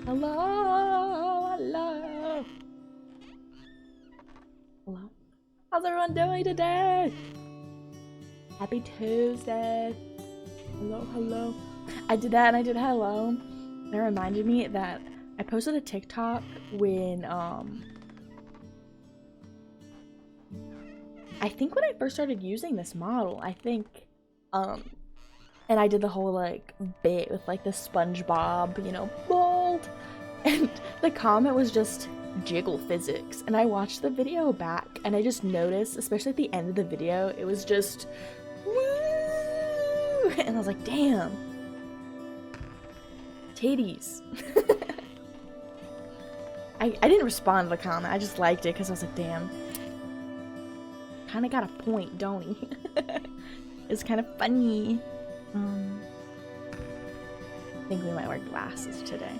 Hello, hello. Hello. How's everyone doing today? Happy Tuesday. Hello, hello. I did that and I did hello. That reminded me that I posted a TikTok when, I think when I first started using this model, and I did the whole, like, bit with, like, the SpongeBob, you know, bold, and the comment was just jiggle physics, and I watched the video back, and I just noticed, especially at the end of the video, it was just, woo, and I was like, damn, titties. I didn't respond to the comment, I just liked it, because I was like, damn, kinda got a point, don't he? It's kind of funny. I think we might wear glasses today.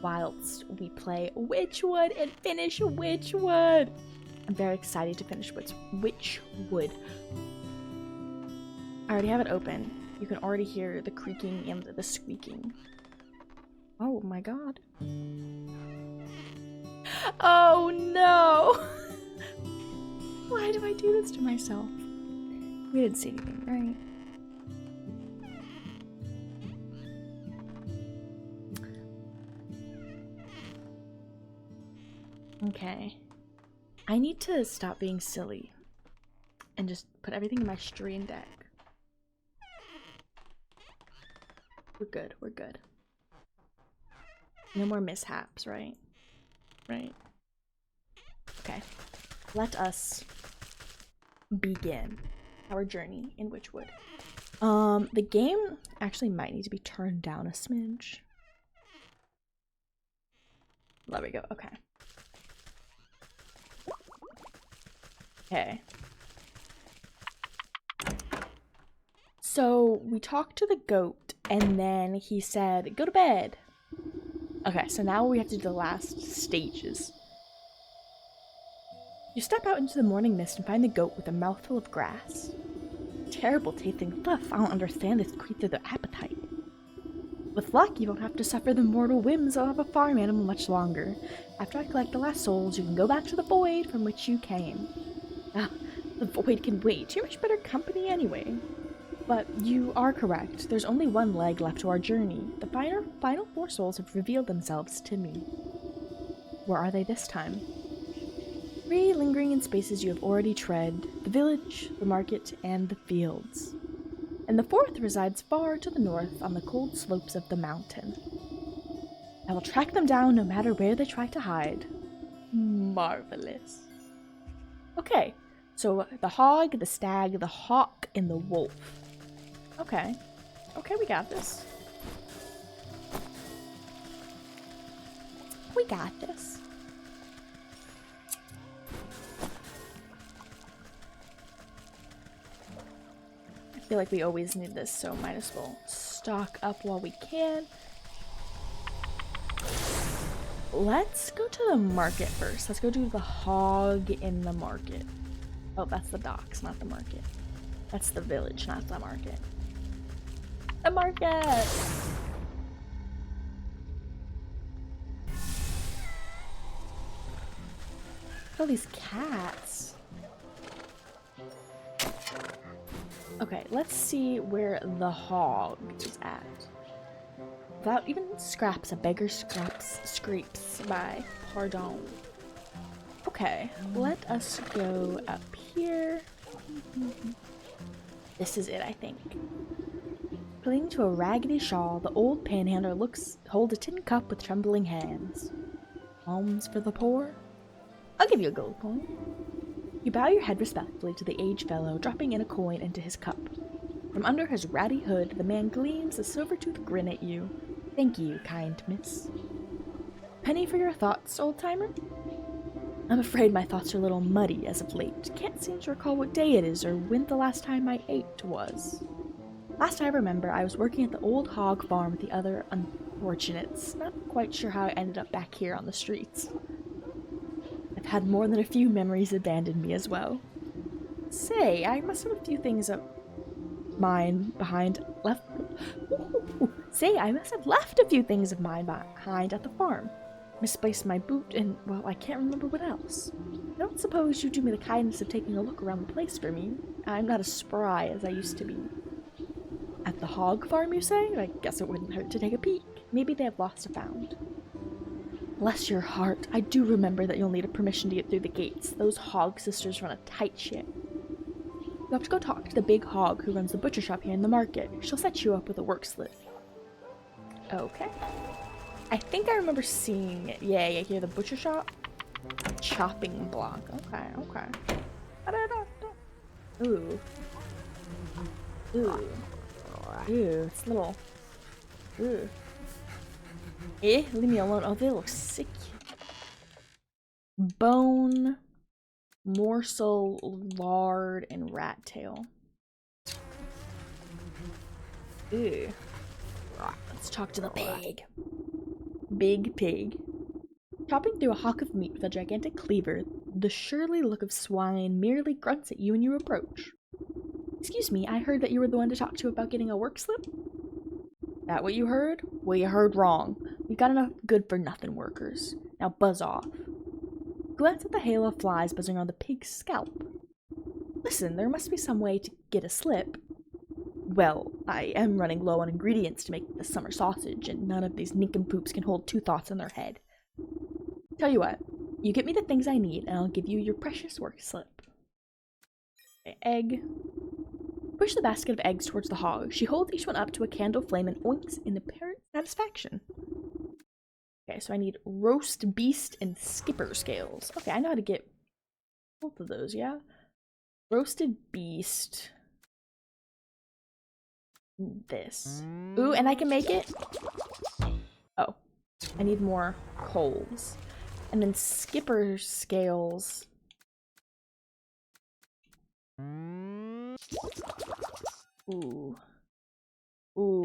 Whilst we play Wytchwood and finish Wytchwood. I'm very excited to finish Wytchwood. I already have it open. You can already hear the creaking and the squeaking. Oh my god. Oh no! Why do I do this to myself? We didn't see anything, right? Okay. I need to stop being silly and just put everything in my stream deck. We're good, we're good. No more mishaps, right? Right. Okay. Let us begin our journey in Wytchwood. The game actually might need to be turned down a smidge. There we go, okay. Okay. So, we talked to the goat, and then he said, go to bed. Okay, so now we have to do the last stages. You step out into the morning mist and find the goat with a mouthful of grass. Terrible tasting stuff. I don't understand this creature their appetite. With luck, you don't have to suffer the mortal whims of a farm animal much longer. After I collect the last souls, you can go back to the void from which you came. Ah, the void can wait. You're much better company anyway. But you are correct. There's only one leg left to our journey. The final 4 souls have revealed themselves to me. Where are they this time? 3 lingering in spaces you have already tread, the village, the market, and the fields. And the 4th resides far to the north on the cold slopes of the mountain. I will track them down no matter where they try to hide. Marvelous. Okay, so the hog, the stag, the hawk, and the wolf. Okay. Okay, we got this. We got this. I feel like we always need this, so might as well stock up while we can. Let's go to the market first. Let's go do the hog in the market. Oh, that's the docks, not the market. That's the village, not the market. The market! Oh, these cats. Okay, let's see where the hog is at. Without even scraps, a beggar scrapes by. Pardon. Okay, let us go up here. This is it, I think. Clinging to a raggedy shawl, the old panhandler holds a tin cup with trembling hands. Alms for the poor? I'll give you a gold coin. You bow your head respectfully to the aged fellow, dropping in a coin into his cup. From under his ratty hood, the man gleams a silver-toothed grin at you. Thank you, kind miss. Penny for your thoughts, old-timer? I'm afraid my thoughts are a little muddy as of late. Can't seem to recall what day it is or when the last time I ate was. Last I remember, I was working at the old hog farm with the other unfortunates. Not quite sure how I ended up back here on the streets. I've had more than a few memories abandon me as well. Say, I must have a few things of mine behind left. Ooh, Say, I must have left a few things of mine behind at the farm. Misplaced my boot and, well, I can't remember what else. I don't suppose you'd do me the kindness of taking a look around the place for me. I'm not as spry as I used to be. At the hog farm, you say? I guess it wouldn't hurt to take a peek. Maybe they have lost or found. Bless your heart, I do remember that you'll need a permission to get through the gates. Those hog sisters run a tight ship. You'll have to go talk to the big hog who runs the butcher shop here in the market. She'll set you up with a work slip. Okay. I think I remember seeing it. Yeah, here, the butcher shop. Chopping block. Okay. Ooh. It's little. Ooh. Leave me alone. Oh, they look sick. Bone, morsel, lard, and rat tail. Ew. Let's talk to the pig. Big pig. Chopping through a hock of meat with a gigantic cleaver, the surly look of swine merely grunts at you when you approach. Excuse me, I heard that you were the one to talk to about getting a work slip? That what you heard? Well, you heard wrong. We've got enough good-for-nothing workers. Now buzz off. Glance at the hail of flies buzzing around the pig's scalp. Listen, there must be some way to get a slip. Well, I am running low on ingredients to make the summer sausage, and none of these nincompoops can hold two thoughts in their head. Tell you what, you get me the things I need, and I'll give you your precious work slip. Okay, egg. Push the basket of eggs towards the hog. She holds each one up to a candle flame and oinks in apparent satisfaction. Okay, so I need roast beast and skipper scales. Okay, I know how to get both of those, yeah? Roasted beast. This. Ooh, and I can make it? Oh, I need more coals. And then skipper scales. Ooh,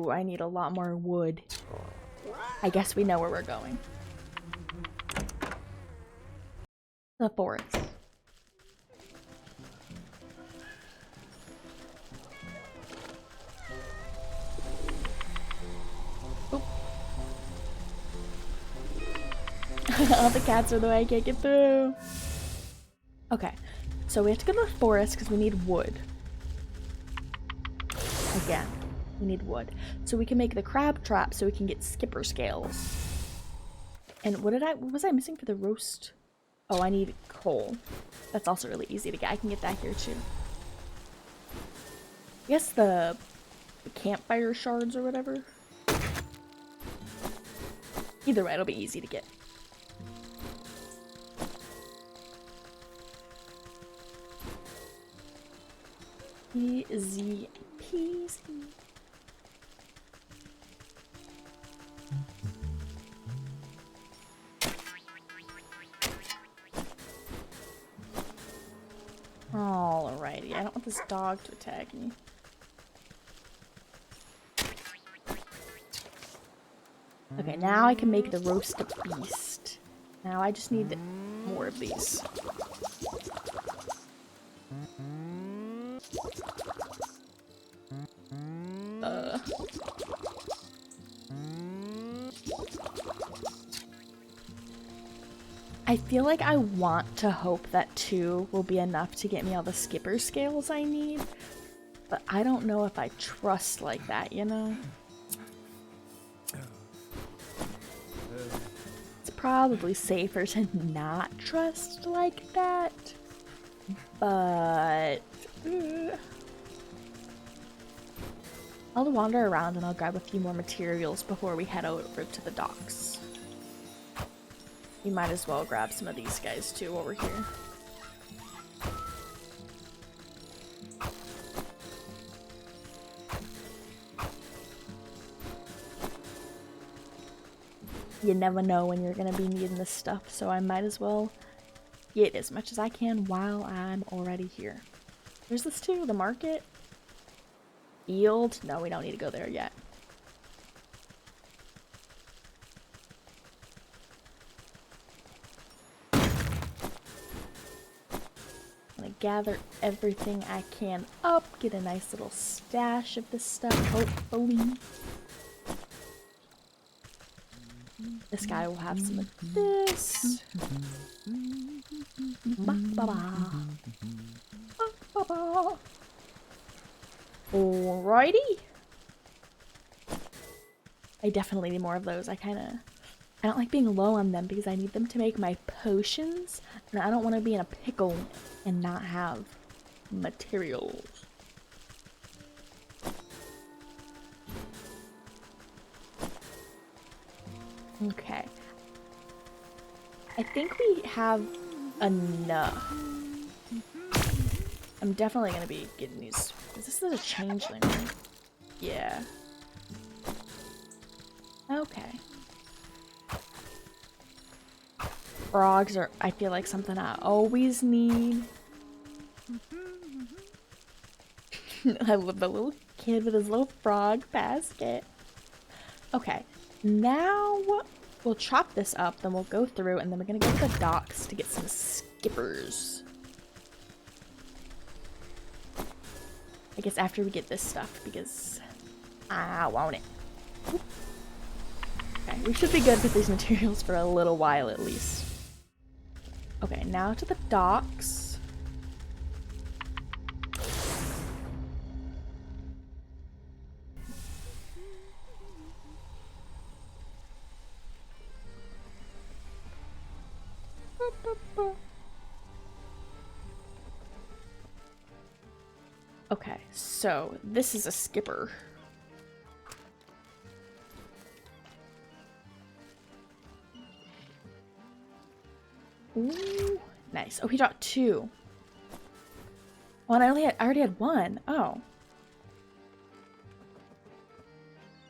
I need a lot more wood. I guess we know where we're going. The forest. Oop. All the cats are the way I can't get through. Okay, so we have to go to the forest because we need wood. Again, we need wood. So we can make the crab trap so we can get skipper scales. And what was I missing for the roast? Oh, I need coal. That's also really easy to get. I can get that here too. I guess the campfire shards or whatever. Either way, it'll be easy to get. Easy peasy. Alrighty, I don't want this dog to attack me. Okay, now I can make the roasted beast. Now I just need more of these. I feel like I want to hope that 2 will be enough to get me all the skipper scales I need, but I don't know if I trust like that, you know? It's probably safer to not trust like that, but... I'll wander around and I'll grab a few more materials before we head over to the docks. We might as well grab some of these guys too while we're here. You never know when you're gonna be needing this stuff, so I might as well get as much as I can while I'm already here. Where's this too? The market? Field? No, we don't need to go there yet. Gather everything I can up, get a nice little stash of this stuff, hopefully. This guy will have some of this. Alrighty. I definitely need more of those. I don't like being low on them because I need them to make my potions, and I don't want to be in a pickle and not have materials. Okay. I think we have enough. I'm definitely gonna be getting these. This is a changeling, right? Yeah. Okay. Frogs are, I feel like, something I always need. I love the little kid with his little frog basket. Okay. Now we'll chop this up, then we'll go through, and then we're gonna go to the docks to get some skippers. I guess after we get this stuff, because I want it. Oop. Okay, we should be good with these materials for a little while at least. Okay, now to the docks. Okay, so this is a skipper. Ooh, nice. Oh, he dropped 2. Oh, and I already had 1. Oh.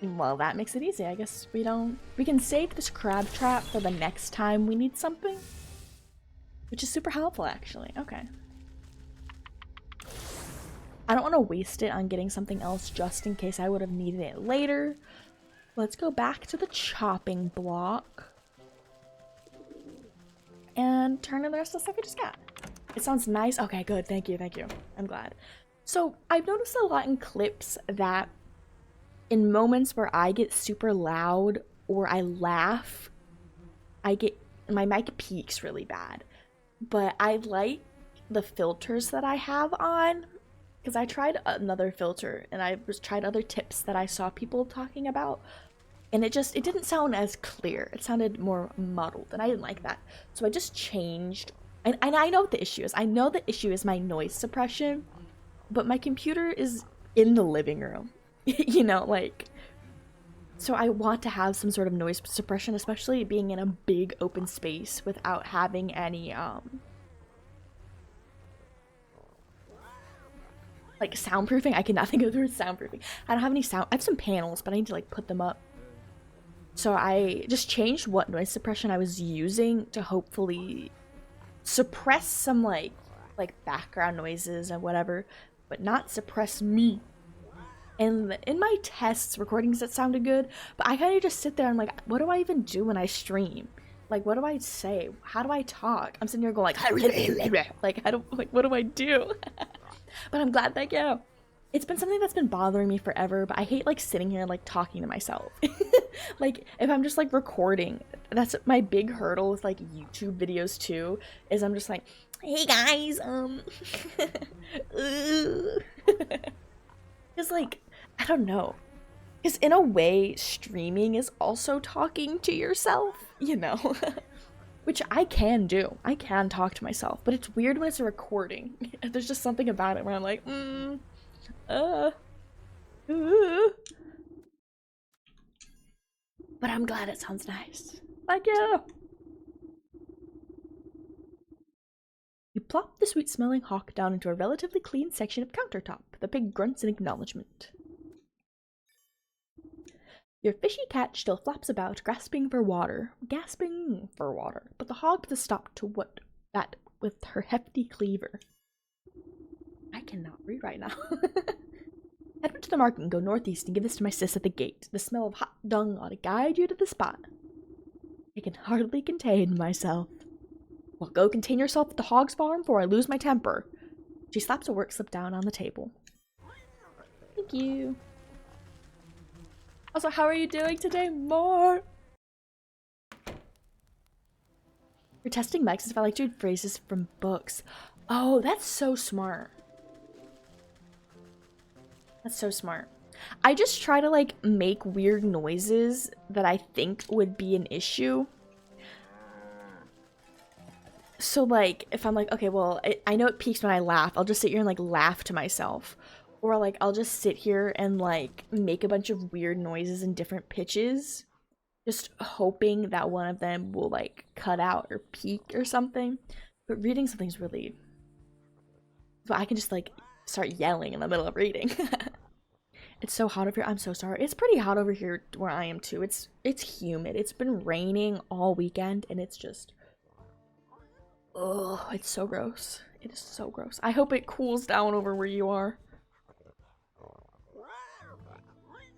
Well, that makes it easy. I guess we can save this crab trap for the next time we need something. Which is super helpful, actually. Okay. I don't want to waste it on getting something else just in case I would have needed it later. Let's go back to the chopping block. And turn in the rest of the stuff we just got. It sounds nice. Okay, good. Thank you. Thank you. I'm glad. So I've noticed a lot in clips that in moments where I get super loud or I laugh, my mic peaks really bad. But I like the filters that I have on because I tried another filter and I tried other tips that I saw people talking about. And it didn't sound as clear. It sounded more muddled, and I didn't like that. So I just changed. And I know what the issue is. I know the issue is my noise suppression, but my computer is in the living room. You know, like, so I want to have some sort of noise suppression, especially being in a big open space without having any, like soundproofing. I cannot think of the word soundproofing. I don't have any sound. I have some panels, but I need to like put them up. So I just changed what noise suppression I was using to hopefully suppress some like background noises and whatever, but not suppress me. And in my tests, recordings that sounded good, but I kind of just sit there and like, what do I even do when I stream? Like, what do I say? How do I talk? I'm sitting here going like, what do I do? But I'm glad that, yeah. It's been something that's been bothering me forever, but I hate like sitting here and like talking to myself. Like if I'm just like recording, that's my big hurdle with like YouTube videos too, is I'm just like, hey guys, it's like, I don't know. Because in a way, streaming is also talking to yourself, you know? Which I can do. I can talk to myself, but it's weird when it's a recording. There's just something about it where I'm like, But I'm glad it sounds nice. Like, yeah. You plop the sweet-smelling hawk down into a relatively clean section of countertop. The pig grunts in acknowledgement. Your fishy cat still flaps about, gasping for water, but the hog puts a stop to that with her hefty cleaver. I cannot read right now. Head to the market and go northeast and give this to my sis at the gate. The smell of hot dung ought to guide you to the spot. I can hardly contain myself. Well, go contain yourself at the hog's farm before I lose my temper. She slaps a work slip down on the table. Thank you. Also, how are you doing today, More? For testing mics is if I like to read phrases from books. Oh, that's so smart. That's so smart. I just try to like make weird noises that I think would be an issue. So like if I'm like, okay, well, I know it peaks when I laugh. I'll just sit here and like laugh to myself. Or like I'll just sit here and like make a bunch of weird noises in different pitches. Just hoping that one of them will like cut out or peak or something. But reading something's really... So I can just like start yelling in the middle of reading. It's so hot over here. I'm so sorry. It's pretty hot over here where I am too. It's humid. It's been raining all weekend and it's just... Oh, it's so gross. It is so gross. I hope it cools down over where you are.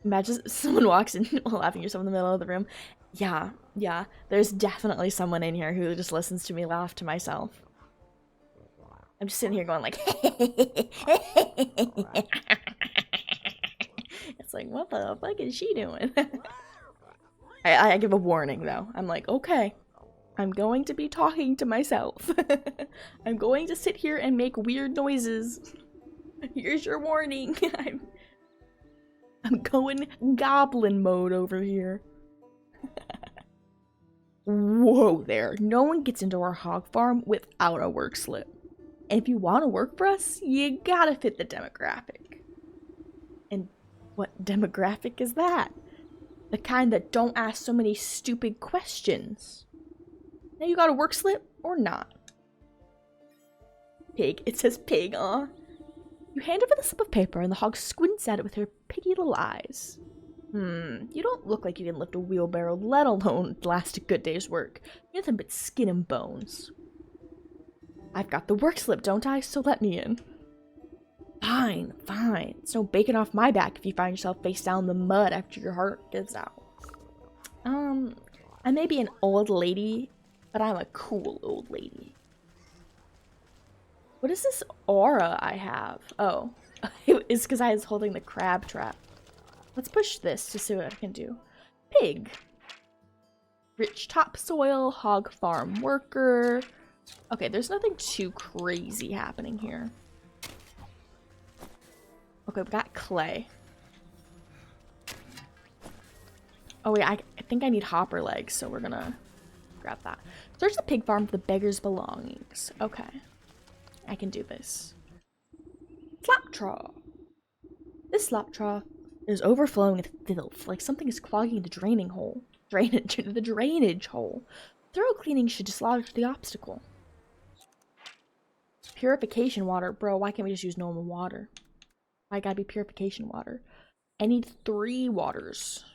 Imagine someone walks in laughing at yourself in the middle of the room. Yeah, yeah. There's definitely someone in here who just listens to me laugh to myself. I'm just sitting here going like... It's like, what the fuck is she doing? I give a warning though. I'm like, okay. I'm going to be talking to myself. I'm going to sit here and make weird noises. Here's your warning. I'm going goblin mode over here. Whoa there. No one gets into our hog farm without a work slip. And if you want to work for us, you gotta fit the demographic. And what demographic is that? The kind that don't ask so many stupid questions. Now you got a work slip or not? Pig. It says pig, You hand over the slip of paper and the hog squints at it with her piggy little eyes. You don't look like you can lift a wheelbarrow, let alone last a good day's work. You're nothing but skin and bones. I've got the work slip, don't I? So let me in. Fine, fine. It's no bacon off my back if you find yourself face down in the mud after your heart gives out. I may be an old lady, but I'm a cool old lady. What is this aura I have? Oh, it's because I was holding the crab trap. Let's push this to see what I can do. Pig. Rich topsoil, hog farm worker. Okay, there's nothing too crazy happening here. Okay, we got clay. Oh wait, I think I need hopper legs, so we're gonna grab that. Search the pig farm for the beggar's belongings. Okay. I can do this. Slop trough. This slop trough is overflowing with filth, like something is clogging the draining hole. The drainage hole. Thorough cleaning should dislodge the obstacle. Purification water. Bro, why can't we just use normal water? Why gotta be purification water? I need 3 waters.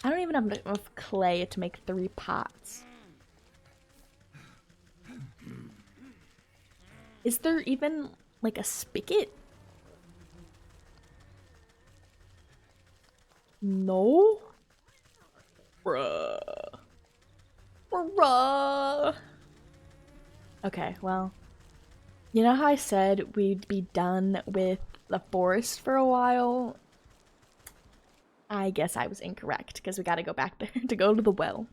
I don't even have enough clay to make 3 pots. Is there even, like, a spigot? No? Bruh. Bruh. Okay, well. You know how I said we'd be done with the forest for a while? I guess I was incorrect, because we gotta go back there to go to the well.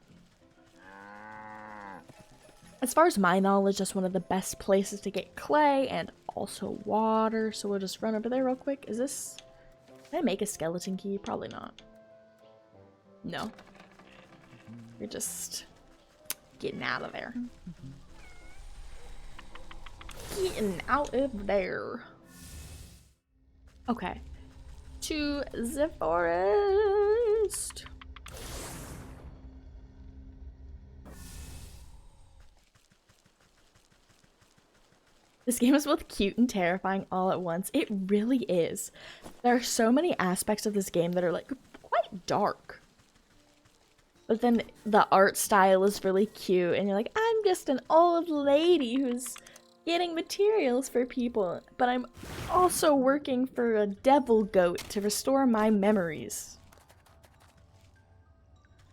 As far as my knowledge, that's one of the best places to get clay and also water, so we'll just run over there real quick. Is this... Can I make a skeleton key? Probably not. No. We're just getting out of there. Getting out of there. Okay. To the forest. This game is both cute and terrifying all at once. It really is. There are so many aspects of this game that are like quite dark. But then the art style is really cute and you're like, I'm just an old lady who's getting materials for people, but I'm also working for a devil goat to restore my memories.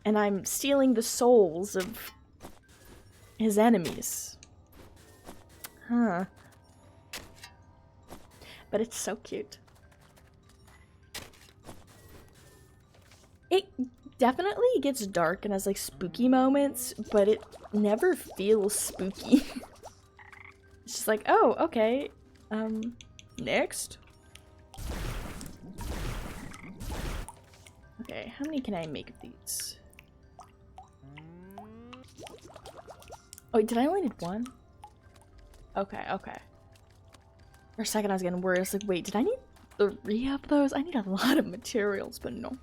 And I'm stealing the souls of his enemies. Huh. But it's so cute. definitely gets dark and has like spooky moments, but it never feels spooky. It's just like, oh, okay. Next. Okay, how many can I make of these? Oh, did I only need one? Okay, okay. For a second I was getting worried. I was like, wait, did I need 3 of those? I need a lot of materials, but no.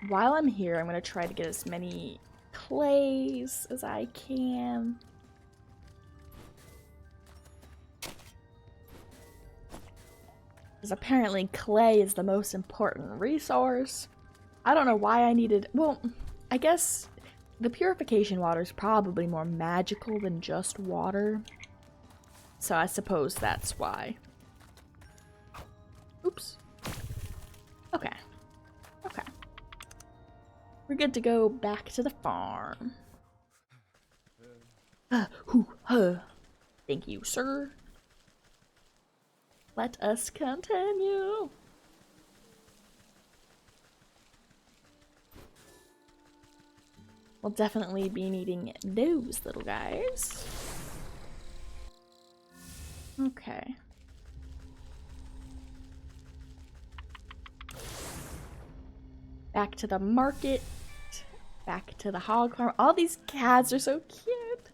While I'm here, I'm gonna try to get as many clays as I can. Because apparently clay is the most important resource. I don't know why I needed... Well, I guess the purification water is probably more magical than just water. So I suppose that's why. Oops. Okay. Okay. We're good to go back to the farm. Thank you, sir. Let us continue. We'll definitely be needing those little guys. Okay. Back to the market. Back to the hog farm. All these cats are so cute.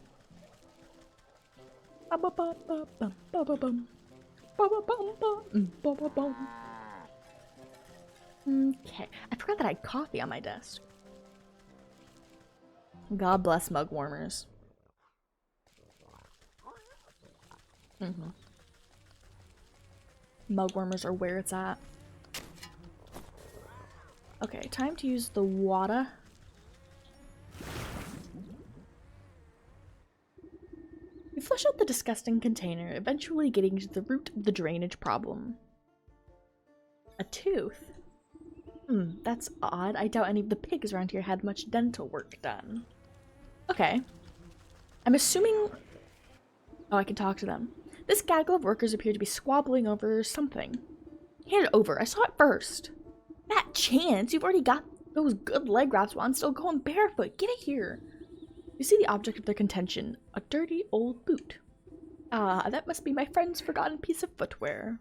Okay. I forgot that I had coffee on my desk. God bless mug warmers. Mug warmers are where it's at. Okay, time to use the water. We flush out the disgusting container, eventually getting to the root of the drainage problem. A tooth? That's odd. I doubt any of the pigs around here had much dental work done. Okay. I'm assuming... Oh, I can talk to them. This gaggle of workers appear to be squabbling over something. Hand it over. I saw it first. That chance! You've already got those good leg wraps on, still going barefoot. Get it here. You see the object of their contention. A dirty old boot. Ah, that must be my friend's forgotten piece of footwear.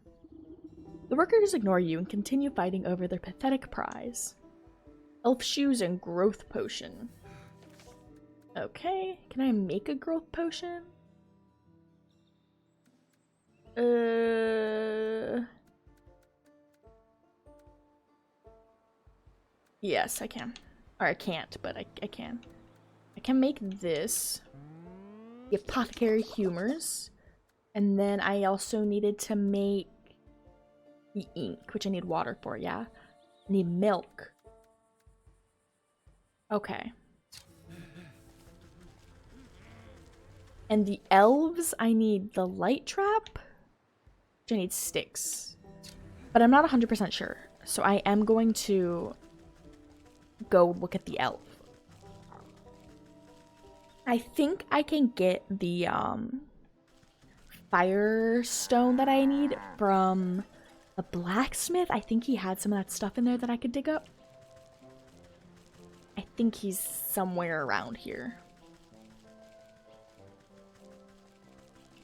The workers ignore you and continue fighting over their pathetic prize. Elf shoes and growth potion. Okay, can I make a growth potion? Yes, I can. Or I can't, but I can. I can make this. The apothecary humors. And then I also needed to make the ink, which I need water for, yeah? I need milk. Okay. And the elves, I need the light trap, which I need sticks. But I'm not 100% sure. So I am going to go look at the elf. I think I can get the fire stone that I need from the blacksmith. I think he had some of that stuff in there that I could dig up. I think he's somewhere around here.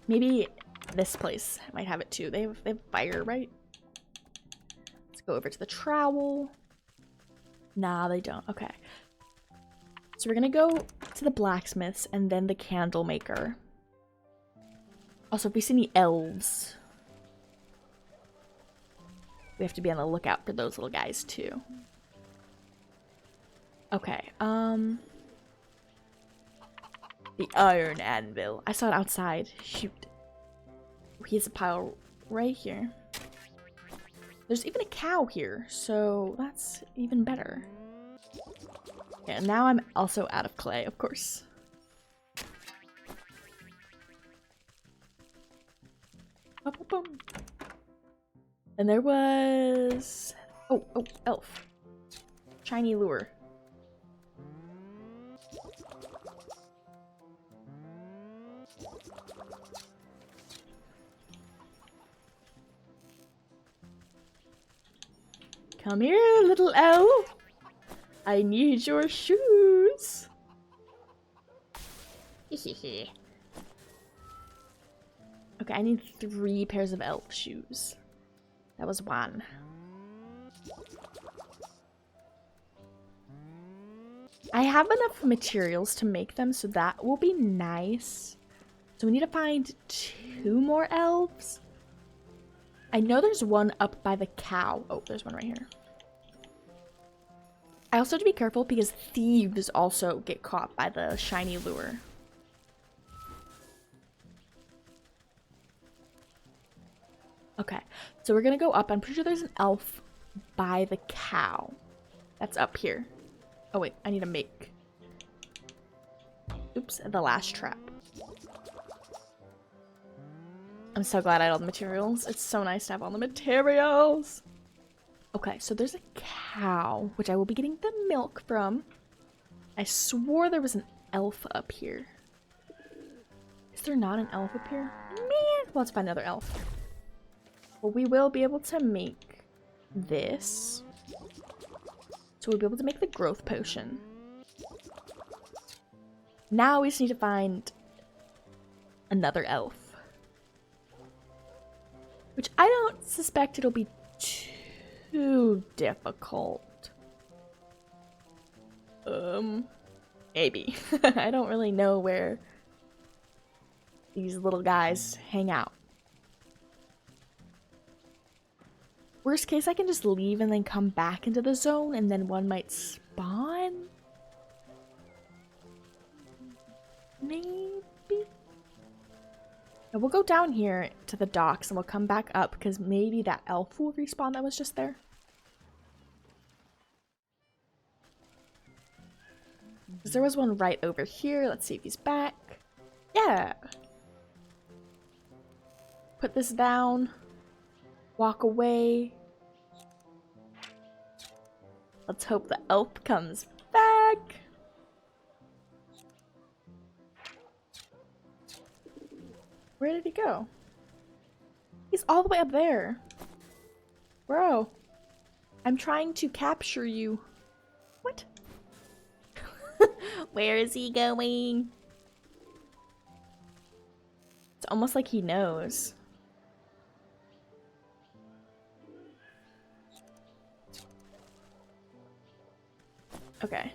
Maybe this place might have it too. They have fire, right? Let's go over to the trowel. Nah, they don't. Okay. So we're gonna go to the blacksmiths and then the candle maker. Also, if we see any elves, we have to be on the lookout for those little guys too. Okay, the iron anvil. I saw it outside. Shoot. Here's a pile right here. There's even a cow here, so that's even better. Okay, and now I'm also out of clay, of course. And there was... Oh, elf. Shiny lure. Come here, little elf. I need your shoes. Okay, I need 3 pairs of elf shoes. That was 1. I have enough materials to make them, so that will be nice. So we need to find 2 more elves. I know there's one up by the cow. Oh, there's one right here. I also have to be careful because thieves also get caught by the shiny lure. Okay, so we're gonna go up. I'm pretty sure there's an elf by the cow. That's up here. Oh wait, I need to make... Oops, the last trap. I'm so glad I had all the materials. It's so nice to have all the materials. Okay, so there's a cow, which I will be getting the milk from. I swore there was an elf up here. Is there not an elf up here? Man, well, let's find another elf. Well, we will be able to make this. So we'll be able to make the growth potion. Now we just need to find another elf. Which I don't suspect it'll be too difficult. Maybe. I don't really know where these little guys hang out. Worst case, I can just leave and then come back into the zone and then one might spawn? Maybe? Now we'll go down here to the docks and we'll come back up because maybe that elf will respawn that was just there. Because there was one right over here. Let's see if he's back. Yeah! Put this down. Walk away. Let's hope the elf comes back. Where did he go? He's all the way up there. Bro. I'm trying to capture you. What? Where is he going? It's almost like he knows. Okay.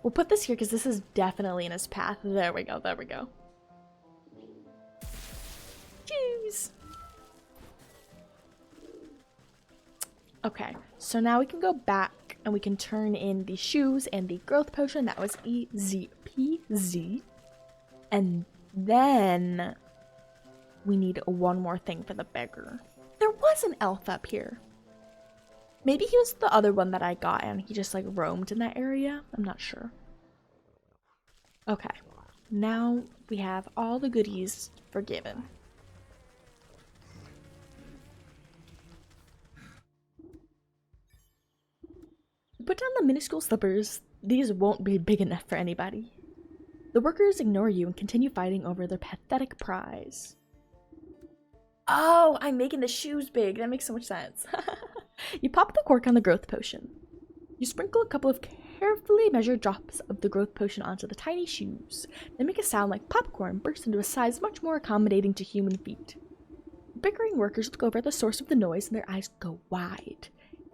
We'll put this here because this is definitely in his path. There we go, there we go. Jeez. Okay, so now we can go back and we can turn in the shoes and the growth potion. That was easy peasy. And then we need one more thing for the beggar. There was an elf up here. Maybe he was the other one that I got and he just like roamed in that area. I'm not sure. Okay. Now we have all the goodies forgiven. Put down the minuscule slippers. These won't be big enough for anybody. The workers ignore you and continue fighting over their pathetic prize. Oh, I'm making the shoes big. That makes so much sense. You pop the cork on the growth potion. You sprinkle a couple of carefully measured drops of the growth potion onto the tiny shoes. They make a sound like popcorn burst into a size much more accommodating to human feet. Bickering workers look over at the source of the noise and their eyes go wide.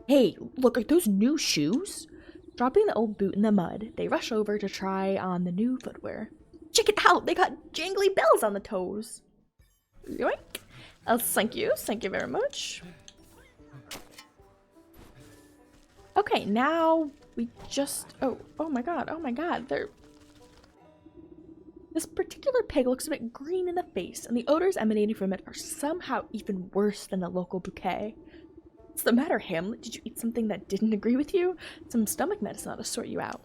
Hey, look, are those new shoes? Dropping the old boot in the mud, they rush over to try on the new footwear. Check it out! They got jingly bells on the toes! Yoink! Thank you very much. Okay, now we just... Oh my god, they're... This particular pig looks a bit green in the face, and the odors emanating from it are somehow even worse than the local bouquet. What's the matter, Hamlet? Did you eat something that didn't agree with you? Some stomach medicine ought to sort you out.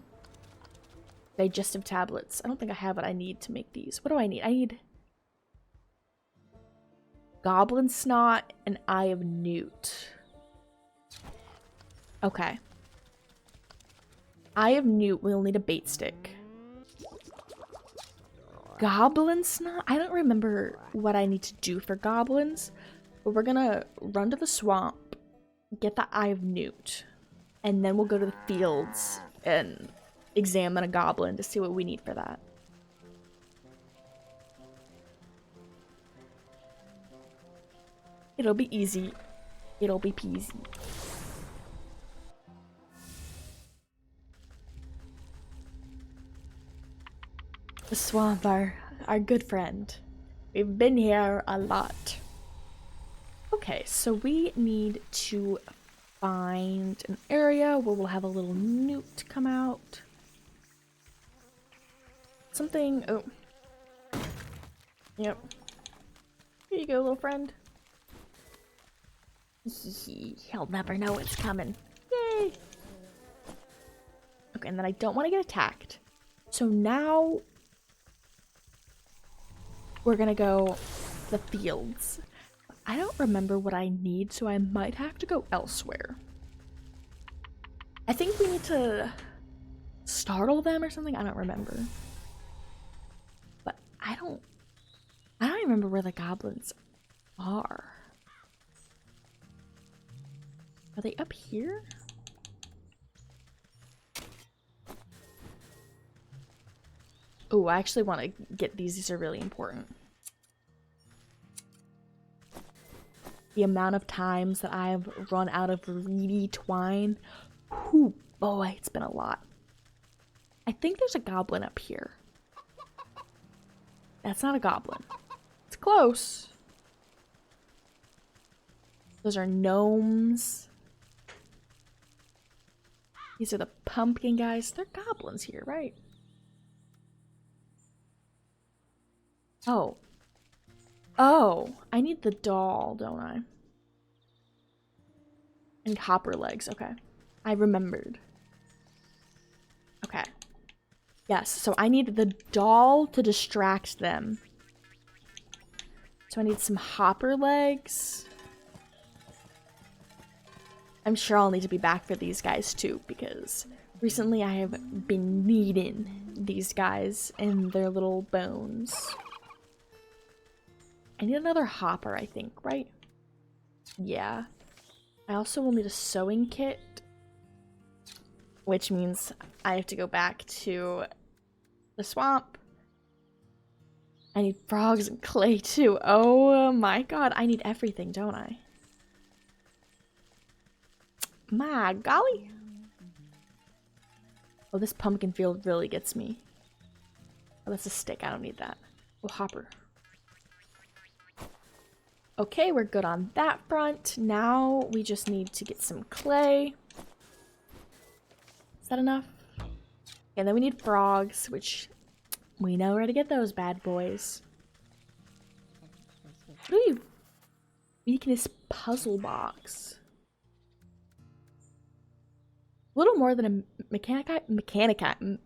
Digestive tablets. I don't think I have what I need to make these. What do I need? I need... Goblin snot and Eye of Newt. Okay. Eye of Newt, we'll need a bait stick. Goblin snot? I don't remember what I need to do for goblins, but we're gonna run to the swamp, get the Eye of Newt, and then we'll go to the fields and examine a goblin to see what we need for that. It'll be easy. It'll be peasy. The swamp, our good friend. We've been here a lot. Okay, so we need to find an area where we'll have a little newt come out. Something, oh. Yep. Here you go, little friend. He'll never know it's coming. Yay! Okay, and then I don't want to get attacked. So now we're gonna go the fields. I don't remember what I need, so I might have to go elsewhere. I think we need to startle them or something. I don't remember. But I don't even remember where the goblins are. Are they up here? Oh, I actually want to get these. These are really important. The amount of times that I've run out of reedy twine. Whew, boy, it's been a lot. I think there's a goblin up here. That's not a goblin. It's close. Those are gnomes. These are the pumpkin guys. They're goblins here, right? Oh. Oh, I need the doll, don't I? And hopper legs, okay. I remembered. Okay. Yes, so I need the doll to distract them. So I need some hopper legs. I'm sure I'll need to be back for these guys too, because recently I have been needing these guys and their little bones. I need another hopper, I think, right? Yeah. I also will need a sewing kit, which means I have to go back to the swamp. I need frogs and clay too. Oh my god, I need everything, don't I? My golly. Oh, this pumpkin field really gets me. Oh, that's a stick. I don't need that. Oh, hopper. Okay, we're good on that front. Now we just need to get some clay. Is that enough? And then we need frogs, which we know where to get those bad boys. What are you? Weakness puzzle box. A little more than a mechanica.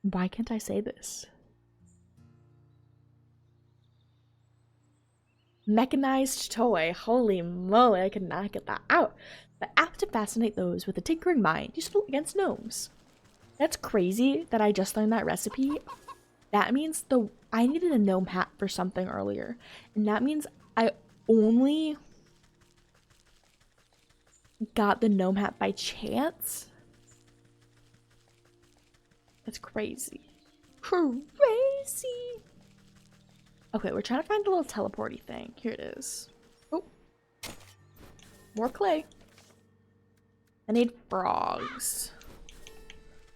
Why can't I say this? Mechanized toy. Holy moly, I could not get that out. But apt to fascinate those with a tinkering mind, useful against gnomes. That's crazy that I just learned that recipe. That means I needed a gnome hat for something earlier. And that means I only got the gnome hat by chance. That's crazy. Crazy! Okay, we're trying to find a little teleporty thing. Here it is. Oh. More clay. I need frogs.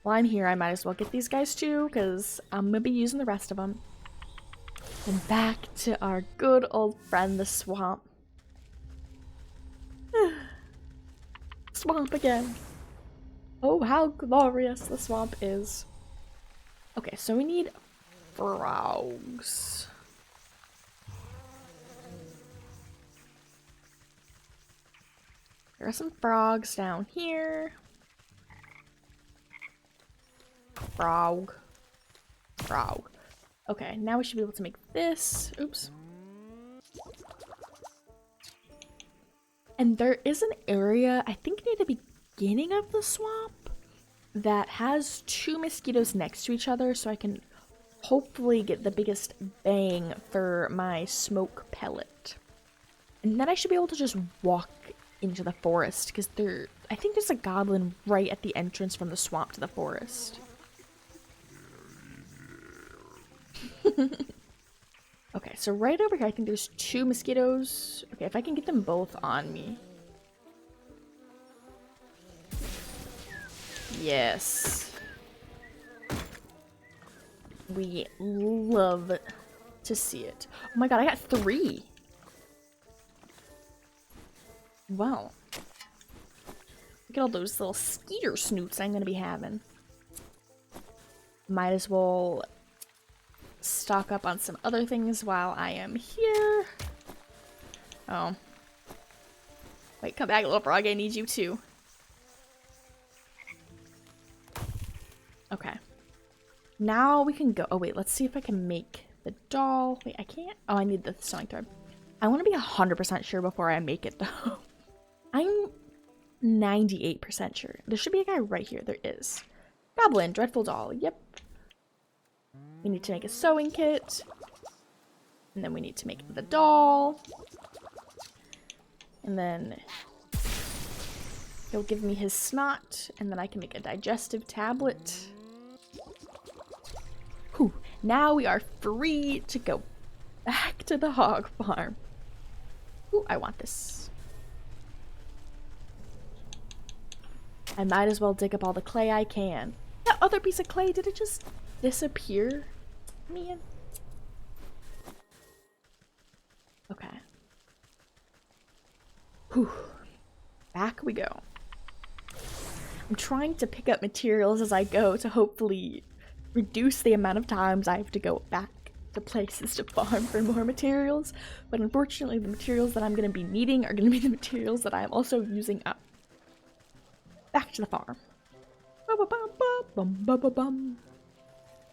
While I'm here, I might as well get these guys too, because I'm gonna be using the rest of them. And back to our good old friend, the swamp. Swamp again. Oh, how glorious the swamp is. Okay, so we need frogs. There are some frogs down here. Frog. Frog. Okay, now we should be able to make this. Oops. And there is an area, I think near the beginning of the swamp, that has two mosquitoes next to each other, so I can hopefully get the biggest bang for my smoke pellet. And then I should be able to just walk into the forest, because I think there's a goblin right at the entrance from the swamp to the forest. Okay, so right over here, I think there's 2 mosquitoes. Okay, if I can get them both on me. Yes. We love to see it. Oh my god, I got 3. Wow. Look at all those little skeeter snoots I'm gonna be having. Might as well stock up on some other things while I am here. Oh. Wait, come back, little frog. I need you too. Okay. Now we can go. Oh, wait. Let's see if I can make the doll. Wait, I can't. Oh, I need the sewing thread. I want to be 100% sure before I make it, though. I'm 98% sure. There should be a guy right here. There is. Goblin, dreadful doll. Yep. We need to make a sewing kit. And then we need to make the doll. And then he'll give me his snot. And then I can make a digestive tablet. Whew. Now we are free to go back to the hog farm. Ooh, I want this. I might as well dig up all the clay I can. That other piece of clay, did it just disappear? Man. Okay. Whew. Back we go. I'm trying to pick up materials as I go to hopefully reduce the amount of times I have to go back to places to farm for more materials. But unfortunately, the materials that I'm going to be needing are going to be the materials that I am also using up. Back to the farm.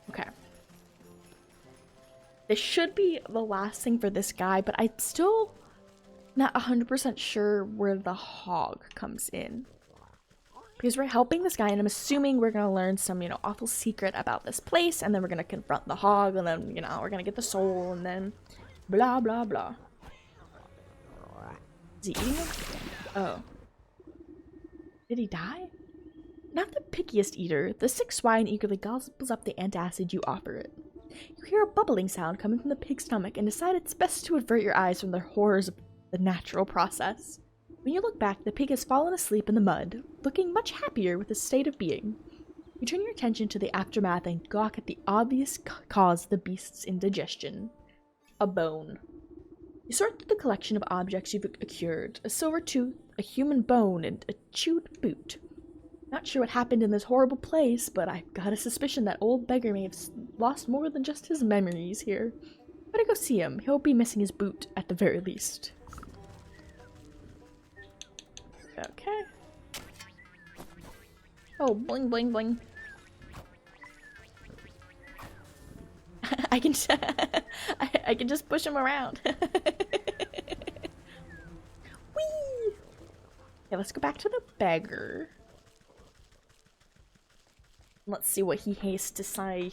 Okay. This should be the last thing for this guy, but I'm still not 100% sure where the hog comes in. Because we're helping this guy, and I'm assuming we're gonna learn some, awful secret about this place, and then we're gonna confront the hog, and then, we're gonna get the soul, and then blah, blah, blah. Is he eating him? Oh. Did he die? Not the pickiest eater, the sick swine eagerly gobbles up the antacid you offer it. You hear a bubbling sound coming from the pig's stomach and decide it's best to avert your eyes from the horrors of the natural process. When you look back, the pig has fallen asleep in the mud, looking much happier with his state of being. You turn your attention to the aftermath and gawk at the obvious cause of the beast's indigestion. A bone. You sort through the collection of objects you've acquired, a silver tooth, a human bone, and a chewed boot. Not sure what happened in this horrible place, but I've got a suspicion that old beggar may have lost more than just his memories here. Better go see him. He'll be missing his boot, at the very least. Okay. Oh, bling, bling, bling. I can I can just push him around. Whee! Okay, let's go back to the beggar. Let's see what he has to say.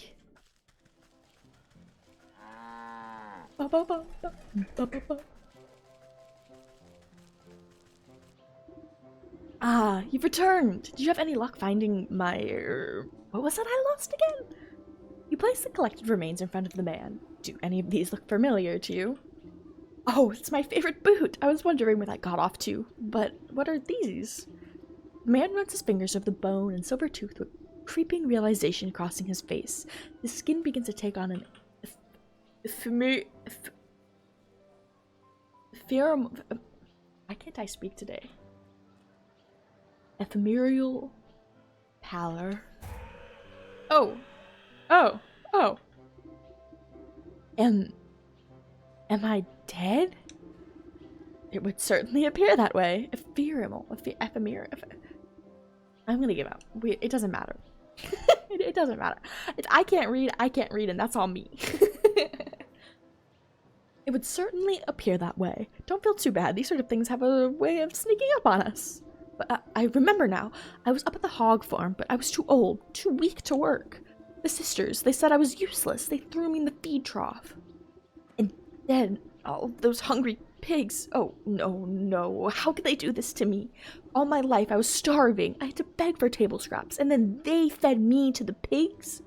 Ah, you've returned! Did you have any luck finding my... what was that I lost again? You place the collected remains in front of the man. Do any of these look familiar to you? Oh, it's my favorite boot! I was wondering where that got off to. But what are these? The man runs his fingers over the bone and silver tooth with creeping realization crossing his face. His skin begins to take on an why can't I speak today? Ephemeral pallor. Oh. Am I dead? It would certainly appear that way. Ephemeral. I'm gonna give up. It doesn't matter. It doesn't matter. I can't read, and that's all me. It would certainly appear that way. Don't feel too bad. These sort of things have a way of sneaking up on us. But I remember now. I was up at the hog farm, but I was too old, too weak to work. The sisters, they said I was useless. They threw me in the feed trough. And then, all those hungry pigs. Oh, no, no. How could they do this to me? All my life I was starving. I had to beg for table scraps. And then they fed me to the pigs?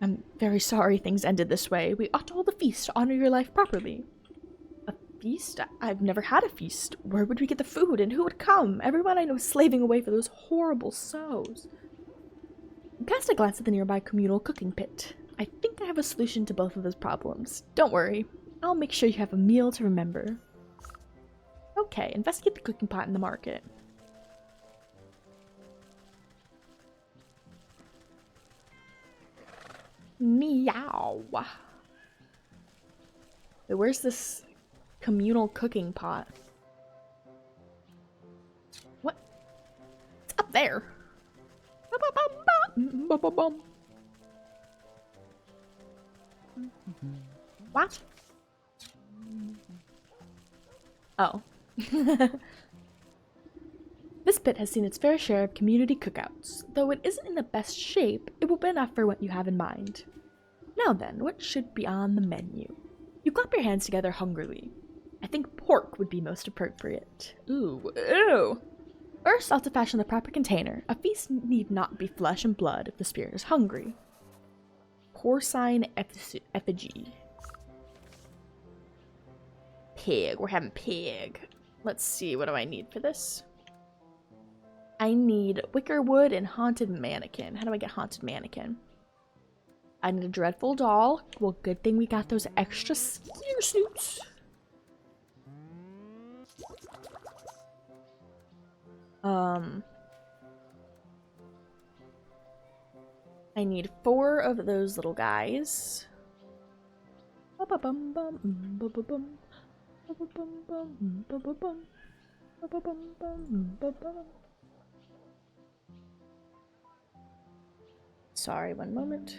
I'm very sorry things ended this way. We ought to hold a feast to honor your life properly. A feast? I've never had a feast. Where would we get the food and who would come? Everyone I know is slaving away for those horrible sows. I cast a glance at the nearby communal cooking pit. I think I have a solution to both of those problems. Don't worry. I'll make sure you have a meal to remember. Okay, investigate the cooking pot in the market. Meow. Wait, where's this communal cooking pot? What? It's up there. What? Oh. This pit has seen its fair share of community cookouts. Though it isn't in the best shape, it will be enough for what you have in mind. Now then, what should be on the menu? You clap your hands together hungrily. I think pork would be most appropriate. Ooh, ew! First, I'll have to fashion the proper container. A feast need not be flesh and blood if the spirit is hungry. Porcine effigy. Pig. We're having pig. Let's see, what do I need for this? I need wicker wood and haunted mannequin. How do I get haunted mannequin? I need a dreadful doll. Well, good thing we got those extra ear snoots. I need 4 of those little guys. Sorry, one moment.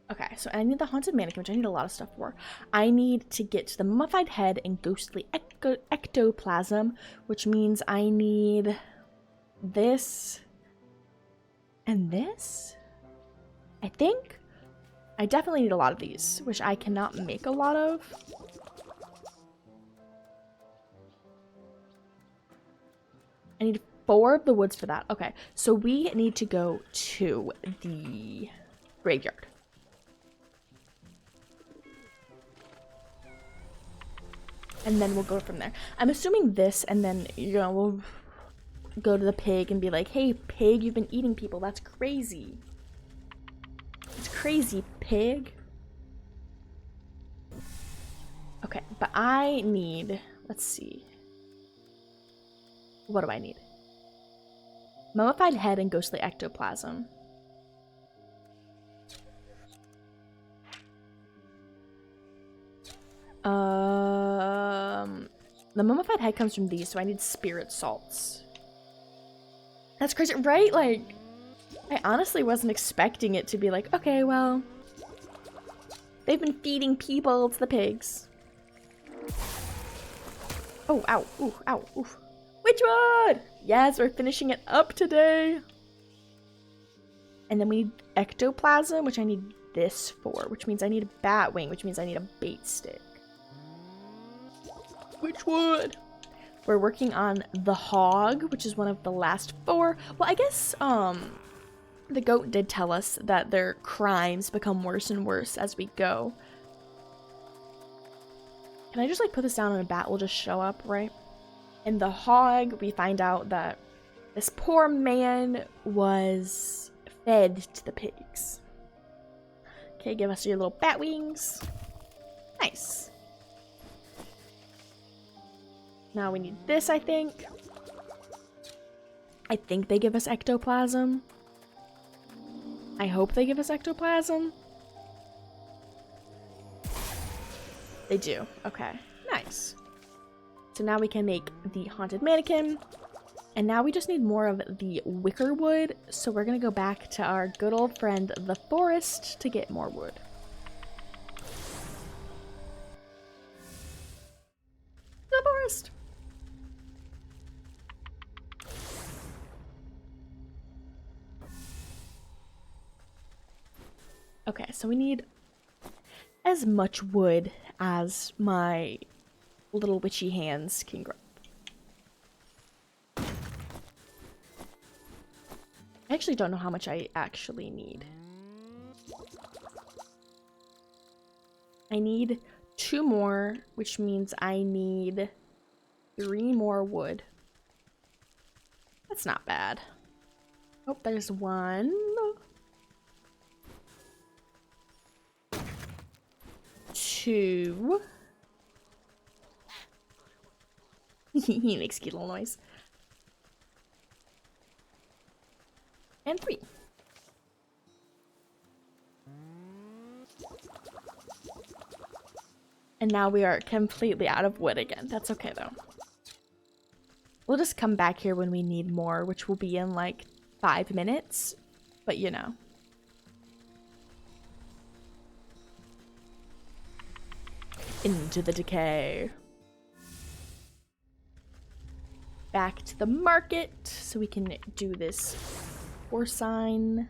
Okay, so I need the haunted mannequin, which I need a lot of stuff for. I need to get the mummified head and ghostly ectoplasm, which means I need this and this, I think. I definitely need a lot of these, which I cannot make a lot of. I need 4 of the woods for that. Okay, so we need to go to the graveyard. And then we'll go from there. I'm assuming this, and then, you know, we'll go to the pig and be like, hey, pig, you've been eating people. That's crazy. It's crazy, pig. Okay, but I need, let's see. What do I need? Mummified head and ghostly ectoplasm. The mummified head comes from these, so I need spirit salts. That's crazy, right? Like, I honestly wasn't expecting it to be like, okay, well, they've been feeding people to the pigs. Oh, ow, ooh, ow, ooh. Wytchwood! Yes, we're finishing it up today. And then we need ectoplasm, which I need this for, which means I need a bat wing, which means I need a bait stick. Wytchwood! We're working on the hog, which is one of the last 4. Well, I guess, the goat did tell us that their crimes become worse and worse as we go. Can I just, like, put this down and a bat will just show up, right? In the hog, we find out that this poor man was fed to the pigs. Okay, give us your little bat wings. Nice. Now we need this, I think. I think they give us ectoplasm. I hope they give us ectoplasm. They do. Okay. Nice. So now we can make the haunted mannequin. And now we just need more of the wicker wood. So we're going to go back to our good old friend, the forest, to get more wood. The forest! Okay, so we need as much wood as my little witchy hands can grow. I actually don't know how much I actually need. I need 2 more, which means I need 3 more wood. That's not bad. Oh, there's 1. 2. He makes cute little noise. And 3. And now we are completely out of wood again. That's okay though. We'll just come back here when we need more, which will be in like 5 minutes. But you know. Into the decay. Back to the market so we can do this porcine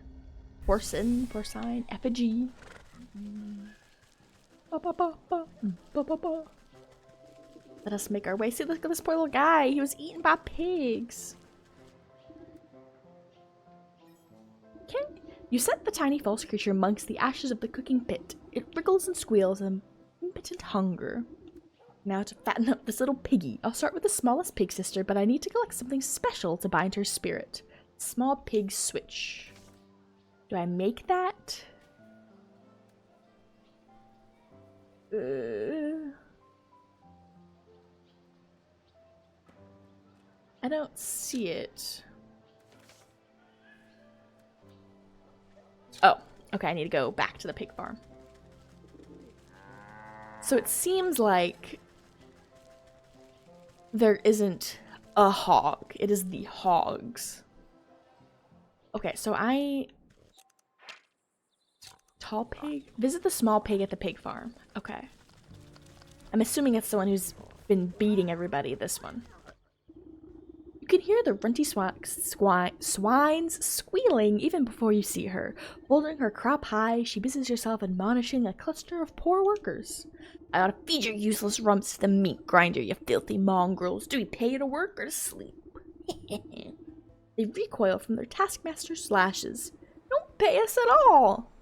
effigy. Let us make our way. See, look at this poor little guy. He was eaten by pigs. Okay. You set the tiny false creature amongst the ashes of the cooking pit. It wriggles and squeals in impotent hunger. Now to fatten up this little piggy. I'll start with the smallest pig sister, but I need to collect something special to bind her spirit. Small pig switch. Do I make that? I don't see it. Oh, okay, I need to go back to the pig farm. So it seems like there isn't a hog. It is the hogs. Okay, so tall pig? Visit the small pig at the pig farm. Okay. I'm assuming it's the one who's been beating everybody, this one. You can hear the runty swines squealing even before you see her. Holding her crop high, she busies herself admonishing a cluster of poor workers. I ought to feed your useless rumps to the meat grinder, you filthy mongrels. Do we pay you to work or to sleep? They recoil from their taskmaster's lashes. Don't pay us at all!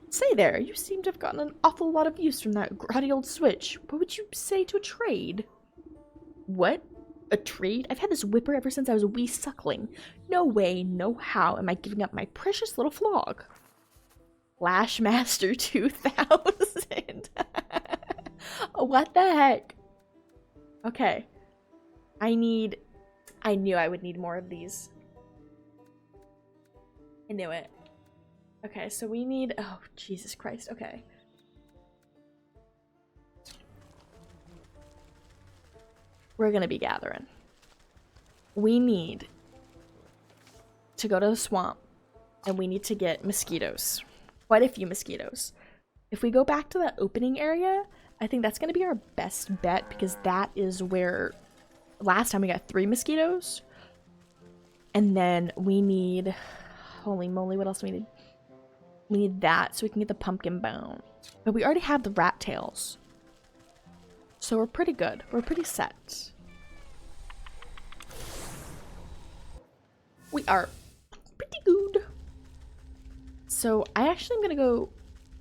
Say there, you seem to have gotten an awful lot of use from that grotty old switch. What would you say to a trade? What? A trade? I've had this whipper ever since I was a wee suckling. No way, no how am I giving up my precious little flog. Flashmaster 2000. What the heck? Okay. I knew I would need more of these. I knew it. Okay, so we need... Oh, Jesus Christ. Okay. We're gonna be gathering. We need to go to the swamp, and we need to get mosquitoes. Quite a few mosquitoes. If we go back to that opening area, I think that's gonna be our best bet, because that is where... Last time we got 3 mosquitoes. And then we need... Holy moly, what else do we need? We need that so we can get the pumpkin bone. But we already have the rat tails. So we're pretty good. We're pretty set. We are pretty good. So I actually am going to go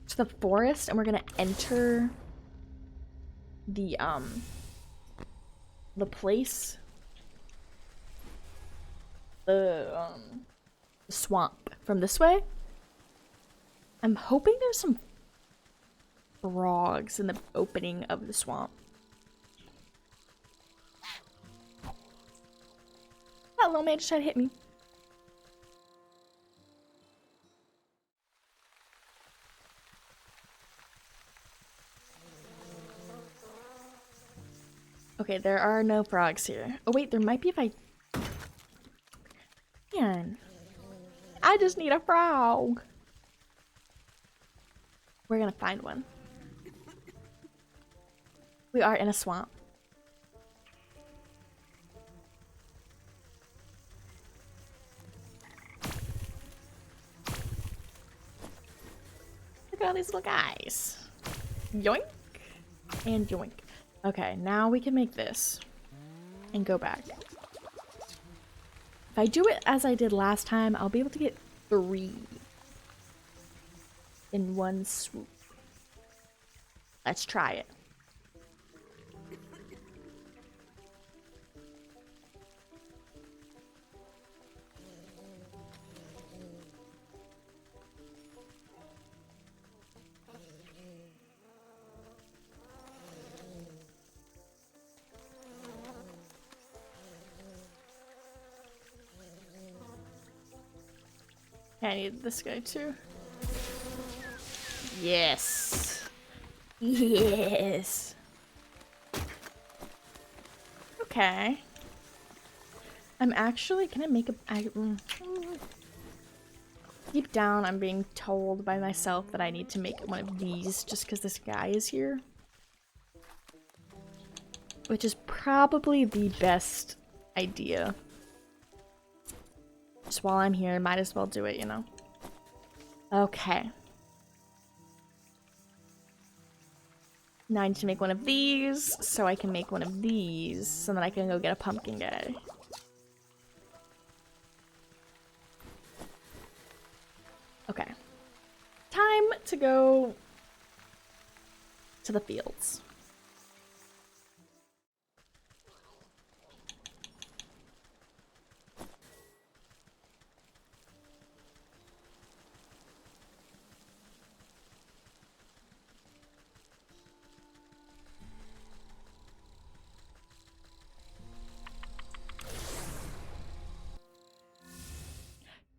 to the forest and we're going to enter the place. The swamp from this way. I'm hoping there's some frogs in the opening of the swamp. That little man just tried to hit me. Okay, there are no frogs here. Oh wait, there might be if I... Man. I just need a frog. We're gonna find one. We are in a swamp. Look at all these little guys. Yoink and yoink. Okay, now we can make this and go back. If I do it as I did last time, I'll be able to get 3 in one swoop. Let's try it. I need this guy too. Yes. Yes. Okay. I'm actually gonna make a... Deep down, I'm being told by myself that I need to make one of these just because this guy is here. Which is probably the best idea. Just while I'm here, might as well do it, you know? Okay. Now I need to make one of these, so I can make one of these, so that I can go get a pumpkin guy. Okay. Time to go to the fields.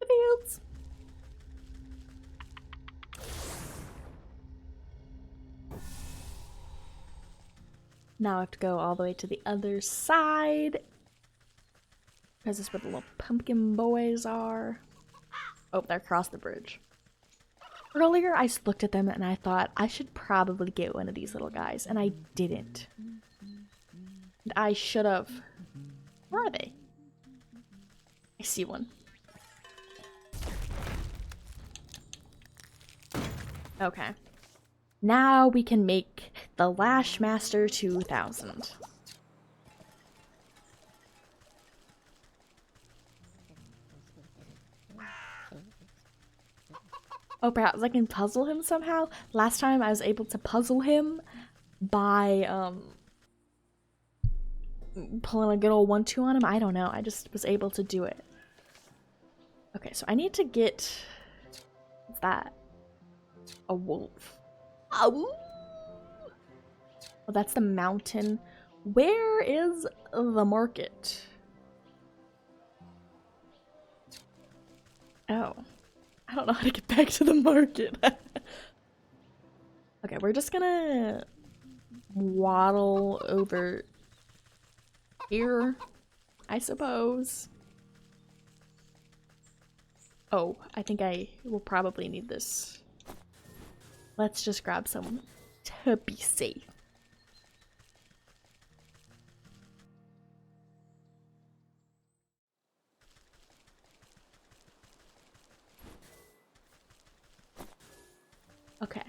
Fields. Now I have to go all the way to the other side. Because this is where the little pumpkin boys are. Oh, they're across the bridge. Earlier, I just looked at them and I thought I should probably get one of these little guys. And I didn't. And I should have. Where are they? I see one. Okay. Now we can make the Lashmaster 2000. Oh, perhaps I can puzzle him somehow? Last time I was able to puzzle him by, pulling a good old 1-2 on him. I don't know. I just was able to do it. Okay, so I need to get... What's that? A wolf. Oh, that's the mountain. Where is the market? Oh. I don't know how to get back to the market. Okay, we're just gonna waddle over here, I suppose. Oh, I think I will probably need this. Let's just grab some to be safe. Okay.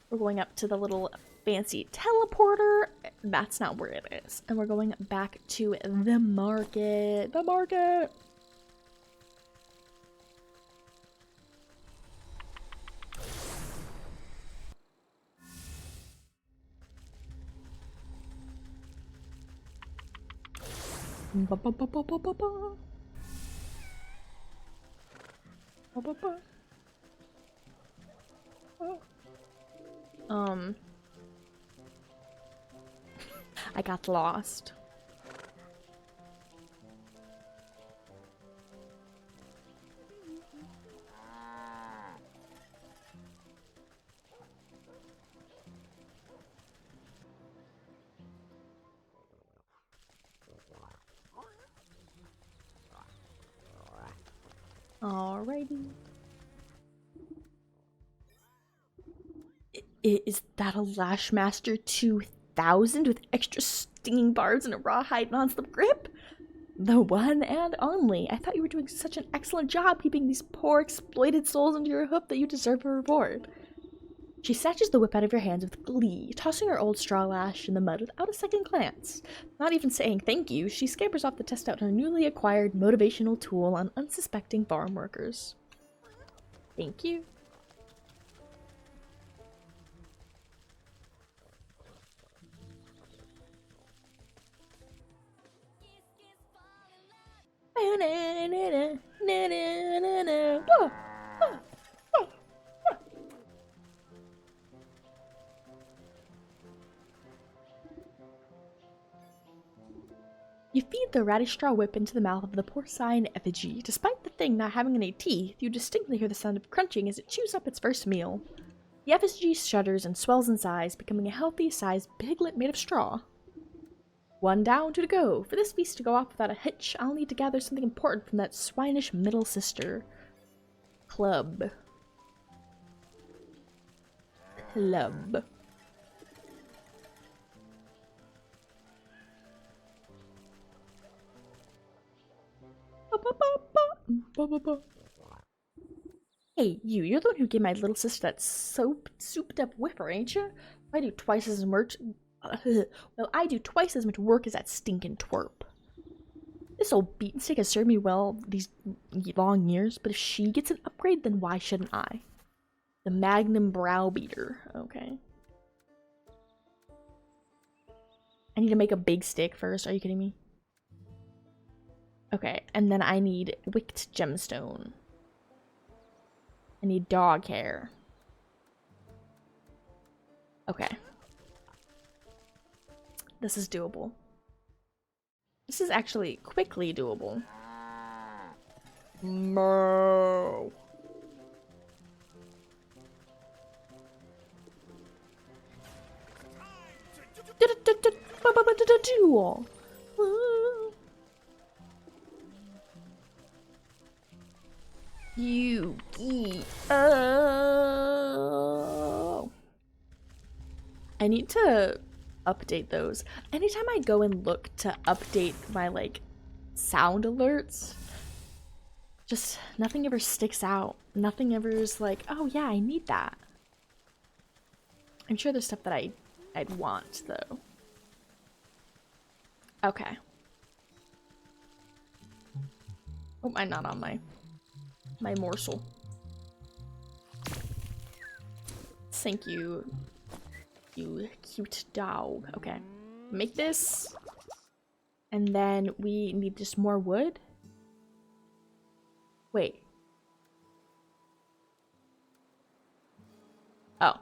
We're going up to the little fancy teleporter. That's not where it is. And we're going back to the market. The market! Ba ba ba ba ba ba ba. Ba ba ba. Oh. I got lost. Alrighty. Is that a Lashmaster 2000 with extra stinging barbs and a rawhide non-slip grip? The one and only. I thought you were doing such an excellent job keeping these poor, exploited souls under your hoof that you deserve a reward. She snatches the whip out of your hands with glee, tossing her old straw lash in the mud without a second glance. Not even saying thank you, she scampers off to test out her newly acquired motivational tool on unsuspecting farm workers. Thank you. You feed the radish straw whip into the mouth of the porcine effigy. Despite the thing not having any teeth, you distinctly hear the sound of crunching as it chews up its first meal. The effigy shudders and swells in size, becoming a healthy-sized piglet made of straw. One down, two to go. For this feast to go off without a hitch, I'll need to gather something important from that swinish middle sister. Club. Club. Hey, you're the one who gave my little sister that souped up whipper, ain't you? I do twice as much. Well, I do twice as much work as that stinking twerp. This old beatenstick has served me well these long years, but if she gets an upgrade, then why shouldn't I? The Magnum Browbeater. Okay. I need to make a big stick first. Are you kidding me? Okay, and then I need wicked gemstone. I need dog hair. Okay. This is doable. This is actually quickly doable. Moo. Duel. You geek. Oh. I need to update those. Anytime I go and look to update my like sound alerts, just nothing ever sticks out. Nothing ever is like, oh yeah, I need that. I'm sure there's stuff that I'd want though. Okay. Oh, I'm not on my morsel. Thank you, you cute dog. Okay, make this, and then we need just more wood. Wait. Oh,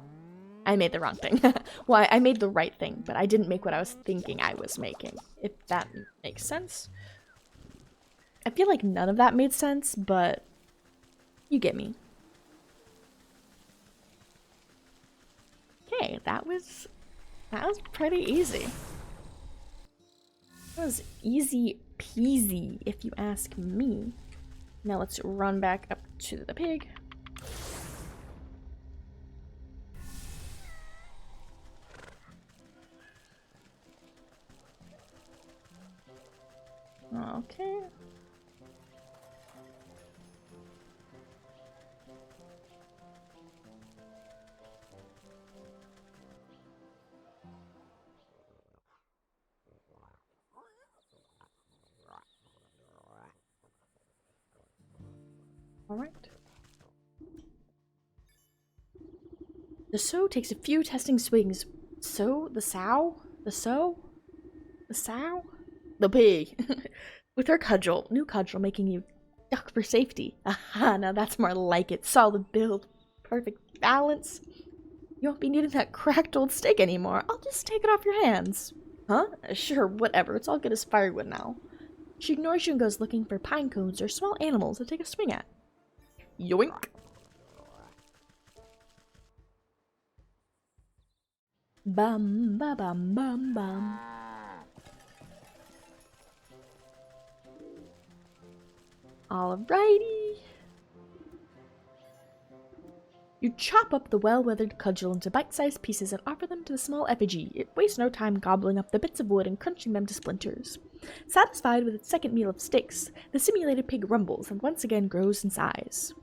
I made the wrong thing. Well, I made the right thing, but I didn't make what I was thinking I was making, if that makes sense. I feel like none of that made sense, but you get me. Okay, that was pretty easy. That was easy peasy, if you ask me. Now let's run back up to the pig. Okay. Alright. The sow takes a few testing swings. So? The sow? The sow? The sow? The pig. With her cudgel. New cudgel making you duck for safety. Aha, now that's more like it. Solid build. Perfect balance. You won't be needing that cracked old stick anymore. I'll just take it off your hands. Huh? Sure, whatever. It's all good as firewood now. She ignores you and goes looking for pine cones or small animals to take a swing at. Yoink. Bum ba bum bum bum. Alrighty. You chop up the well-weathered cudgel into bite-sized pieces and offer them to the small effigy. It wastes no time gobbling up the bits of wood and crunching them to splinters. Satisfied with its second meal of steaks, the simulated pig rumbles and once again grows in size.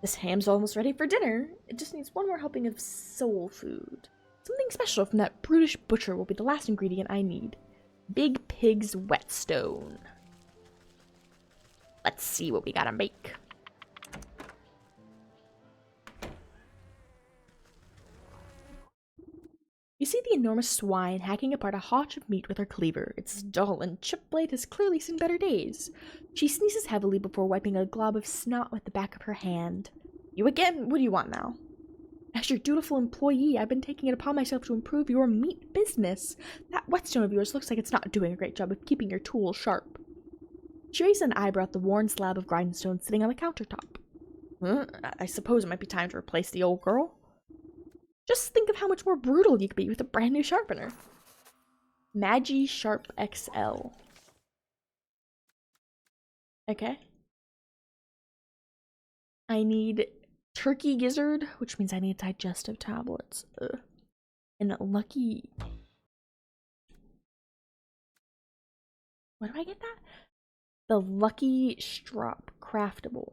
This ham's almost ready for dinner. It just needs one more helping of soul food. Something special from that brutish butcher will be the last ingredient I need. Big Pig's whetstone. Let's see what we gotta make. You see the enormous swine hacking apart a haunch of meat with her cleaver. It's dull, and Chipblade has clearly seen better days. She sneezes heavily before wiping a glob of snot with the back of her hand. You again? What do you want now? As your dutiful employee, I've been taking it upon myself to improve your meat business. That whetstone of yours looks like it's not doing a great job of keeping your tools sharp. She raised an eyebrow at the worn slab of grindstone sitting on the countertop. I suppose it might be time to replace the old girl. Just think of how much more brutal you could be with a brand new sharpener. Magi Sharp XL. Okay. I need turkey gizzard, which means I need digestive tablets. And lucky... What do I get that? The Lucky Strop Craftable.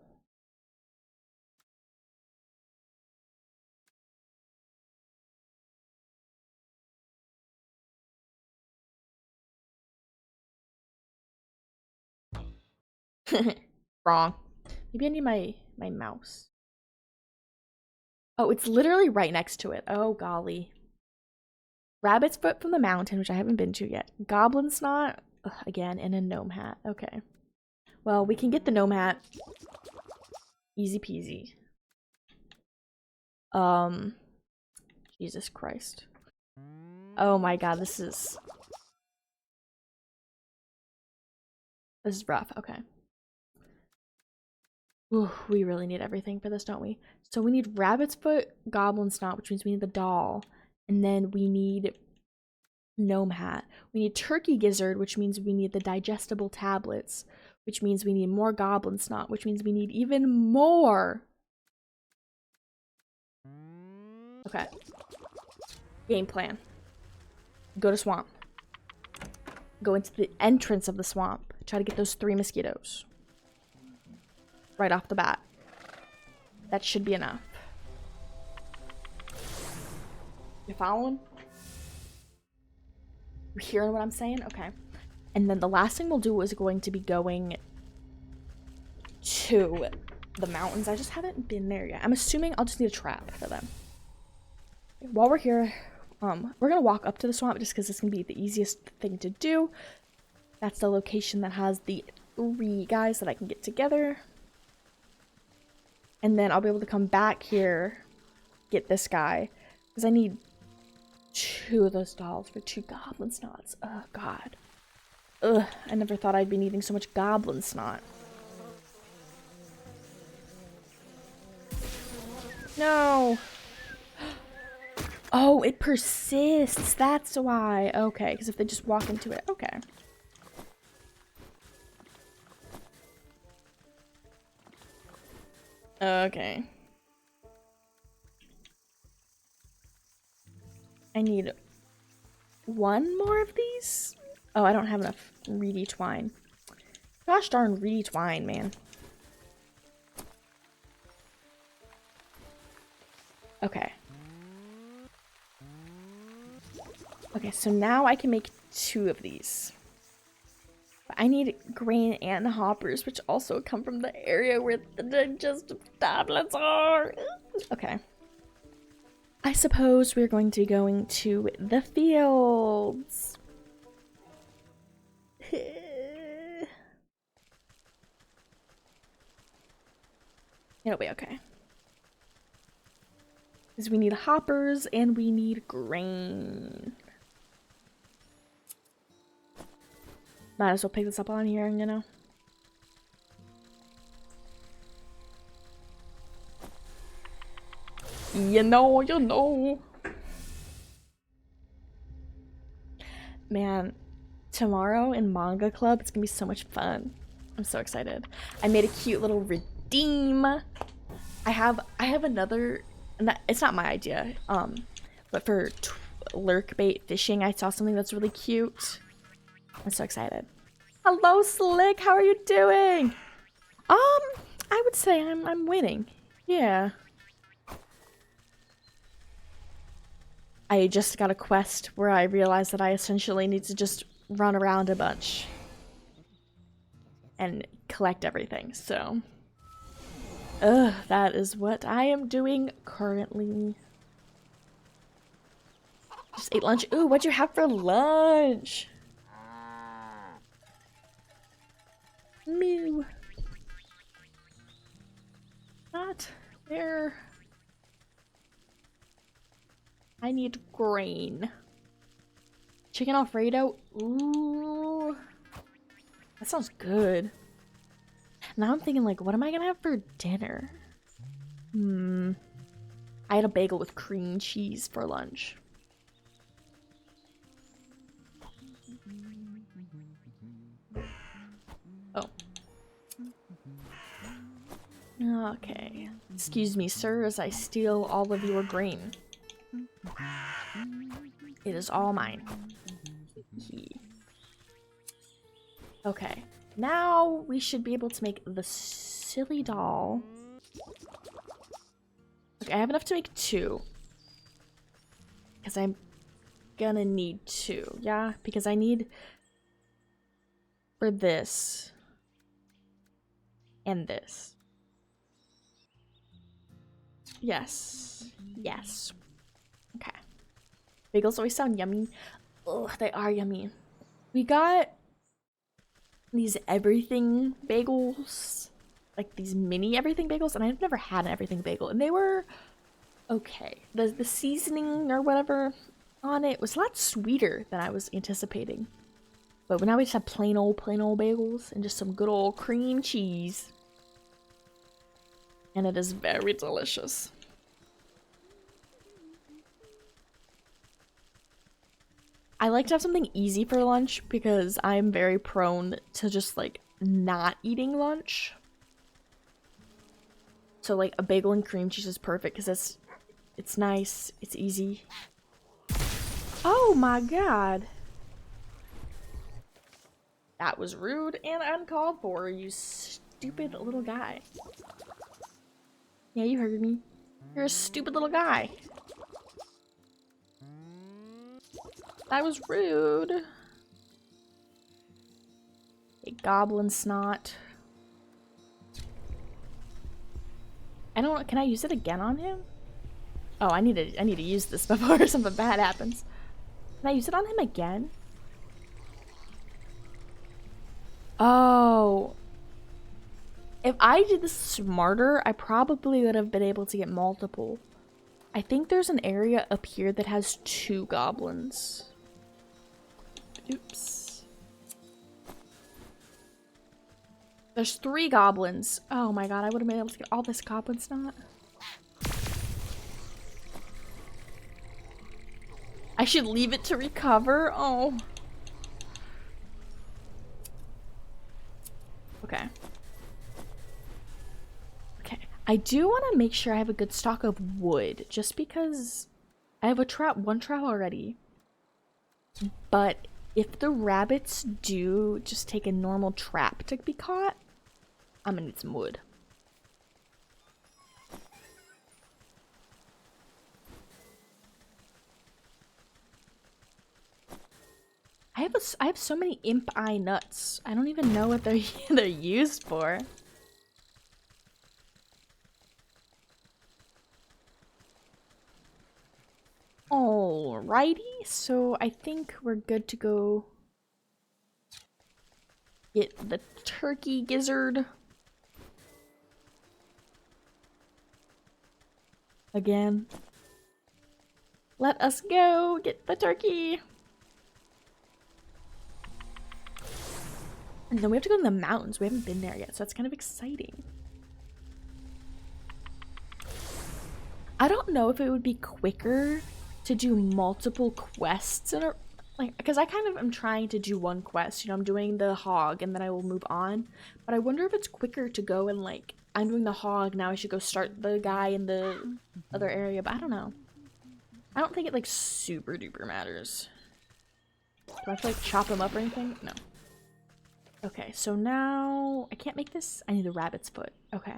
Wrong. Maybe I need my mouse. Oh, it's literally right next to it. Oh, golly. Rabbit's foot from the mountain, which I haven't been to yet. Goblin snot, again, and a gnome hat. Okay. Well, we can get the gnome hat. Easy peasy. Jesus Christ. Oh my god, this is rough. Okay. Ooh, we really need everything for this, don't we? So we need rabbit's foot, goblin snot, which means we need the doll. And then we need gnome hat. We need turkey gizzard, which means we need the digestible tablets, which means we need more goblin snot, which means we need even more. Okay. Game plan. Go to swamp. Go into the entrance of the swamp. Try to get those 3 mosquitoes. Right off the bat. That should be enough. You following? You hearing what I'm saying? Okay. And then the last thing we'll do is going to be going to the mountains. I just haven't been there yet. I'm assuming I'll just need a trap for them. While we're here, we're gonna walk up to the swamp just because it's gonna be the easiest thing to do. That's the location that has the 3 guys that I can get together. And then I'll be able to come back here, get this guy, because I need 2 of those dolls for 2 goblin snots. Oh, God. Ugh, I never thought I'd be needing so much goblin snot. No! Oh, it persists. That's why. Okay, because if they just walk into it. Okay. Okay. I need 1 more of these? Oh, I don't have enough reedy twine. Gosh darn reedy twine, man. Okay. Okay, so now I can make 2 of these. But I need grain and hoppers, which also come from the area where the digestive tablets are. Okay. I suppose we're going to be going to the fields. It'll be okay. Because we need hoppers and we need grain. Might as well pick this up on here, you know? You know. Man, tomorrow in manga club, it's gonna be so much fun. I'm so excited. I made a cute little redeem. I have another, it's not my idea, but for lurk bait fishing, I saw something that's really cute. I'm so excited. Hello, Slick. How are you doing? I would say I'm winning. Yeah. I just got a quest where I realized that I essentially need to just run around a bunch and collect everything, so. Ugh, that is what I am doing currently. Just ate lunch. Ooh, what'd you have for lunch? Mew. Not there. I need grain. Chicken Alfredo. Ooh. That sounds good. Now I'm thinking, like, what am I gonna have for dinner? I had a bagel with cream cheese for lunch. Oh. Okay. Excuse me, sir, as I steal all of your grain. It is all mine. Okay. Now we should be able to make the silly doll. Okay, I have enough to make 2. Because I'm gonna need 2. Yeah, because I need for this and this. Yes. Yes. Okay. Bagels always sound yummy. Ugh, they are yummy. We got these everything bagels. Like these mini everything bagels, and I've never had an everything bagel, and they were okay. The seasoning or whatever on it was a lot sweeter than I was anticipating. But now we just have plain old bagels and just some good old cream cheese. And it is very delicious. I like to have something easy for lunch because I'm very prone to just like not eating lunch. So like a bagel and cream cheese is perfect because it's nice, it's easy. Oh my god. That was rude and uncalled for, you stupid little guy. Yeah, you heard me. You're a stupid little guy. That was rude. A goblin snot. I don't. Can I use it again on him? Oh, I need to use this before something bad happens. Can I use it on him again? Oh. If I did this smarter, I probably would have been able to get multiple. I think there's an area up here that has 2 goblins. Oops. There's 3 goblins. Oh my god, I would have been able to get all this goblin snot. I should leave it to recover? Oh. Okay. Okay. I do want to make sure I have a good stock of wood, just because I have one trap already. But if the rabbits do just take a normal trap to be caught, I'm gonna need some wood. I have so many imp eye nuts. I don't even know what they're used for. Alrighty, so I think we're good to go get the turkey gizzard. Again. Let us go get the turkey. And then we have to go to the mountains. We haven't been there yet, so that's kind of exciting. I don't know if it would be quicker to do multiple quests in a, like, because I kind of am trying to do one quest. You know, I'm doing the hog and then I will move on. But I wonder if it's quicker to go and like, I'm doing the hog, now I should go start the guy in the other area, but I don't know. I don't think it like super duper matters. Do I have to like chop him up or anything? No. Okay, so now I can't make this. I need a rabbit's foot. Okay.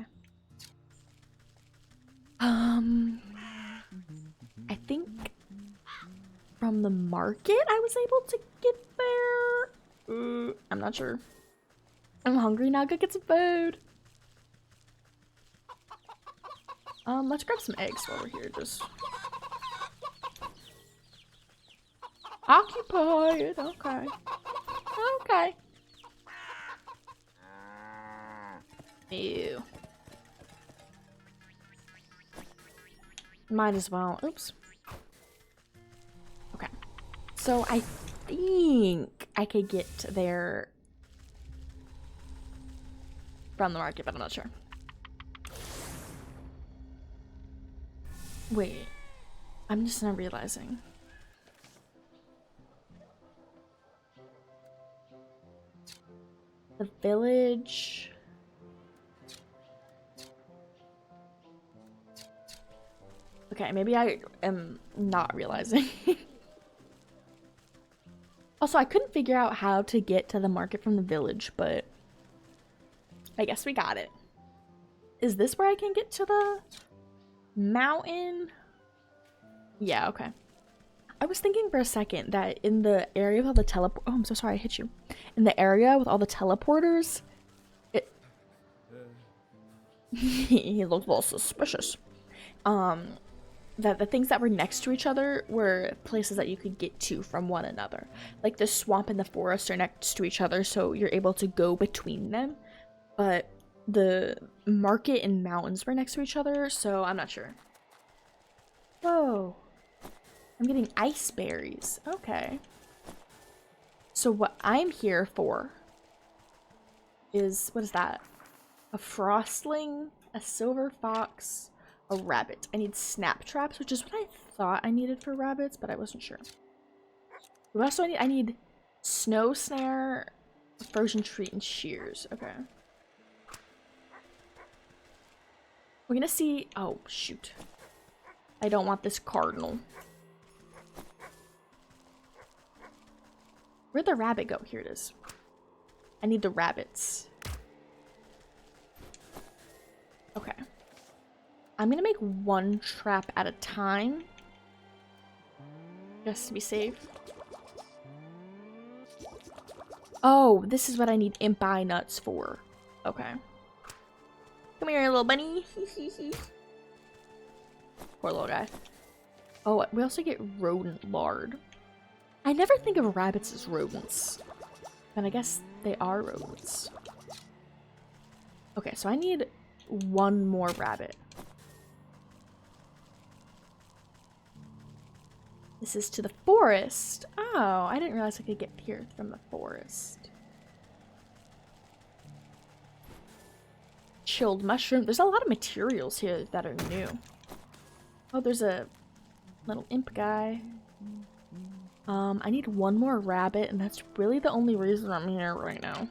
I think from the market I was able to get there. I'm not sure. I'm hungry now. Go get some food. Let's grab some eggs while we're here. Just occupied. Okay. Okay. Ew. Might as well. Oops. Okay. So I think I could get there from the market, but I'm not sure. Wait. I'm just not realizing. The village. Okay, maybe I am not realizing. Also, I couldn't figure out how to get to the market from the village, but I guess we got it. Is this where I can get to the mountain? Yeah, okay. I was thinking for a second that in the area with all the oh, I'm so sorry, I hit you. In the area with all the teleporters, he looked a little suspicious. That the things that were next to each other were places that you could get to from one another. Like the swamp and the forest are next to each other, so you're able to go between them. But the market and mountains were next to each other, so I'm not sure. Whoa. I'm getting ice berries. Okay. So what I'm here for is, what is that? A frostling, a silver fox, a rabbit. I need snap traps, which is what I thought I needed for rabbits, but I wasn't sure. What else do I need? I need snow snare, frozen treat, and shears. Okay. We're gonna see. Oh, shoot. I don't want this cardinal. Where'd the rabbit go? Here it is. I need the rabbits. Okay. I'm gonna make one trap at a time. Just to be safe. Oh, this is what I need imp eye nuts for. Okay. Come here, little bunny. Poor little guy. Oh, we also get rodent lard. I never think of rabbits as rodents. But I guess they are rodents. Okay, so I need one more rabbit. This is to the forest. Oh, I didn't realize I could get here from the forest. Chilled mushroom. There's a lot of materials here that are new. Oh, there's a little imp guy. I need one more rabbit, and that's really the only reason I'm here right now.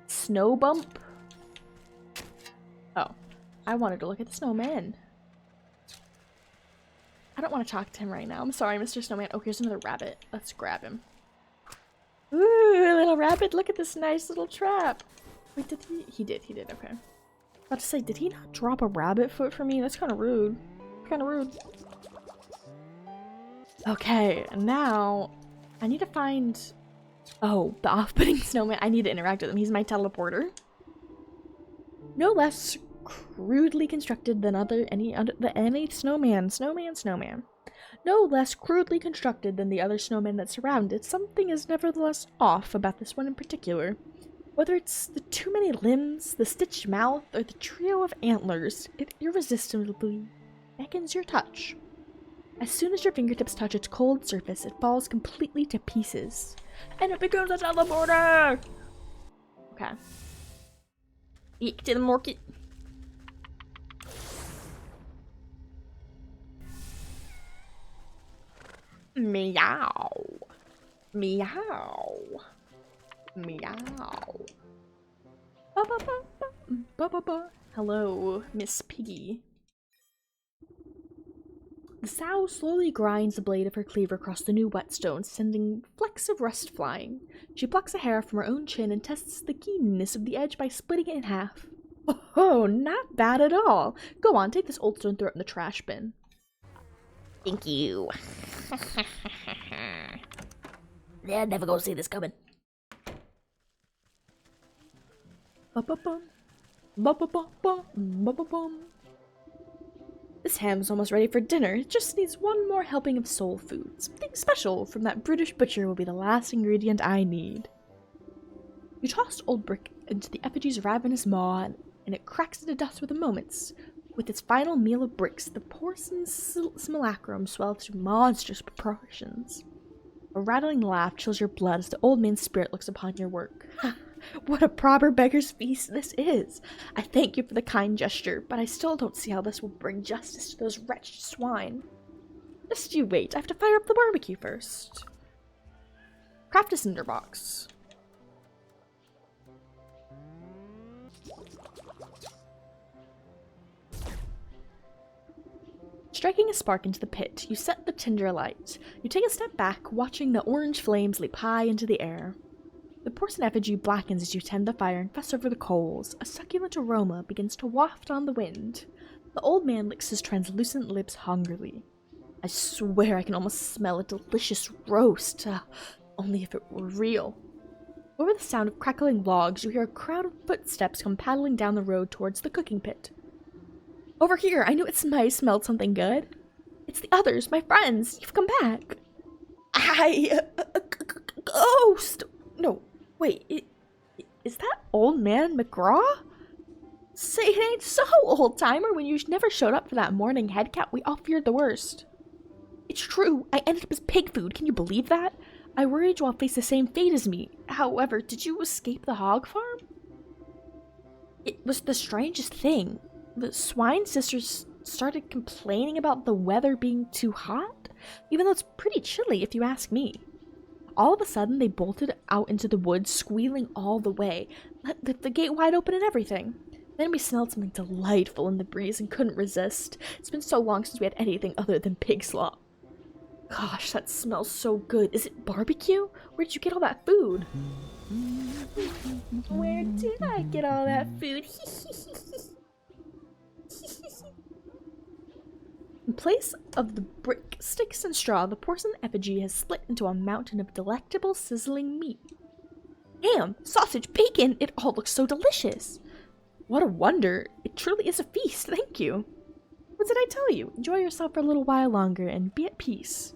Snow bump. Oh, I wanted to look at the snowman. I don't want to talk to him right now. I'm sorry, Mr. Snowman. Oh, here's another rabbit. Let's grab him. Ooh, little rabbit. Look at this nice little trap. Wait, did he? He did. He did. Okay. About to say, did he not drop a rabbit foot for me? That's kind of rude. Kind of rude. Okay, now I need to find... Oh, the off-putting snowman. I need to interact with him. He's my teleporter. No less crudely constructed than any snowman. Snowman. No less crudely constructed than the other snowmen that surround it, something is nevertheless off about this one in particular. Whether it's the too many limbs, the stitched mouth, or the trio of antlers, it irresistibly beckons your touch. As soon as your fingertips touch its cold surface, it falls completely to pieces. And it becomes a teleporter! Okay. Eek to the market. Meow. Meow. Meow. Ba ba ba ba ba ba ba. Hello, Miss Piggy. The sow slowly grinds the blade of her cleaver across the new whetstone, sending flecks of rust flying. She plucks a hair from her own chin and tests the keenness of the edge by splitting it in half. Oh, not bad at all. Go on, take this old stone, throw it in the trash bin. Thank you. Yeah, never gonna see this coming. Ba-ba-bum. Ba-ba-ba-bum. Ba-ba-bum. This ham's almost ready for dinner. It just needs one more helping of soul food. Something special from that British butcher will be the last ingredient I need. You toss Old Brick into the effigy's ravenous maw, and it cracks into dust with a moment's. With its final meal of bricks, the porcine simulacrum swells to monstrous proportions. A rattling laugh chills your blood as the old man's spirit looks upon your work. What a proper beggar's feast this is! I thank you for the kind gesture, but I still don't see how this will bring justice to those wretched swine. Just you wait, I have to fire up the barbecue first. Craft a cinder box. Striking a spark into the pit, you set the tinder alight. You take a step back, watching the orange flames leap high into the air. The porcine effigy blackens as you tend the fire and fuss over the coals. A succulent aroma begins to waft on the wind. The old man licks his translucent lips hungrily. I swear I can almost smell a delicious roast. Only if it were real. Over the sound of crackling logs, you hear a crowd of footsteps come paddling down the road towards the cooking pit. Over here, I knew I smelled something good. It's the others, my friends. You've come back. Ghost! No, wait, is that old man McGraw? Say it ain't so, old-timer. When you never showed up for that morning head count, we all feared the worst. It's true, I ended up as pig food. Can you believe that? I worried you all faced the same fate as me. However, did you escape the hog farm? It was the strangest thing. The swine sisters started complaining about the weather being too hot, even though it's pretty chilly if you ask me. All of a sudden, they bolted out into the woods, squealing all the way, left the gate wide open and everything. Then we smelled something delightful in the breeze and couldn't resist. It's been so long since we had anything other than pig slop. Gosh, that smells so good. Is it barbecue? Where did you get all that food? Where did I get all that food? In place of the brick, sticks, and straw, the porcelain effigy has split into a mountain of delectable, sizzling meat. Ham, sausage, bacon, it all looks so delicious. What a wonder. It truly is a feast, thank you. What did I tell you? Enjoy yourself for a little while longer and be at peace.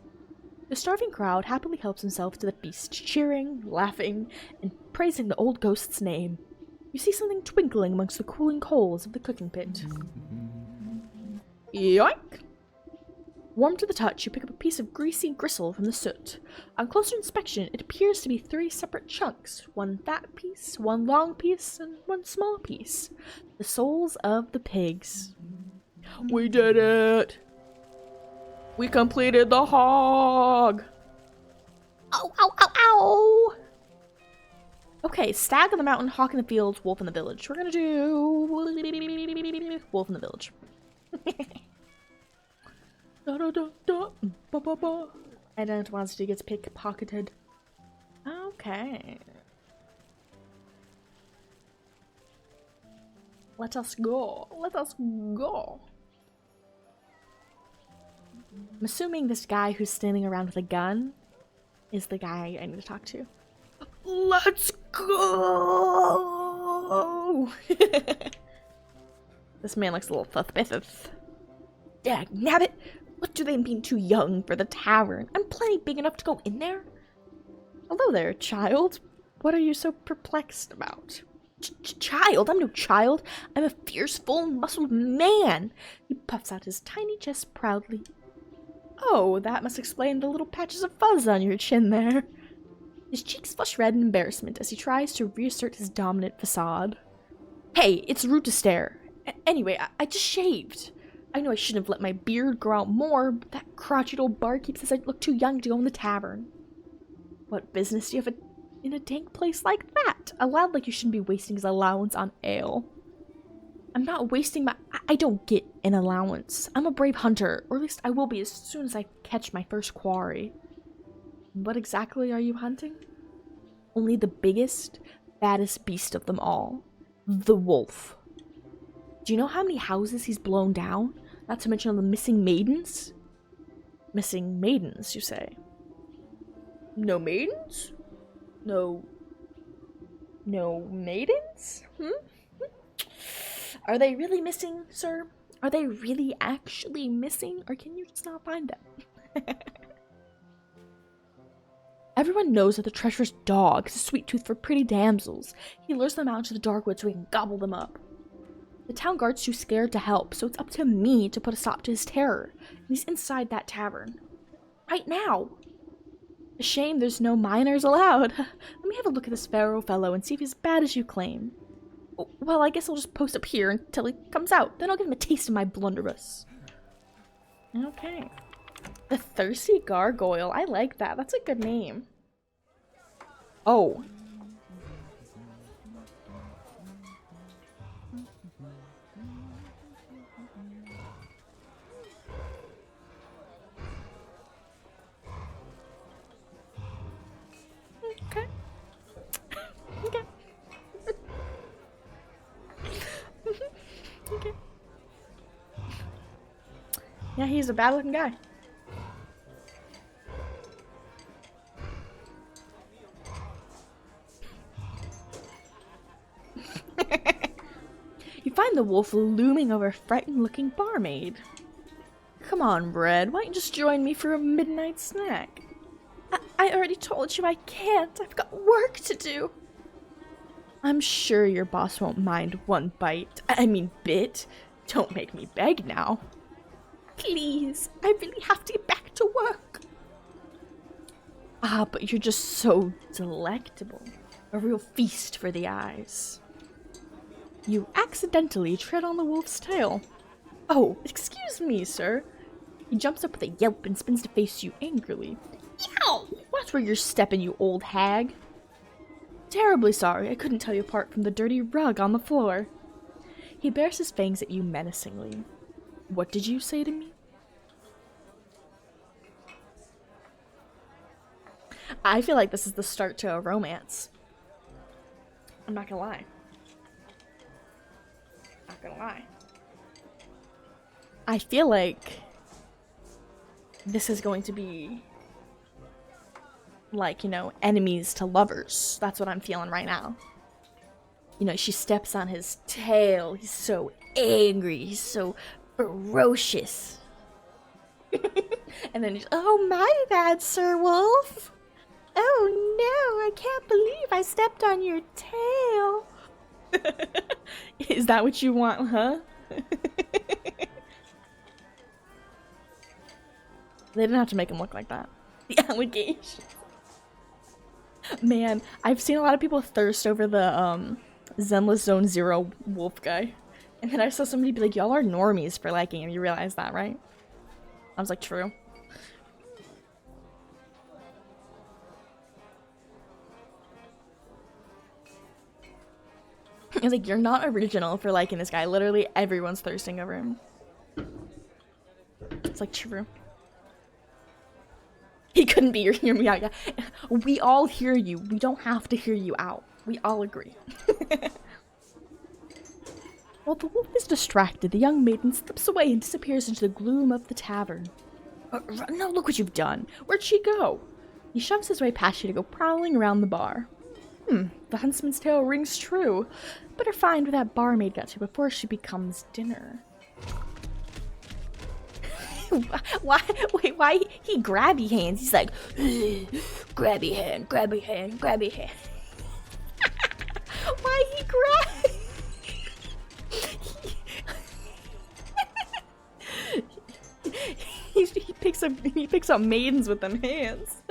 The starving crowd happily helps himself to the feast, cheering, laughing, and praising the old ghost's name. You see something twinkling amongst the cooling coals of the cooking pit. Yoink! Warm to the touch, you pick up a piece of greasy gristle from the soot. On closer inspection, it appears to be 3 separate chunks. One fat piece, one long piece, and one small piece. The souls of the pigs. We did it! We completed the hog! Ow, ow, ow, ow! Okay, stag in the mountain, hawk in the fields, wolf in the village. We're gonna do... wolf in the village. Da, da, da, da, ba, ba, ba. And monster gets pickpocketed. Okay. Let us go. Let us go. I'm assuming this guy who's standing around with a gun is the guy I need to talk to. Let's go! This man looks a little suspicious. Dag nabbit! What do they mean too young for the tavern? I'm plenty big enough to go in there. Hello there, child. What are you so perplexed about? Child? I'm no child. I'm a fierce, full-muscled man. He puffs out his tiny chest proudly. Oh, that must explain the little patches of fuzz on your chin there. His cheeks flush red in embarrassment as he tries to reassert his dominant facade. Hey, it's rude to stare. Anyway, I just shaved. I know I shouldn't have let my beard grow out more, but that crotchety old barkeep says I look too young to go in the tavern. What business do you have in a dank place like that? A lad like you shouldn't be wasting his allowance on ale. I'm not wasting my... I don't get an allowance. I'm a brave hunter, or at least I will be as soon as I catch my first quarry. What exactly are you hunting? Only the biggest, baddest beast of them all. The wolf. Do you know how many houses he's blown down? Not to mention the missing maidens? Missing maidens, you say? No maidens? No maidens? Are they really missing, sir? Are they really actually missing, or can you just not find them? Everyone knows that the treacherous dog is a sweet tooth for pretty damsels. He lures them out into the dark woods so he can gobble them up. The town guard's too scared to help, so it's up to me to put a stop to his terror. And he's inside that tavern. Right now. A shame there's no minors allowed. Let me have a look at this pharaoh fellow and see if he's as bad as you claim. Well, I guess I'll just post up here until he comes out. Then I'll give him a taste of my blunderbuss. Okay. The Thirsty Gargoyle. I like that. That's a good name. Oh. Okay. Okay. Okay. Yeah, he's a bad-looking guy. You find the wolf looming over a frightened-looking barmaid. Come on, Bread. Why don't you just join me for a midnight snack? I already told you I can't. I've got work to do. I'm sure your boss won't mind one bite. I mean, bit. Don't make me beg now. Please, I really have to get back to work. Ah, but you're just so delectable. A real feast for the eyes. You accidentally tread on the wolf's tail. Oh, excuse me, sir. He jumps up with a yelp and spins to face you angrily. Yow! Watch where you're stepping, you old hag. Terribly sorry, I couldn't tell you apart from the dirty rug on the floor. He bares his fangs at you menacingly. What did you say to me? I feel like this is the start to a romance. I'm not gonna lie. Not gonna lie. I feel like this is going to be like, you know, enemies to lovers. That's what I'm feeling right now. You know, she steps on his tail. He's so angry. He's so ferocious. And then he's, oh, my bad, Sir Wolf. Oh, no, I can't believe I stepped on your tail. Is that what you want, huh? They didn't have to make him look like that. The allegation. Man, I've seen a lot of people thirst over the Zenless Zone Zero wolf guy. And then I saw somebody be like, y'all are normies for liking him. You realize that, right? I was like, true. I was like, you're not original for liking this guy. Literally everyone's thirsting over him. It's like, true. He couldn't be hear me out. Yeah. We all hear you. We don't have to hear you out. We all agree. While the wolf is distracted, the young maiden slips away and disappears into the gloom of the tavern. No, look what you've done. Where'd she go? He shoves his way past you to go prowling around the bar. The huntsman's tale rings true. Better find where that barmaid got to before she becomes dinner. Why? Wait, why he grabby hands? He's like, grabby hand, grabby hand, grabby hand. Why he grab? he picks up maidens with them hands.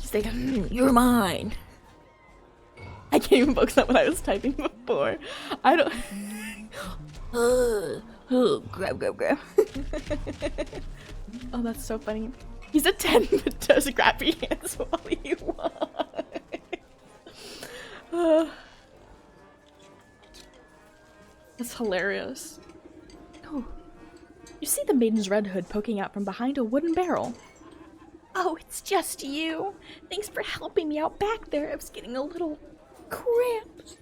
She's like, you're mine. I can't even focus on what I was typing before. I don't. Grab. Oh, that's so funny. He's a 10 but does grabby hands all he wants. That's hilarious. Oh, you see the maiden's red hood poking out from behind a wooden barrel. Oh, it's just you. Thanks for helping me out back there. I was getting a little cramped.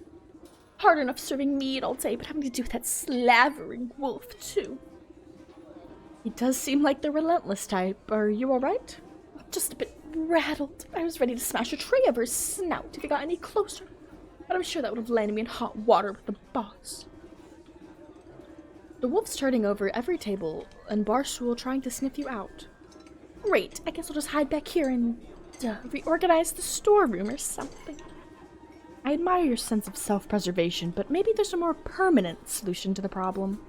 Hard enough serving meat all day, but having to do with that slavering wolf, too. He does seem like the relentless type. Are you alright? Just a bit rattled. I was ready to smash a tray over his snout if he got any closer. But I'm sure that would have landed me in hot water with the boss. The wolf's turning over every table and bar stool trying to sniff you out. Great, I guess I'll just hide back here and reorganize the storeroom or something. I admire your sense of self-preservation, but maybe there's a more permanent solution to the problem.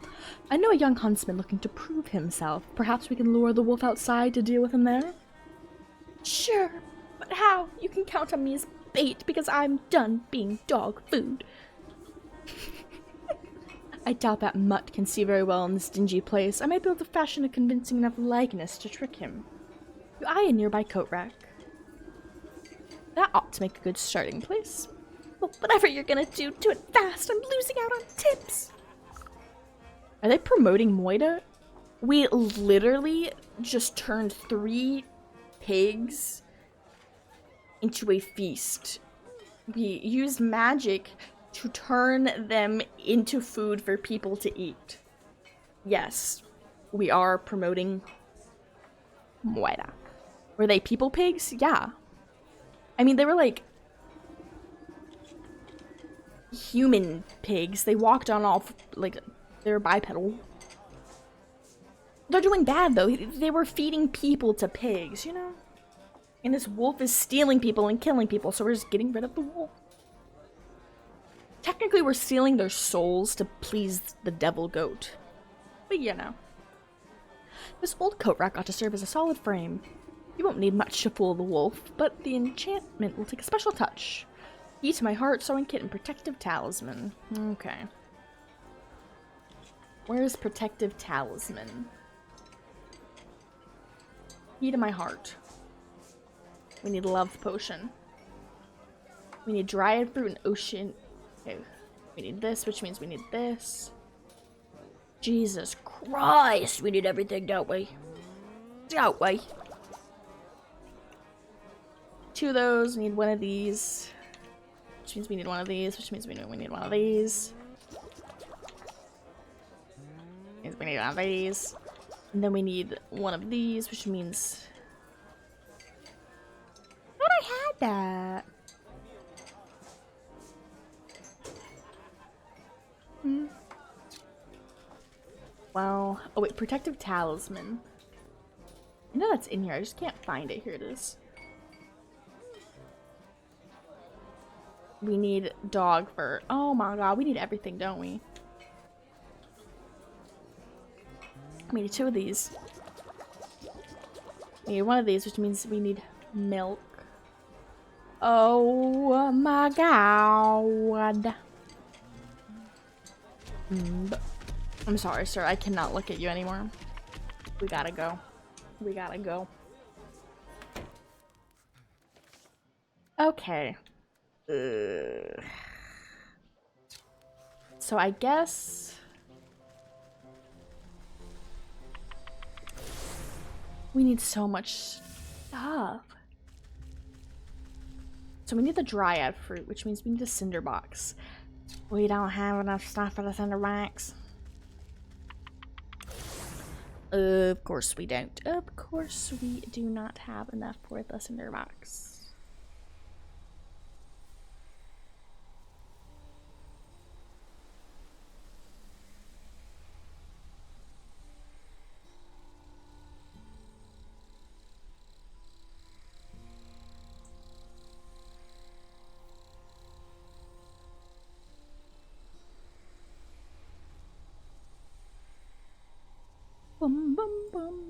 I know a young huntsman looking to prove himself. Perhaps we can lure the wolf outside to deal with him there? Sure, but how? You can count on me as bait because I'm done being dog food. I doubt that mutt can see very well in this dingy place. I might be able to fashion a convincing enough likeness to trick him. You eye a nearby coat rack. That ought to make a good starting place. Well, whatever you're gonna do, do it fast. I'm losing out on tips. Are they promoting Moida? We literally just turned 3 pigs into a feast. We used magic to turn them into food for people to eat. Yes, we are promoting Moida. Were they people pigs? Yeah. I mean, they were like human pigs. They walked on all, like, they're bipedal. They're doing bad, though. They were feeding people to pigs, you know? And this wolf is stealing people and killing people, so we're just getting rid of the wolf. Technically, we're stealing their souls to please the devil goat. But, you know. This old coat rack ought to serve as a solid frame. You won't need much to fool the wolf, but the enchantment will take a special touch. Key to my heart, sewing kit, and protective talisman. Okay. Where's protective talisman? Key to my heart. We need love potion. We need dryad fruit and ocean. Okay. We need this, which means we need this. Jesus Christ, we need everything, don't we? Don't we? 2 of those, we need one of these. Which means we need one of these, which means we need one of these. Means we need one of these. And then we need one of these, which means... I thought I had that. Well, oh wait, protective talisman. I know that's in here, I just can't find it. Here it is. We need dog fur. Oh my god, we need everything, don't we? We need 2 of these. We need one of these, which means we need milk. Oh my god. I'm sorry, sir. I cannot look at you anymore. We gotta go. We gotta go. Okay. So I guess we need so much stuff. So we need the dryad fruit, which means we need a cinder box. We don't have enough stuff for the cinder box. Of course we don't. Of course we do not have enough for the cinder box. Bum, bum, bum.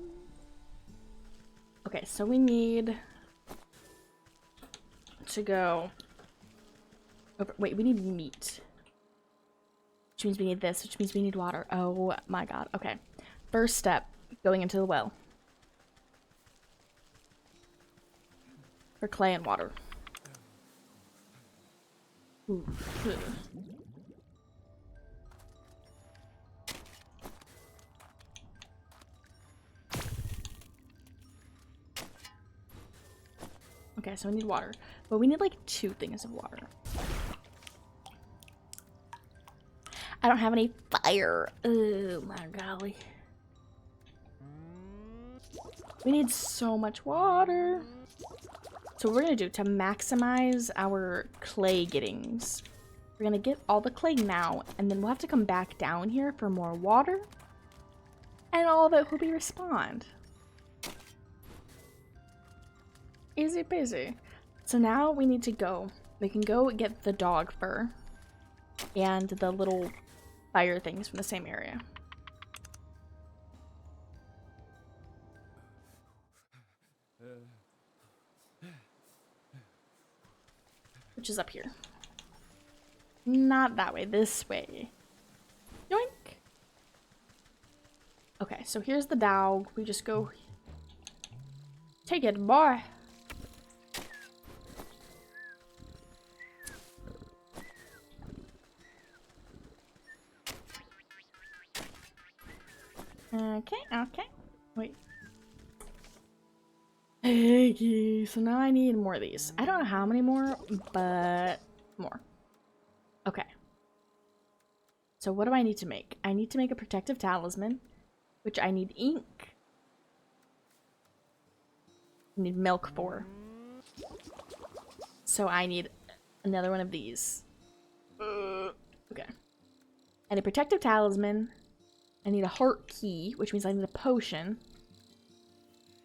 Okay, so we need to go over. Wait, we need meat. Which means we need this, which means we need water. Oh my god. Okay. First step, going into the well. For clay and water. Ooh. Okay, so we need water. But we need like 2 things of water. I don't have any fire. Oh my golly. We need so much water. So what we're gonna do to maximize our clay gettings, we're gonna get all the clay now, and then we'll have to come back down here for more water, and all of it will be respawned. Easy peasy. So now we need to go. We can go get the dog fur and the little fire things from the same area. Which is up here. Not that way, this way. Yoink! Okay, so here's the dog. We just go... Take it, boy! Okay. Wait. Hey, so now I need more of these. I don't know how many more, but more. Okay. So what do I need to make? I need to make a protective talisman, which I need ink. I need milk for. So I need another one of these. Okay. I need a protective talisman. I need a heart key, which means I need a potion.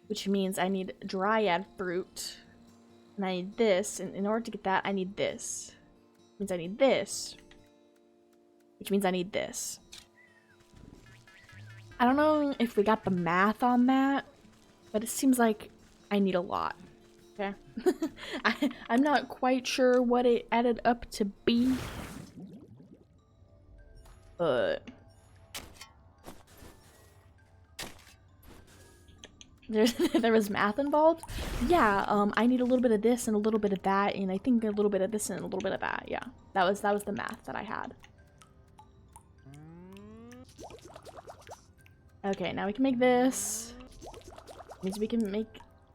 Which means I need dryad fruit. And I need this. And in order to get that, I need this. Which means I need this. Which means I need this. I don't know if we got the math on that, but it seems like I need a lot. Okay? I'm not quite sure what it added up to be. But... there was math involved. Yeah, I need a little bit of this and a little bit of that, and I think a little bit of this and a little bit of that. Yeah, that was the math that I had. Okay, now we can make this. Means we can make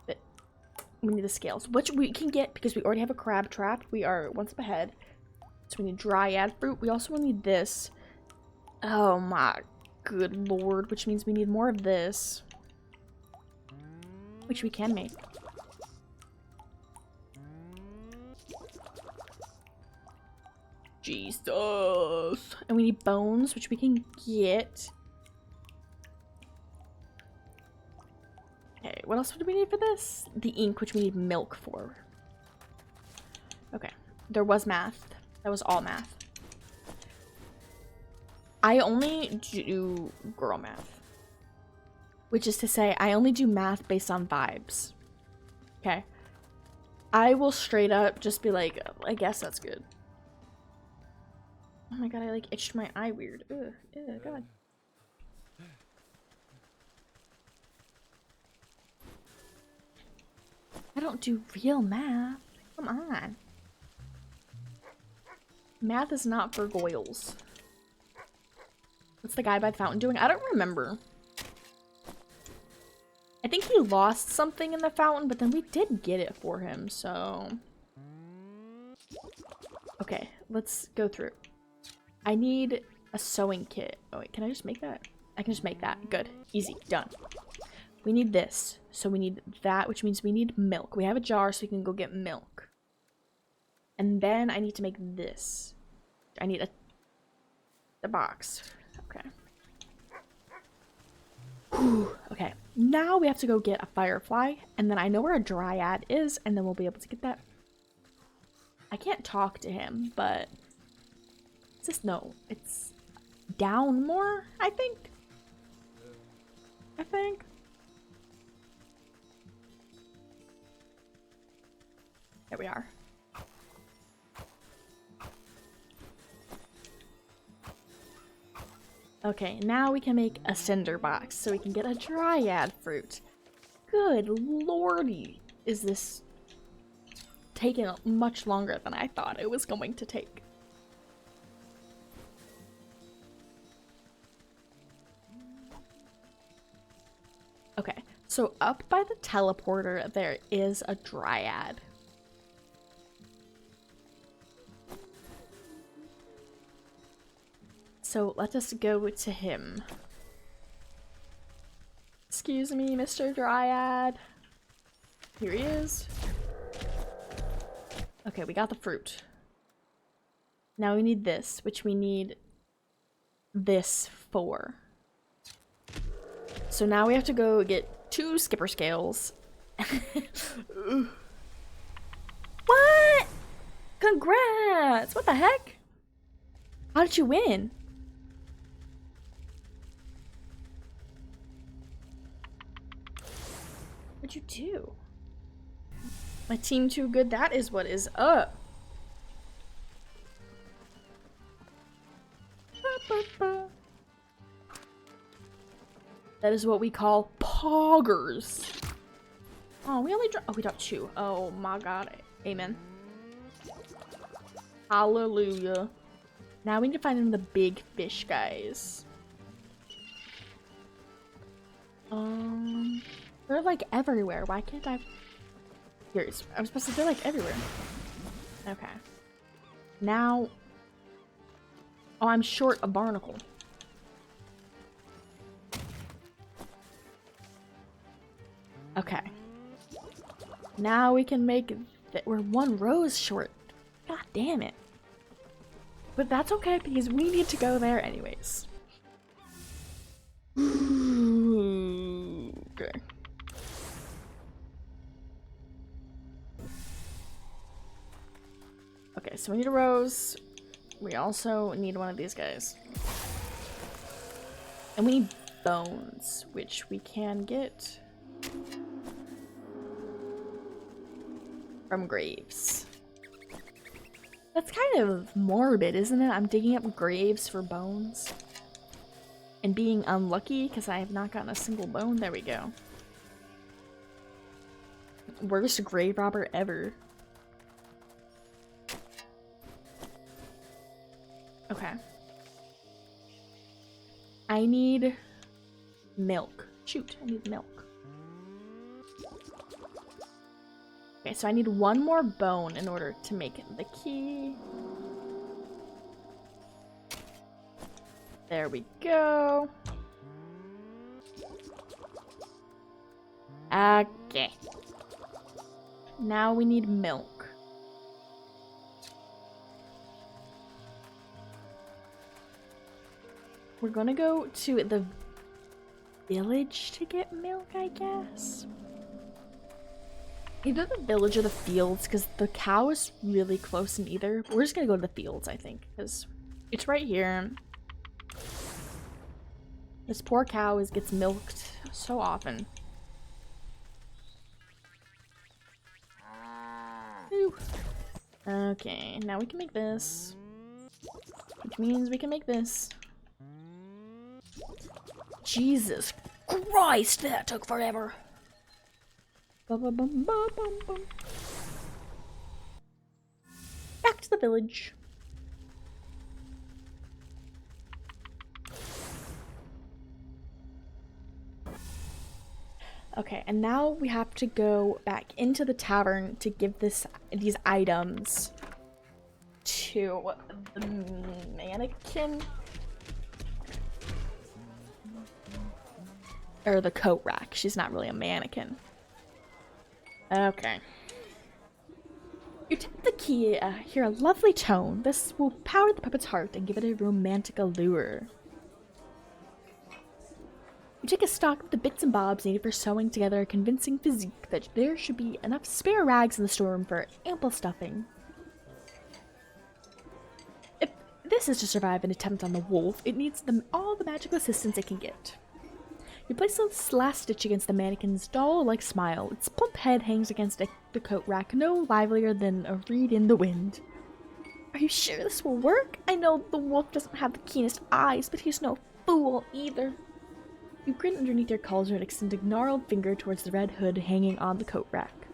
it. We need the scales, which we can get because we already have a crab trap. We are one step ahead. So we need dryad fruit. We also need this. Oh my good lord, which means we need more of this. Which we can make. Jesus. And we need bones, which we can get. Okay, what else do we need for this? The ink, which we need milk for. Okay, there was math. That was all math. I only do girl math. Which is to say, I only do math based on vibes. Okay? I will straight up just be like, I guess that's good. Oh my god, I like itched my eye weird. Ugh, ew, god. I don't do real math. Come on. Math is not for goyles. What's the guy by the fountain doing? I don't remember. I think he lost something in the fountain, but then we did get it for him, so... Okay, let's go through. I need a sewing kit. Oh wait, can I just make that? I can just make that. Good. Easy. Done. We need this. So we need that, which means we need milk. We have a jar, so we can go get milk. And then I need to make this. I need a box. Okay. Whew. Okay. Now we have to go get a firefly, and then I know where a dryad is, and then we'll be able to get that. I can't talk to him, but it's just no. It's down more, I think. There we are. Okay, now we can make a cinder box so we can get a dryad fruit. Good lordy, is this taking much longer than I thought it was going to take. Okay, so up by the teleporter there is a dryad. So let us go to him. Excuse me, Mr. Dryad. Here he is. Okay, we got the fruit. Now we need this, which we need this for. So now we have to go get 2 skipper scales. What? Congrats! What the heck? How did you win? What'd you do? My team too good? That is what is up. That is what we call poggers. Oh, we only dropped. Oh, we dropped 2. Oh my god. Amen. Hallelujah. Now we need to find them the big fish guys. They're like everywhere. Why can't I? Here, I was supposed to. They're like everywhere. Okay. Now. Oh, I'm short a barnacle. Okay. Now we can make that. We're 1 rose short. God damn it. But that's okay because we need to go there anyways. Okay. Okay, so we need a rose. We also need one of these guys. And we need bones, which we can get from graves. That's kind of morbid, isn't it? I'm digging up graves for bones. And being unlucky because I have not gotten a single bone. There we go. Worst grave robber ever. Okay. I need milk. Shoot, I need milk. Okay, so I need 1 more bone in order to make the key. There we go. Okay. Now we need milk. We're gonna go to the village to get milk, I guess. Either the village or the fields, because the cow is really close in either. We're just gonna go to the fields, I think, because it's right here. This poor cow gets milked so often. Ooh. Okay, now we can make this. Which means we can make this. Jesus Christ, that took forever. Back to the village. Okay, and now we have to go back into the tavern to give these items to the mannequin. Or the coat rack. She's not really a mannequin. Okay. You tap the key, hear a lovely tone. This will power the puppet's heart and give it a romantic allure. You take a stock of the bits and bobs needed for sewing together a convincing physique that there should be enough spare rags in the storeroom for ample stuffing. If this is to survive an attempt on the wolf, it needs all the magical assistance it can get. You place the last stitch against the mannequin's doll-like smile. Its plump head hangs against the coat rack, no livelier than a reed in the wind. Are you sure this will work? I know the wolf doesn't have the keenest eyes, but he's no fool either. You grin underneath your collar and extend a gnarled finger towards the red hood hanging on the coat rack.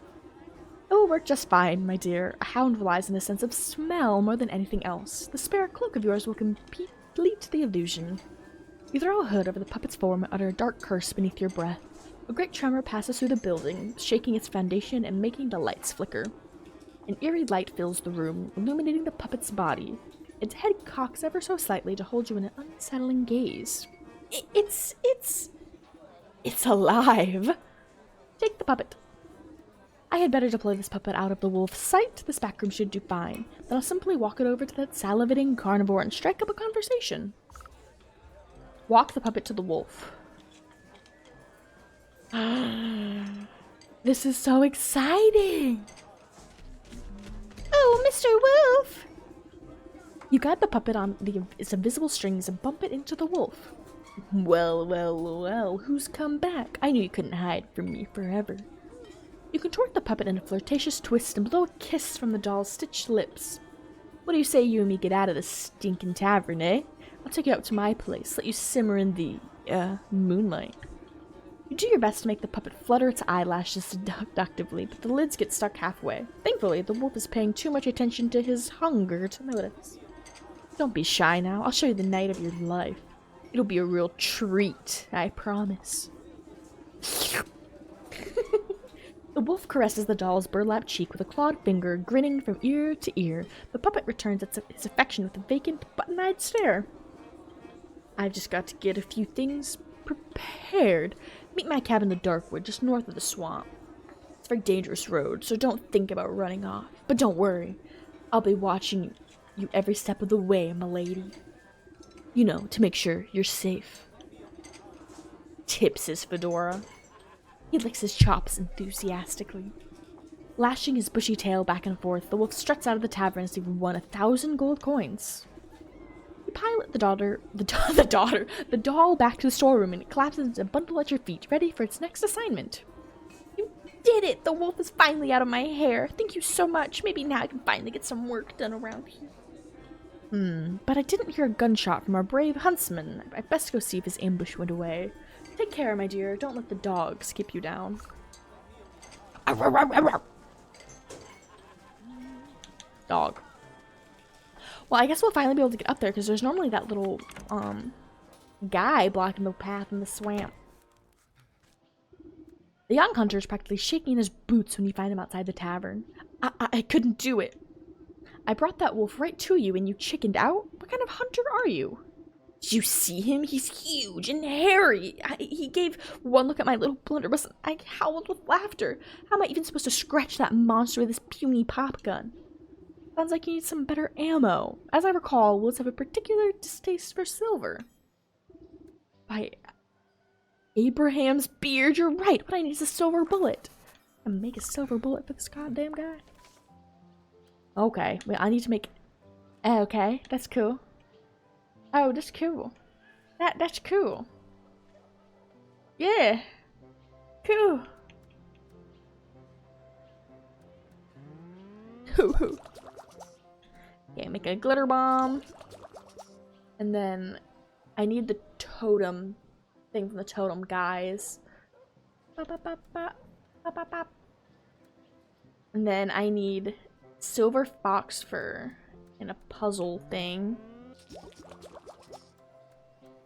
It will work just fine, my dear. A hound relies on a sense of smell more than anything else. The spare cloak of yours will complete the illusion. You throw a hood over the puppet's form and utter a dark curse beneath your breath. A great tremor passes through the building, shaking its foundation and making the lights flicker. An eerie light fills the room, illuminating the puppet's body. Its head cocks ever so slightly to hold you in an unsettling gaze. It's alive. Take the puppet. I had better deploy this puppet out of the wolf's sight. This back room should do fine. Then I'll simply walk it over to that salivating carnivore and strike up a conversation. Walk the puppet to the wolf. This is so exciting! Oh, Mr. Wolf! You guide the puppet on its invisible strings and bump it into the wolf. Well, who's come back? I knew you couldn't hide from me forever. You contort the puppet in a flirtatious twist and blow a kiss from the doll's stitched lips. What do you say you and me get out of this stinking tavern, eh? I'll take you out to my place, let you simmer in the, moonlight. You do your best to make the puppet flutter its eyelashes seductively, but the lids get stuck halfway. Thankfully, the wolf is paying too much attention to his hunger to notice. Don't be shy now, I'll show you the night of your life. It'll be a real treat, I promise. The wolf caresses the doll's burlap cheek with a clawed finger, grinning from ear to ear. The puppet returns his affection with a vacant, button-eyed stare. I've just got to get a few things prepared. Meet my cabin in the Darkwood, just north of the swamp. It's a very dangerous road, so don't think about running off. But don't worry, I'll be watching you every step of the way, my lady. You know, to make sure you're safe. Tips his fedora. He licks his chops enthusiastically. Lashing his bushy tail back and forth, the wolf struts out of the tavern as if he won 1,000 gold coins. You pilot the doll back to the storeroom and it collapses into a bundle at your feet, ready for its next assignment. You did it! The wolf is finally out of my hair. Thank you so much. Maybe now I can finally get some work done around here. But I didn't hear a gunshot from our brave huntsman. I'd best go see if his ambush went away. Take care, my dear. Don't let the dogs keep you down. Dog. Well, I guess we'll finally be able to get up there because there's normally that little, guy blocking the path in the swamp. The young hunter is practically shaking in his boots when you find him outside the tavern. I couldn't do it. I brought that wolf right to you and you chickened out? What kind of hunter are you? Did you see him? He's huge and hairy. He gave one look at my little blunderbuss and I howled with laughter. How am I even supposed to scratch that monster with this puny pop gun? Sounds like you need some better ammo. As I recall, wolves have a particular distaste for silver. By Abraham's beard, you're right. What I need is a silver bullet. I'm gonna make a silver bullet for this goddamn guy. Okay, wait, I need to make... Okay, that's cool. Oh, that's cool. That's cool. Yeah. Cool. Hoo-hoo. Okay, make a glitter bomb. And then I need the totem thing from the totem guys. And then I need silver fox fur and a puzzle thing.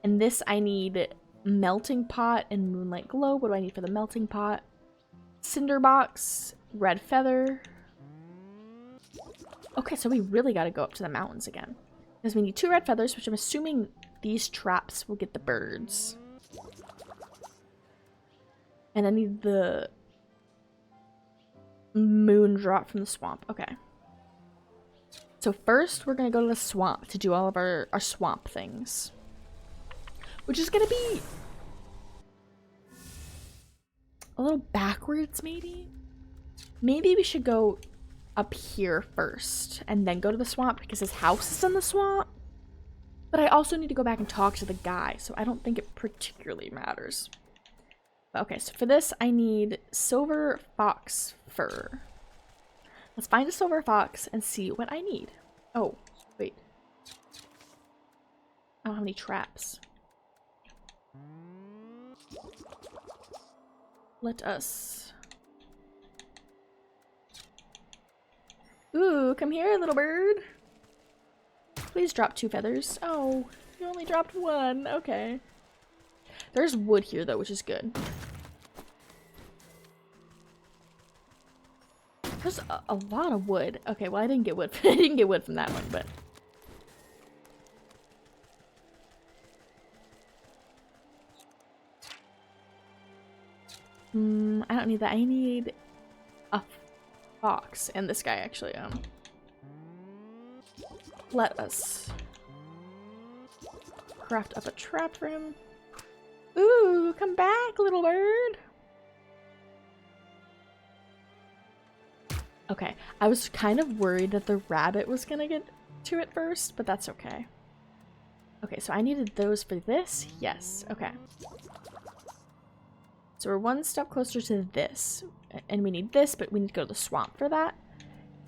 And this I need melting pot and moonlight glow. What do I need for the melting pot? Cinder box, red feather. Okay, so we really gotta go up to the mountains again. Because we need 2 red feathers, which I'm assuming these traps will get the birds. And I need the moon drop from the swamp. Okay. So first, we're gonna go to the swamp to do all of our swamp things. Which is gonna be a little backwards, maybe? Maybe we should go up here first and then go to the swamp because his house is in the swamp. But I also need to go back and talk to the guy, so I don't think it particularly matters. Okay, so for this, I need silver fox fur. Let's find a silver fox and see what I need. Oh, wait. I don't have any traps. Let us... Ooh, come here, little bird. Please drop 2 feathers. Oh, you only dropped 1. Okay. There's wood here, though, which is good. There's a lot of wood. Okay, well, I didn't get wood. I didn't get wood from that one, but I don't need that. I need a fox and this guy actually. Let us craft up a trap for him. Ooh, come back, little bird. Okay, I was kind of worried that the rabbit was gonna get to it first, but that's okay. Okay, so I needed those for this. Yes, okay. So we're one step closer to this, and we need this, but we need to go to the swamp for that.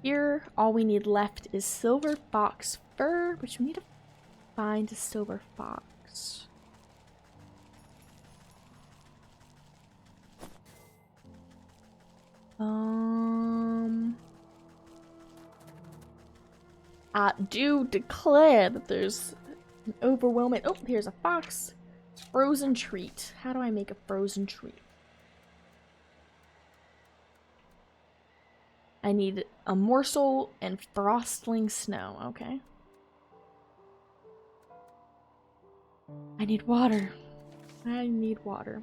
Here, all we need left is silver fox fur, which we need to find a silver fox. I do declare that there's an overwhelming... Oh, here's a fox. Frozen treat. How do I make a frozen treat? I need a morsel and frostling snow. Okay. I need water. I need water.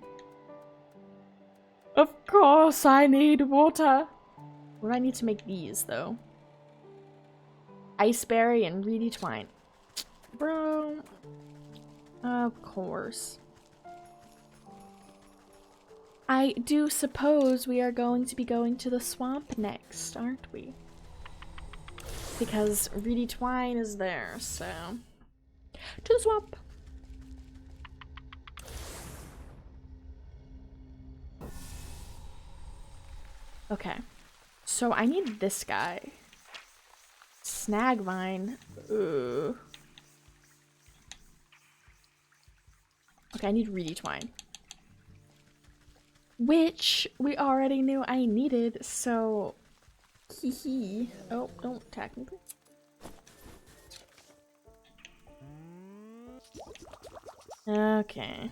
Of course I need water. What do I need to make these, though? Iceberry and reedy twine. Bro. Of course. I do suppose we are going to be going to the swamp next, aren't we? Because reedy twine is there, so... To the swamp! Okay. So I need this guy. Snagvine. Ugh. Okay, I need reedy twine. Which we already knew I needed, so... Hee hee. Oh, don't technically. Okay.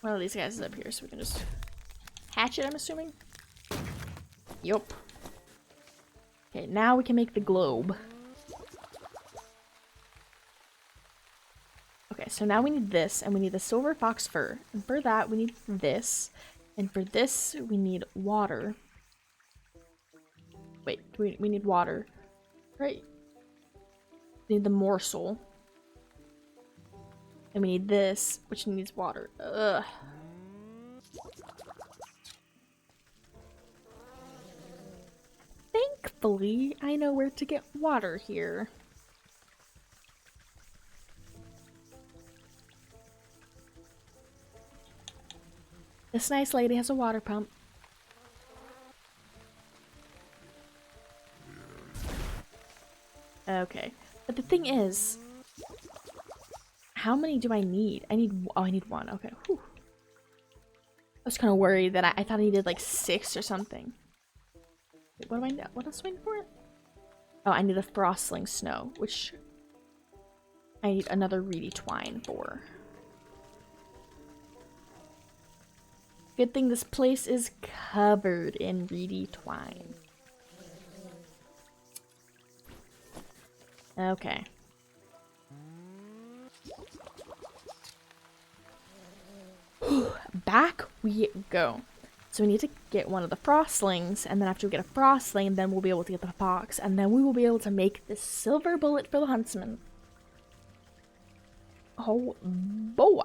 One of these guys is up here, so we can just hatch it, I'm assuming? Yup. Okay, now we can make the globe. Okay, so now we need this, and we need the silver fox fur. And for that, we need this. And for this, we need water. Wait, we need water. Right. We need the morsel. And we need this, which needs water. Ugh. Thankfully, I know where to get water here. This nice lady has a water pump. Okay. But the thing is, how many do I need? I need one. Okay. Whew. I was kind of worried that I thought I needed like 6 or something. Wait, what do I need? What else do I need for it? Oh, I need a frostling snow, which I need another reedy twine for. Good thing this place is covered in reedy twine. Okay. Back we go. So we need to get one of the frostlings, and then after we get a frostling, then we'll be able to get the fox, and then we will be able to make this silver bullet for the huntsman. Oh boy.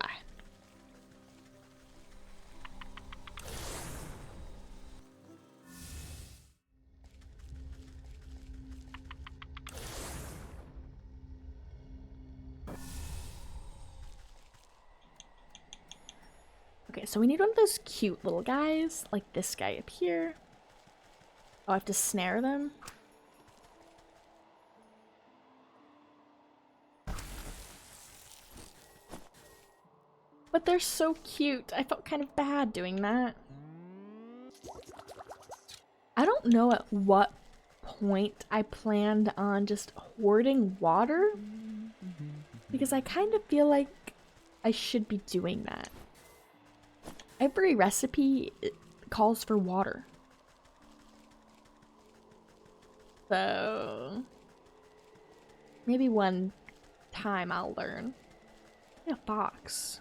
Okay, so we need one of those cute little guys, like this guy up here. Oh, I have to snare them? But they're so cute. I felt kind of bad doing that. I don't know at what point I planned on just hoarding water, because I kind of feel like I should be doing that. Every recipe calls for water. So maybe one time I'll learn. Yeah, fox.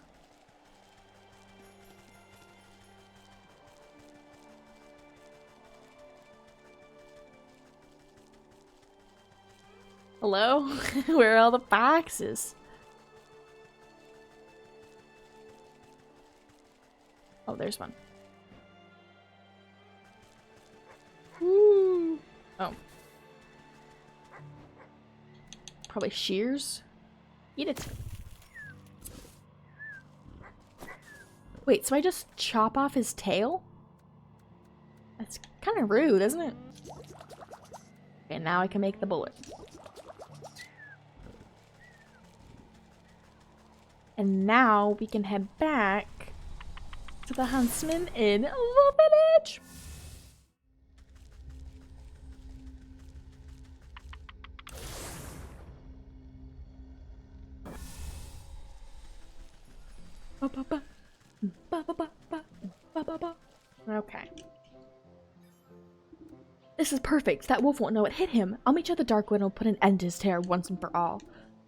Hello? Where are all the boxes? Oh, there's one. Woo. Oh. Probably shears. Eat it. Wait, so I just chop off his tail? That's kind of rude, isn't it? Okay, now I can make the bullet. And now we can head back to the huntsman in the village. Okay. This is perfect. That wolf won't know it hit him. I'll meet you at the Dark Wood and we'll put an end to his terror once and for all.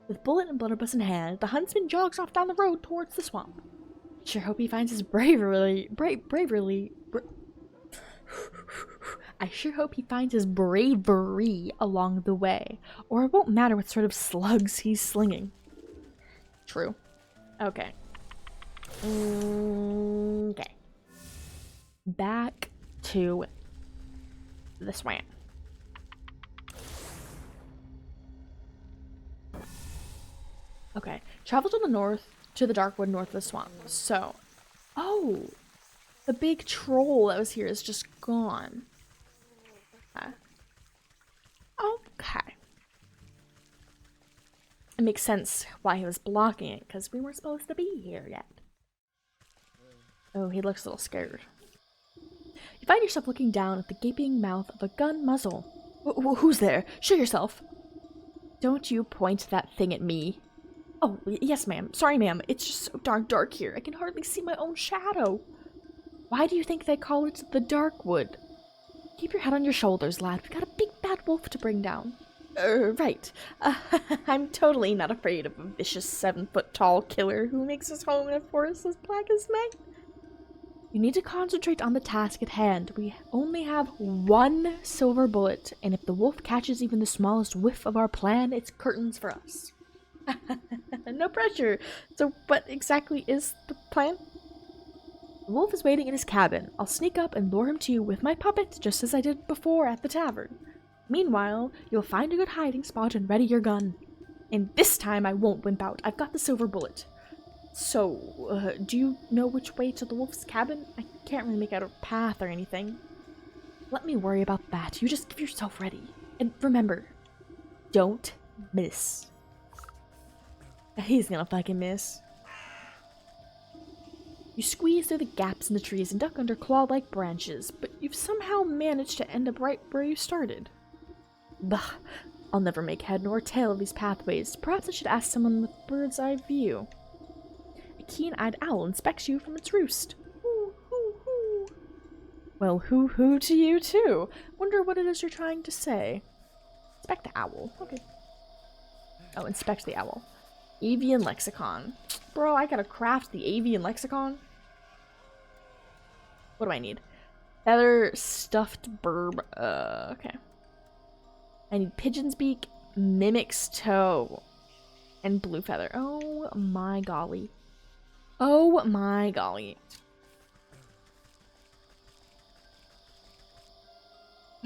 With bullet and blunderbuss in hand, the huntsman jogs off down the road towards the swamp. Sure hope he finds his I sure hope he finds his bravery along the way, or it won't matter what sort of slugs he's slinging. True. Okay. Okay. Back to the swamp. Okay. Travel to the north, to the Dark Wood north of the swamp. So, oh, the big troll that was here is just gone. Okay. It makes sense why he was blocking it, because we weren't supposed to be here yet. Oh, he looks a little scared. You find yourself looking down at the gaping mouth of a gun muzzle. Who's there? Show yourself. Don't you point that thing at me. Oh, yes, ma'am. Sorry, ma'am. It's just so darn dark here. I can hardly see my own shadow. Why do you think they call it the Dark Wood? Keep your head on your shoulders, lad. We've got a big bad wolf to bring down. Right. I'm totally not afraid of a vicious 7-foot-tall killer who makes his home in a forest as black as night. You need to concentrate on the task at hand. We only have one silver bullet, and if the wolf catches even the smallest whiff of our plan, it's curtains for us. No pressure. So what exactly is the plan? The wolf is waiting in his cabin. I'll sneak up and lure him to you with my puppet, just as I did before at the tavern. Meanwhile, you'll find a good hiding spot and ready your gun. And this time I won't wimp out. I've got the silver bullet. So, do you know which way to the wolf's cabin? I can't really make out a path or anything. Let me worry about that. You just give yourself ready. And remember, don't miss. He's gonna fucking miss. You squeeze through the gaps in the trees and duck under claw-like branches, but you've somehow managed to end up right where you started. Bah, I'll never make head nor tail of these pathways. Perhaps I should ask someone with bird's eye view. A keen-eyed owl inspects you from its roost. Hoo, hoo, hoo. Well, hoo-hoo to you too. Wonder what it is you're trying to say. Inspect the owl. Okay. Oh, inspect the owl. Avian lexicon. Bro, I gotta craft the avian lexicon? What do I need? Feather stuffed burb. Okay. I need pigeon's beak, mimic's toe, and blue feather. Oh my golly. Oh my golly.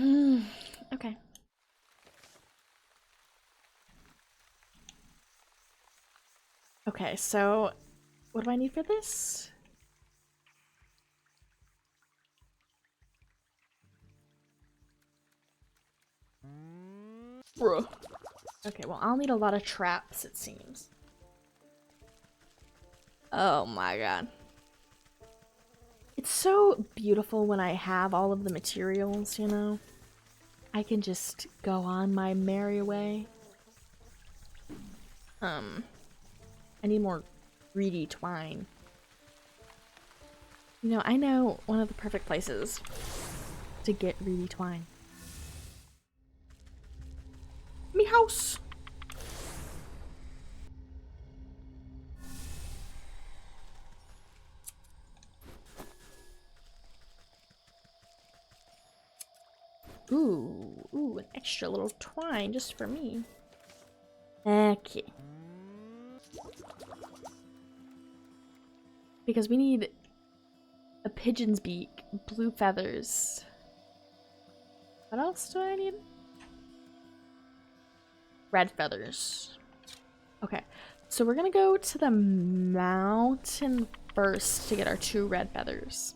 Okay. Okay, so what do I need for this? Bruh. Okay, well, I'll need a lot of traps, it seems. Oh my god. It's so beautiful when I have all of the materials, you know? I can just go on my merry way. I need more reedy twine. You know, I know one of the perfect places to get reedy twine. Me house! Ooh, an extra little twine just for me. Okay. Because we need a pigeon's beak, blue feathers. What else do I need? Red feathers. Okay, so we're gonna go to the mountain first to get our 2 red feathers.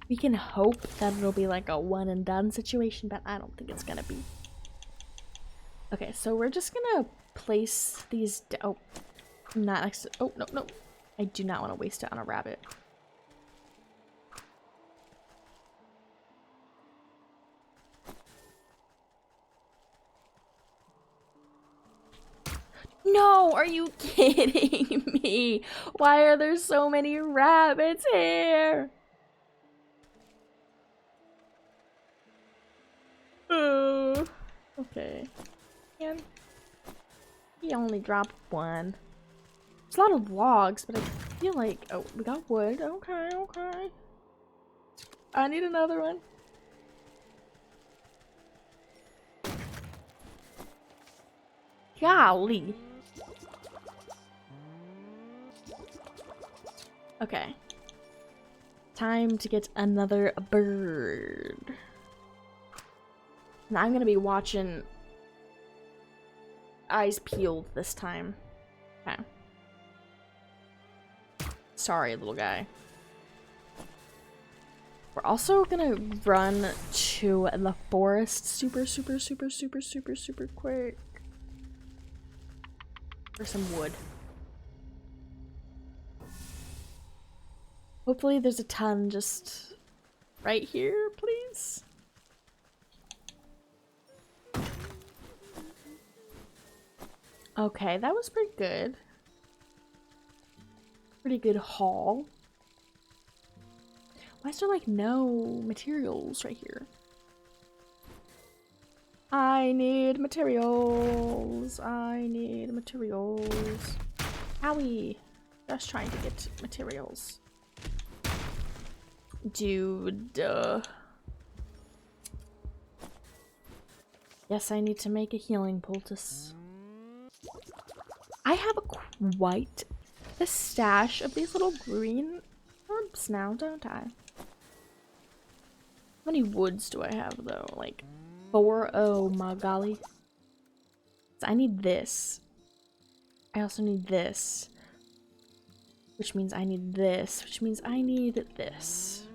We can hope that it'll be like a one and done situation, but I don't think it's gonna be. Okay, so we're just gonna place these oh, not next to, oh, no, no. I do not want to waste it on a rabbit. No, are you kidding me? Why are there so many rabbits here? Oh, okay. And he only dropped 1. There's a lot of logs, but I feel like, oh, we got wood. Okay, okay. I need another one. Golly. Okay. Time to get another bird. And I'm gonna be watching eyes peeled this time. Okay. Sorry, little guy. We're also gonna run to the forest super quick. For some wood. Hopefully there's a ton just right here, please. Okay, that was pretty good. Pretty good haul. Why is there like no materials right here? I need materials. I need materials. Owie. Just trying to get materials. Dude. Yes, I need to make a healing poultice. I have quite a stash of these little green herbs now, don't I? How many woods do I have though? Like 4? Oh my golly. So I need this. I also need this. Which means I need this. Which means I need this.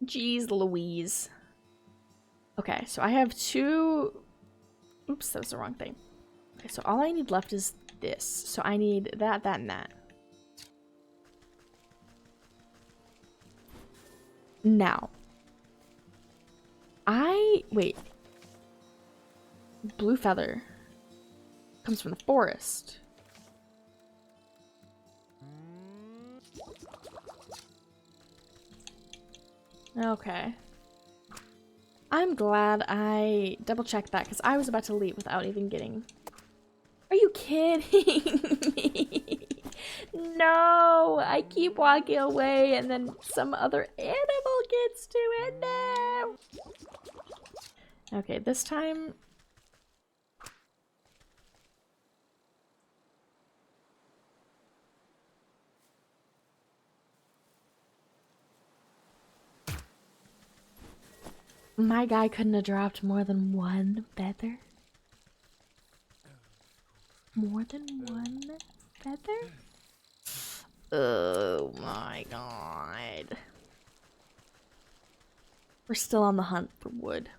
Jeez Louise. Okay, so I have 2... Oops, that was the wrong thing. Okay, so all I need left is this. So I need that, that, and that. Now. Wait. Blue feather. Comes from the forest. Okay. I'm glad I double-checked that because I was about to leave without even getting... Are you kidding me? No! I keep walking away and then some other animal gets to it. No! Okay, this time... My guy couldn't have dropped more than 1 feather? More than 1 feather? Oh my god. We're still on the hunt for wood.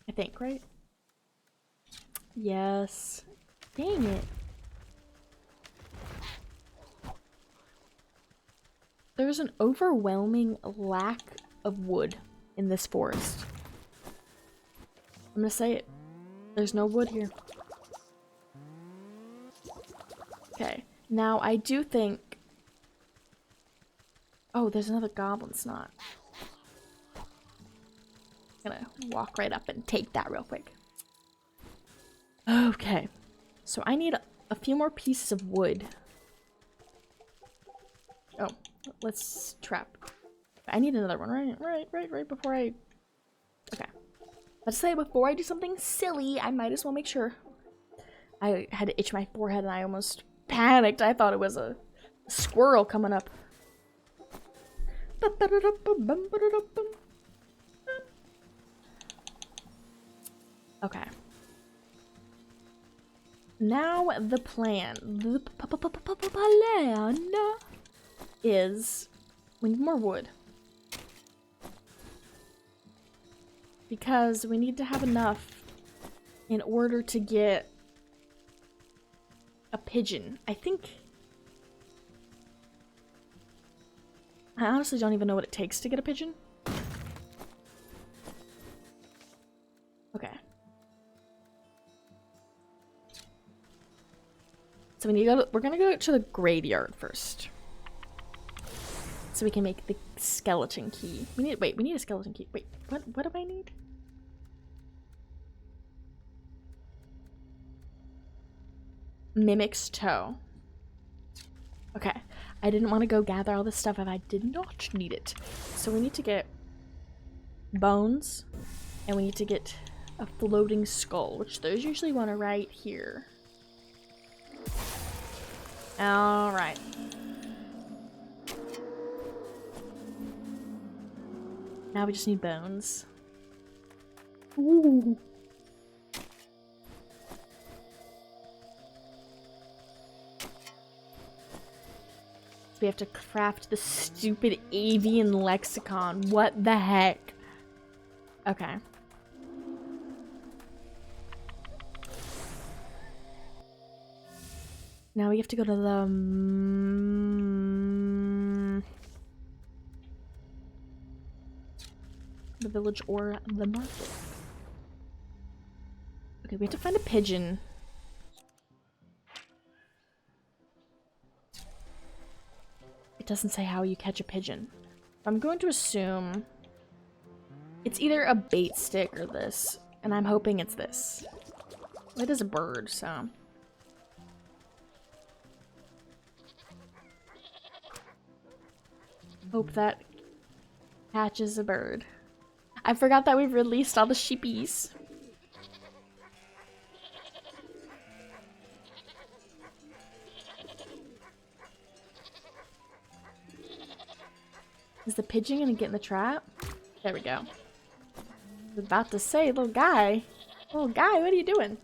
I think, right? Yes. Dang it. There's an overwhelming lack of wood in this forest. I'm gonna say it. There's no wood here. Okay, now I do think... Oh, there's another goblin snot. I'm gonna walk right up and take that real quick. Okay. So I need a few more pieces of wood. Oh, let's trap. I need another one, right before I... Okay. Let's say before I do something silly, I might as well make sure. I had to itch my forehead and I almost panicked. I thought it was a squirrel coming up. Okay. Now the plan. The plan is we need more wood. Because we need to have enough in order to get a pigeon. I honestly don't even know what it takes to get a pigeon. Okay. So we're gonna go to the graveyard first. So we can make the skeleton key. We need a skeleton key. Wait, what do I need? Mimics toe. Okay. I didn't want to go gather all this stuff if I did not need it. So we need to get bones and we need to get a floating skull, which those usually want to right here. All right. Now we just need bones. Ooh. So we have to craft the stupid avian lexicon. What the heck? Okay. Now we have to go to the village or the market. Okay, we have to find a pigeon. It doesn't say how you catch a pigeon. I'm going to assume it's either a bait stick or this, and I'm hoping it's this. It is a bird, so... Hope that catches a bird. I forgot that we've released all the sheepies. Is the pigeon gonna get in the trap? There we go. I was about to say, little guy, what are you doing?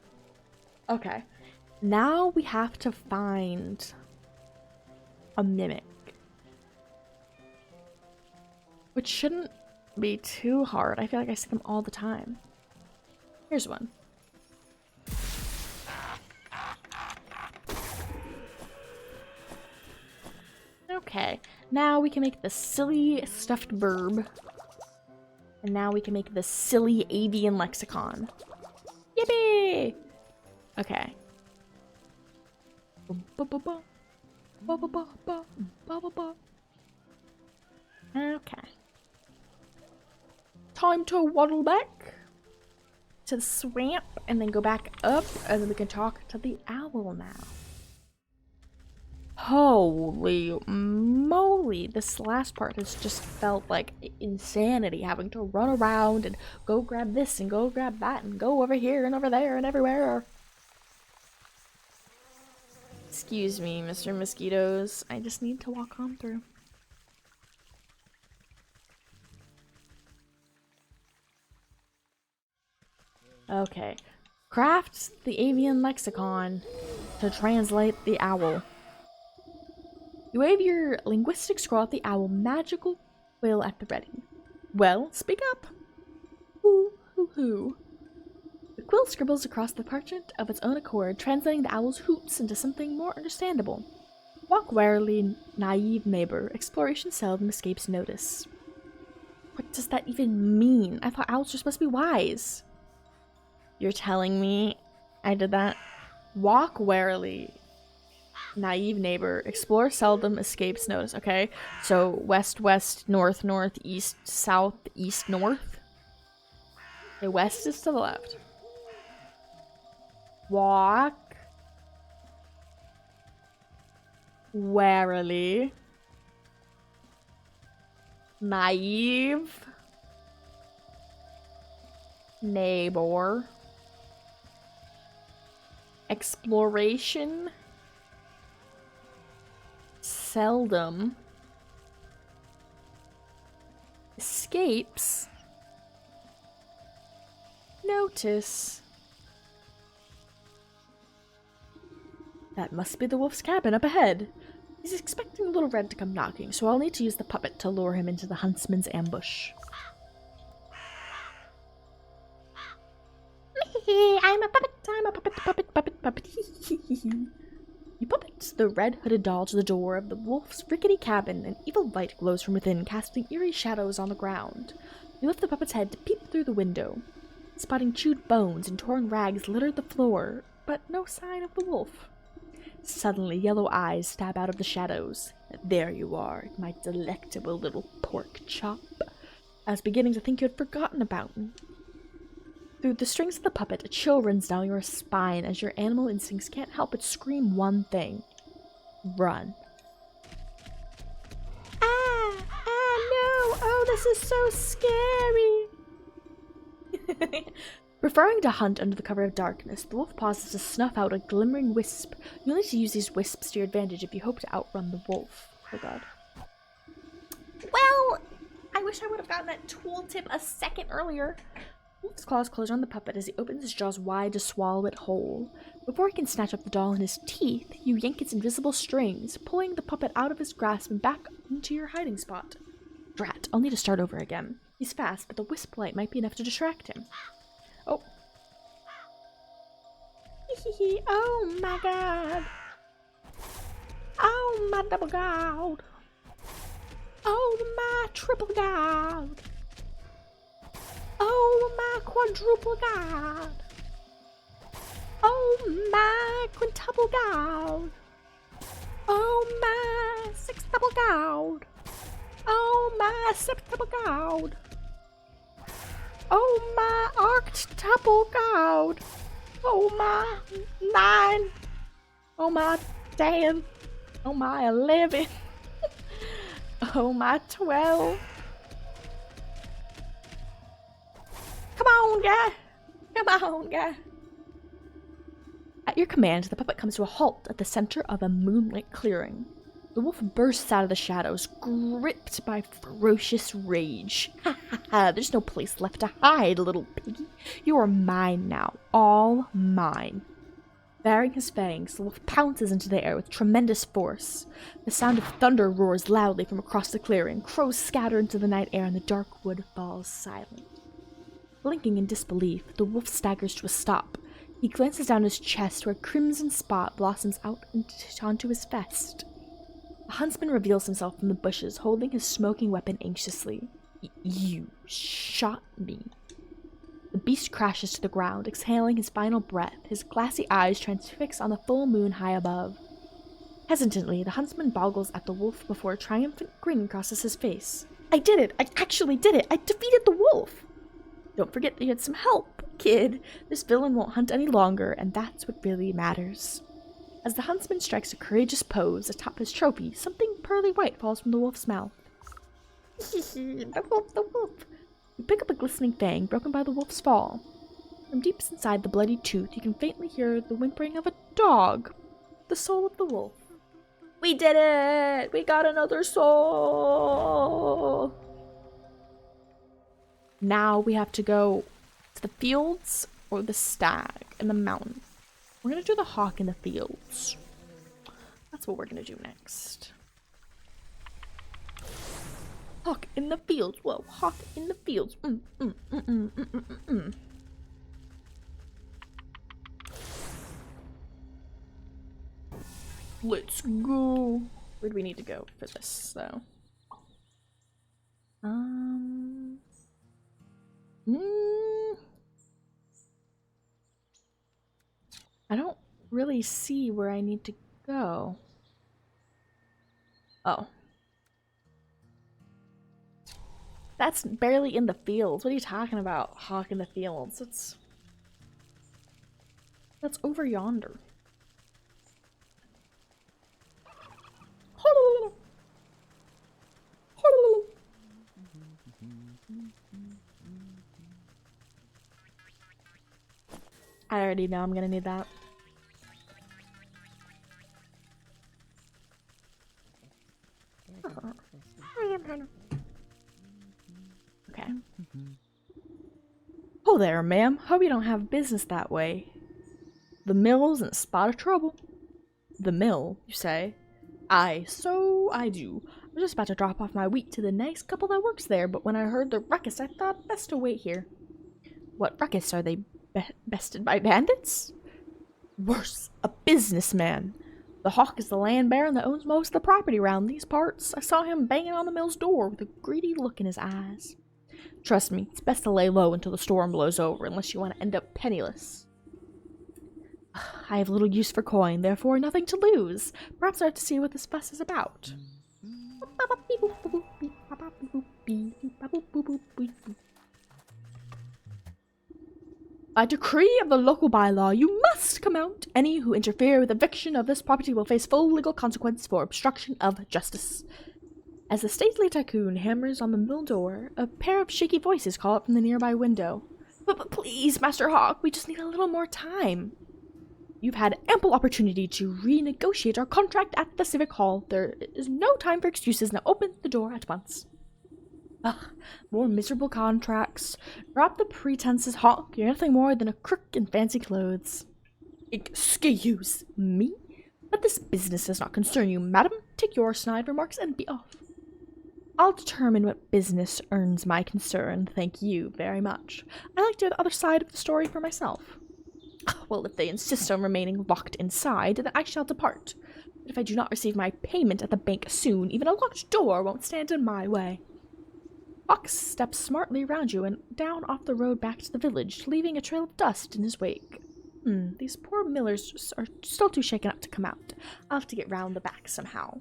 Okay. Now we have to find a mimic. Which shouldn't be too hard. I feel like I see them all the time. Here's one. Okay, now we can make the silly stuffed burb. And now we can make the silly avian lexicon. Yippee! Okay. Okay. Time to waddle back to the swamp and then go back up and then we can talk to the owl now. Holy moly, this last part has just felt like insanity, having to run around and go grab this and go grab that and go over here and over there and everywhere. Excuse me, Mr. Mosquitoes, I just need to walk on through. Okay. Craft the avian lexicon to translate the owl. You wave your linguistic scroll at the owl, magical quill at the ready. Well, speak up. Hoo, hoo, hoo. The quill scribbles across the parchment of its own accord, translating the owl's hoots into something more understandable. Walk warily, naive neighbor. Exploration seldom escapes notice. What does that even mean? I thought owls were supposed to be wise. You're telling me I did that? Walk warily, naive neighbor. Explore seldom escapes notice. Okay, so west, west, north, north, east, south, east, north. Okay, west is to the left. Walk warily. Naive. Neighbor. Exploration. Seldom. Escapes. Notice. That must be the wolf's cabin up ahead. He's expecting Little Red to come knocking, so I'll need to use the puppet to lure him into the huntsman's ambush. I'm a puppet, You puppet the red-hooded doll to the door of the wolf's rickety cabin. An evil light glows from within, casting eerie shadows on the ground. You lift the puppet's head to peep through the window. Spotting chewed bones and torn rags littered the floor, but no sign of the wolf. Suddenly, yellow eyes stab out of the shadows. There you are, my delectable little pork chop. I was beginning to think you had forgotten about me. Through the strings of the puppet, a chill runs down your spine as your animal instincts can't help but scream one thing. Run. Ah, no, oh, this is so scary. Preferring to hunt under the cover of darkness, the wolf pauses to snuff out a glimmering wisp. You'll need to use these wisps to your advantage if you hope to outrun the wolf. Oh god. Well, I wish I would have gotten that tooltip a second earlier. Wolf's claws close on the puppet as he opens his jaws wide to swallow it whole. Before he can snatch up the doll in his teeth, you yank its invisible strings, pulling the puppet out of his grasp and back into your hiding spot. Drat, I'll need to start over again. He's fast, but the wisp light might be enough to distract him. Oh. Oh my god. Oh my double god. Oh my triple god. Oh my quadruple god. Oh my quintuple god. Oh my sextuple god. Oh my septuple god. Oh my octuple god. Oh my 9. Oh my 10. Oh my 11. Oh my 12. Come on, guy. Come on, guy. At your command, the puppet comes to a halt at the center of a moonlit clearing. The wolf bursts out of the shadows, gripped by ferocious rage. Ha ha ha, there's no place left to hide, little piggy. You are mine now, all mine. Baring his fangs, the wolf pounces into the air with tremendous force. The sound of thunder roars loudly from across the clearing. Crows scatter into the night air and the dark wood falls silent. Blinking in disbelief, the wolf staggers to a stop. He glances down his chest where a crimson spot blossoms out onto his vest. The huntsman reveals himself from the bushes, holding his smoking weapon anxiously. You shot me. The beast crashes to the ground, exhaling his final breath, his glassy eyes transfixed on the full moon high above. Hesitantly, the huntsman boggles at the wolf before a triumphant grin crosses his face. I did it! I actually did it! I defeated the wolf! Don't forget that you had some help, kid. This villain won't hunt any longer, and that's what really matters. As the huntsman strikes a courageous pose atop his trophy, something pearly white falls from the wolf's mouth. The wolf, the wolf! You pick up a glistening fang broken by the wolf's fall. From deep inside the bloody tooth, you can faintly hear the whimpering of a dog, the soul of the wolf. We did it! We got another soul! Now we have to go to the fields or the stag in the mountain. We're gonna do the hawk in the fields. That's what we're gonna do next. Hawk in the fields. Whoa, hawk in the fields. Let's go. Where do we need to go for this, though? I don't really see where I need to go. Oh. That's barely in the fields. What are you talking about, hawk in the fields? It's... That's over yonder. I already know I'm gonna need that. Okay. Oh there, ma'am. Hope you don't have business that way. The mill's in a spot of trouble. The mill, you say? Aye, so I do. I was just about to drop off my wheat to the nice couple that works there, but when I heard the ruckus, I thought best to wait here. What ruckus? Are they bested by bandits? Worse, a businessman. The hawk is the land baron that owns most of the property around these parts. I saw him banging on the mill's door with a greedy look in his eyes. Trust me, it's best to lay low until the storm blows over, unless you want to end up penniless. I have little use for coin, therefore nothing to lose. Perhaps I have to see what this fuss is about. By decree of the local bylaw, you must come out. Any who interfere with eviction of this property will face full legal consequence for obstruction of justice. As the stately tycoon hammers on the mill door, a pair of shaky voices call up from the nearby window. But please, Master Hawk, we just need a little more time. You've had ample opportunity to renegotiate our contract at the Civic Hall. There is no time for excuses. Now open the door at once. Ugh, more miserable contracts. Drop the pretenses, Hawk. You're nothing more than a crook in fancy clothes. Excuse me? But this business does not concern you, madam. Take your snide remarks and be off. I'll determine what business earns my concern. Thank you very much. I like to hear the other side of the story for myself. Well, if they insist on remaining locked inside, then I shall depart. But if I do not receive my payment at the bank soon, even a locked door won't stand in my way. Fox steps smartly around you and down off the road back to the village, leaving a trail of dust in his wake. These poor millers are still too shaken up to come out. I'll have to get round the back somehow.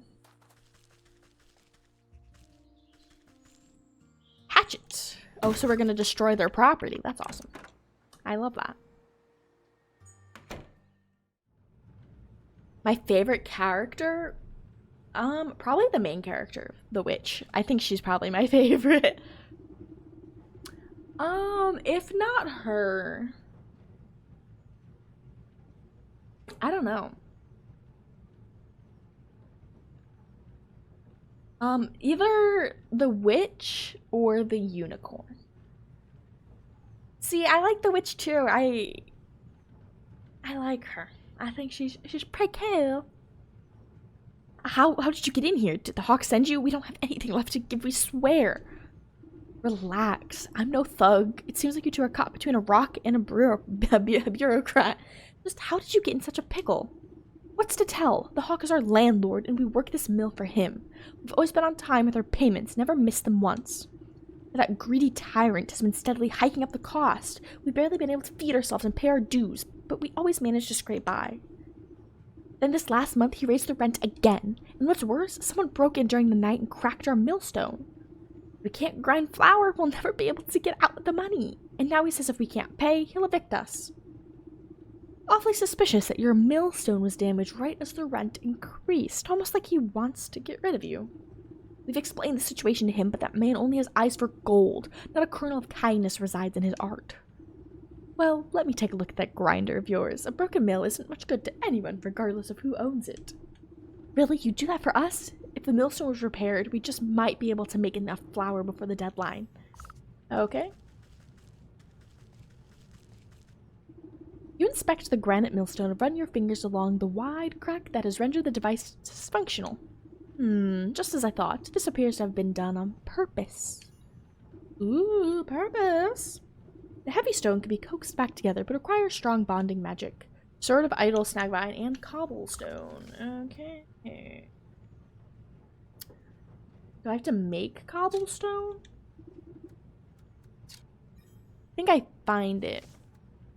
Hatchet! Oh, so we're gonna destroy their property. That's awesome. I love that. My favorite character? Probably the main character, the witch. I think she's probably my favorite. If not her, I don't know. Either the witch or the unicorn. See, I like the witch too. I like her. I think she's pretty cool. How did you get in here? Did the hawk send you? We don't have anything left to give, we swear. Relax. I'm no thug. It seems like you two are caught between a rock and a bureaucrat. Just how did you get in such a pickle? What's to tell? The hawk is our landlord, and we work this mill for him. We've always been on time with our payments, never missed them once. But that greedy tyrant has been steadily hiking up the cost. We've barely been able to feed ourselves and pay our dues, but we always manage to scrape by. Then this last month, he raised the rent again. And what's worse, someone broke in during the night and cracked our millstone. If we can't grind flour, we'll never be able to get out with the money. And now he says if we can't pay, he'll evict us. Awfully suspicious that your millstone was damaged right as the rent increased, almost like he wants to get rid of you. We've explained the situation to him, but that man only has eyes for gold. Not a kernel of kindness resides in his art. Well, let me take a look at that grinder of yours. A broken mill isn't much good to anyone, regardless of who owns it. Really? You do that for us? If the millstone was repaired, we just might be able to make enough flour before the deadline. Okay. You inspect the granite millstone and run your fingers along the wide crack that has rendered the device dysfunctional. Just as I thought. This appears to have been done on purpose. Ooh, purpose! The heavy stone can be coaxed back together, but requires strong bonding magic. Sword of Idol, Snagvine, and Cobblestone. Okay. Do I have to make cobblestone? I think I find it.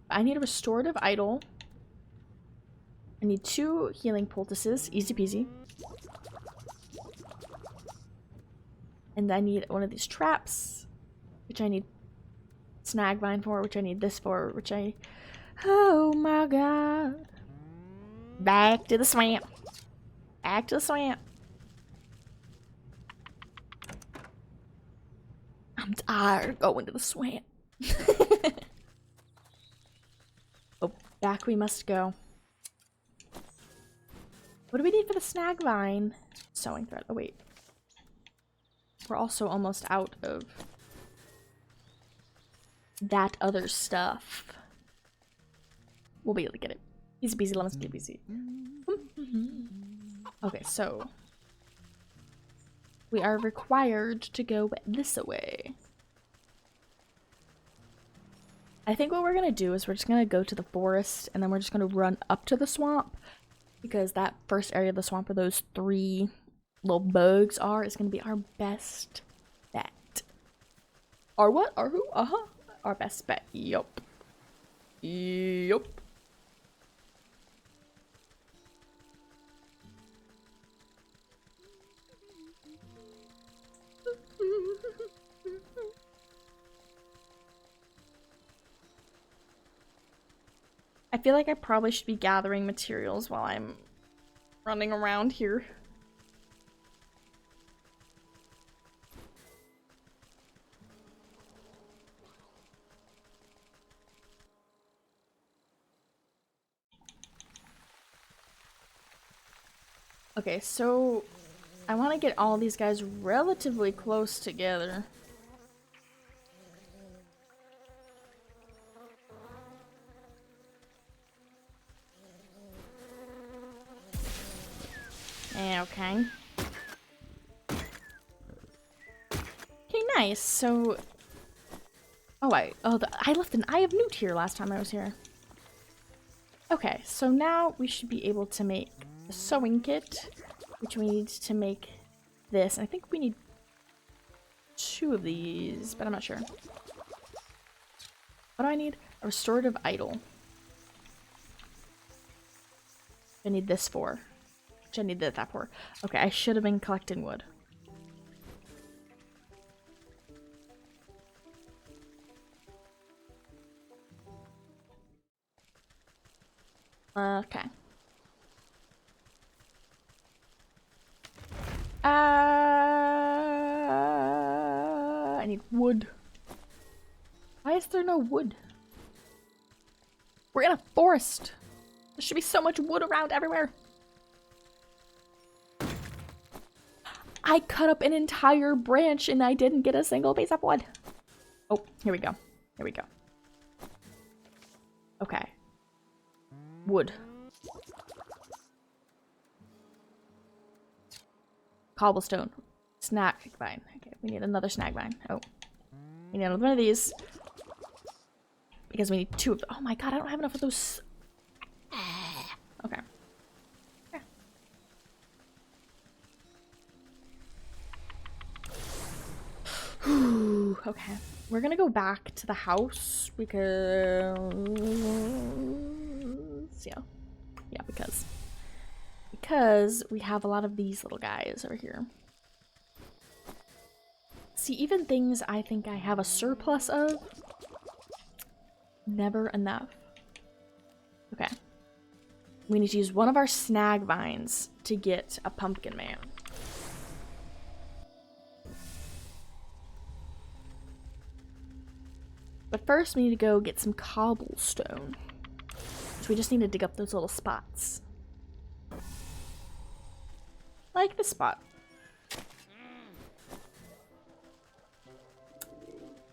I need a restorative idol. I need 2 healing poultices. Easy peasy. And I need one of these traps, which I need Snagvine for, which I need this for, which I Oh my god. Back to the swamp. Back to the swamp. I'm tired of going to the swamp. Oh, back we must go. What do we need for the snag vine? Sewing thread. Oh, wait. We're also almost out of that other stuff. We'll be able to get it. Easy peasy, lemon squeezy. Okay, so we are required to go this way. I think what we're gonna do is we're just gonna go to the forest and then we're just gonna run up to the swamp, because that first area of the swamp where those 3 little bugs are is gonna be our best bet. Our what? Our who? Uh-huh. Our best bet. Yup. Yup. I feel like I probably should be gathering materials while I'm running around here. Okay, so I want to get all these guys relatively close together. Okay. Okay, nice. So, I left an Eye of Newt here last time I was here. Okay, so now we should be able to make a sewing kit, which we need to make this. I think we need 2 of these, but I'm not sure. What do I need? A restorative idol. I need this for. Which I need that for. Okay, I should have been collecting wood. Okay. I need wood. Why is there no wood? We're in a forest. There should be so much wood around everywhere. I cut up an entire branch and I didn't get a single piece of wood. Oh, here we go. Here we go. Okay. Wood. Cobblestone. Snag vine. Okay, we need another snag vine. Oh. We need another one of these. Because we need 2 of them. Oh my god, I don't have enough of those. Okay. Yeah. Okay. We're gonna go back to the house because because we have a lot of these little guys over here. See, even things I think I have a surplus of, never enough. Okay. We need to use one of our snag vines to get a pumpkin man. But first we need to go get some cobblestone. So we just need to dig up those little spots. Like this spot.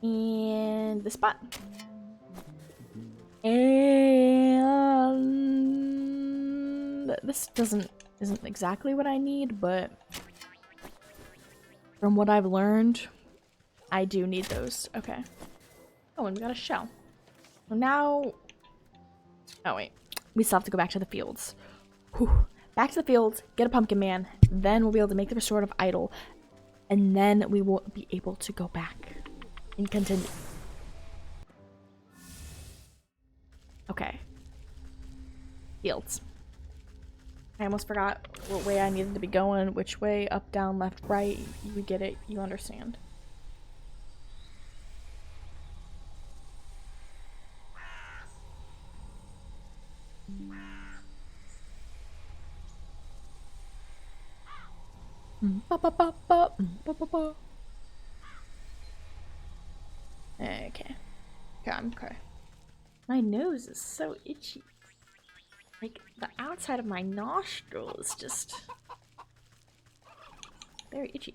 And this spot. And this isn't exactly what I need, but from what I've learned, I do need those. Okay. Oh, and we got a shell. So now... Oh, wait. We still have to go back to the fields. Whew. Back to the fields, get a pumpkin man, then we'll be able to make the restorative idol, and then we will be able to go back and continue. Okay. Fields. I almost forgot what way I needed to be going, which way, up, down, left, right. You get it, you understand. Okay. Okay. My nose is so itchy. Like, the outside of my nostril is just very itchy.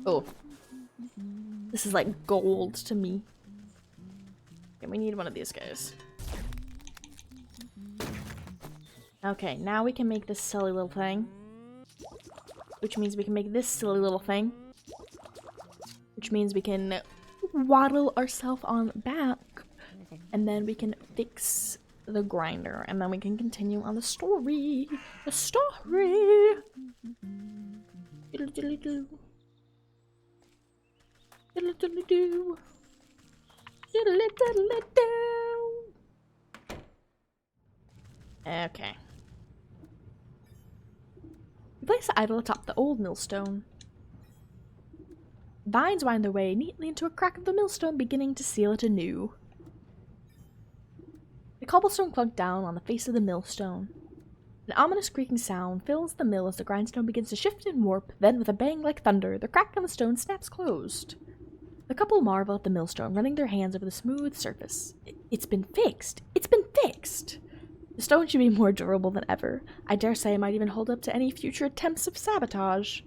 Oh. This is like gold to me. Okay, we need one of these guys. Okay, now we can make this silly little thing. Which means we can make this silly little thing. Which means we can waddle ourselves on back. And then we can fix the grinder. And then we can continue on the story. The story! Diddle diddly do. Diddle diddly do. Diddle diddly do. Okay. We place the idol atop the old millstone. Vines wind their way neatly into a crack of the millstone, beginning to seal it anew. The cobblestone clunked down on the face of the millstone. An ominous creaking sound fills the mill as the grindstone begins to shift and warp, then with a bang like thunder, the crack on the stone snaps closed. The couple marvel at the millstone, running their hands over the smooth surface. It's been fixed! It's been fixed! The stone should be more durable than ever. I dare say it might even hold up to any future attempts of sabotage.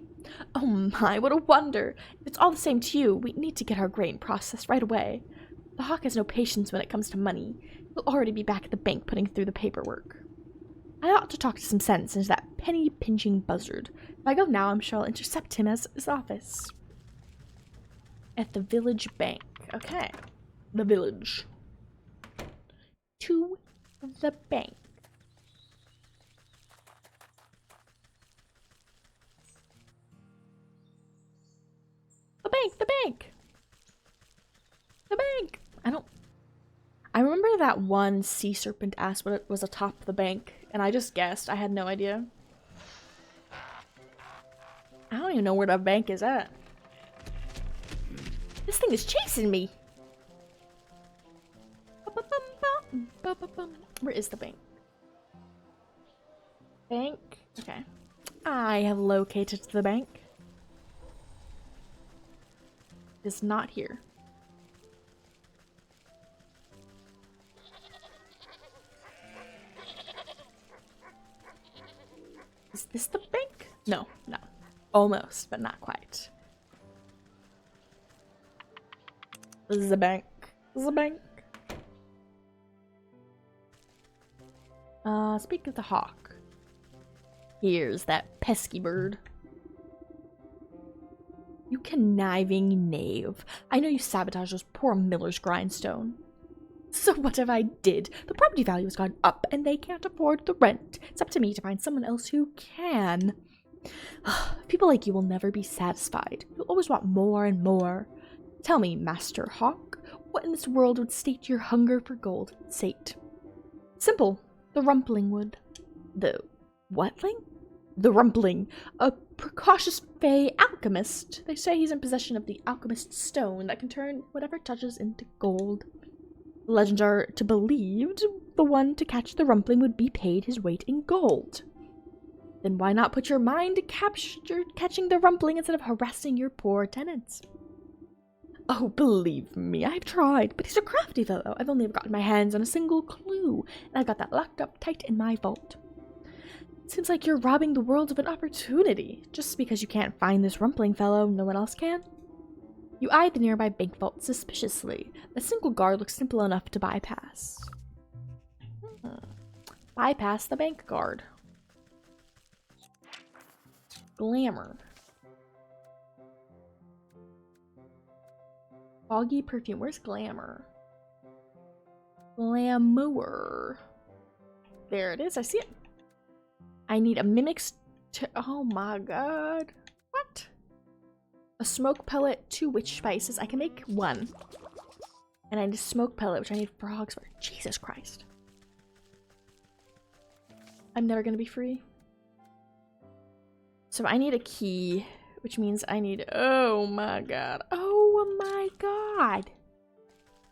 Oh my, what a wonder! If it's all the same to you, we need to get our grain processed right away. The hawk has no patience when it comes to money. He'll already be back at the bank putting through the paperwork. I ought to talk some sense into that penny-pinching buzzard. If I go now, I'm sure I'll intercept him at his office. At the village bank. Okay. The village. To the bank. The bank! The bank! The bank! I remember that one sea serpent asked what it was atop the bank, and I just guessed. I had no idea. I don't even know where the bank is at. This thing is chasing me! Where is the bank? Bank? Okay. I have located the bank. It's not here. Is this the bank? No, no. Almost, but not quite. This is the bank. This is the bank. Speak of the hawk. Here's that pesky bird. You conniving knave. I know you sabotaged those poor miller's grindstone. So what if I did? The property value has gone up and they can't afford the rent. It's up to me to find someone else who can. People like you will never be satisfied. You'll always want more and more. Tell me, Master Hawk, what in this world would sate your hunger for gold? Sate. Simple. The rumpling would. The whatling? The rumpling. A precautious fey alchemist. They say he's in possession of the alchemist's stone that can turn whatever touches into gold. Legends are to believed the one to catch the rumpling would be paid his weight in gold. Then why not put your mind to catching the rumpling instead of harassing your poor tenants? Oh, believe me, I've tried, but he's a crafty fellow. I've only ever gotten my hands on a single clue, and I've got that locked up tight in my vault. Seems like you're robbing the world of an opportunity. Just because you can't find this rumpling fellow, no one else can? You eyed the nearby bank vault suspiciously. A single guard looks simple enough to bypass. Bypass the bank guard. Glamour. Foggy perfume. Where's glamour? Glamour. There it is. I see it. I need a mimics to... Oh my god. What? A smoke pellet, 2 witch spices. I can make 1. And I need a smoke pellet, which I need frogs for. Jesus Christ. I'm never gonna be free. So I need a key, which means I need... Oh my god. Oh my god.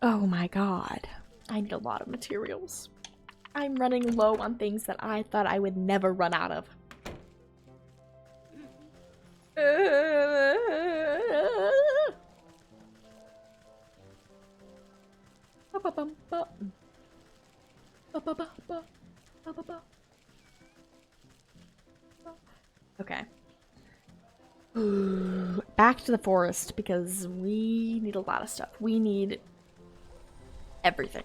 Oh my god. I need a lot of materials. I'm running low on things that I thought I would never run out of. Okay. Back to the forest because we need a lot of stuff. We need everything.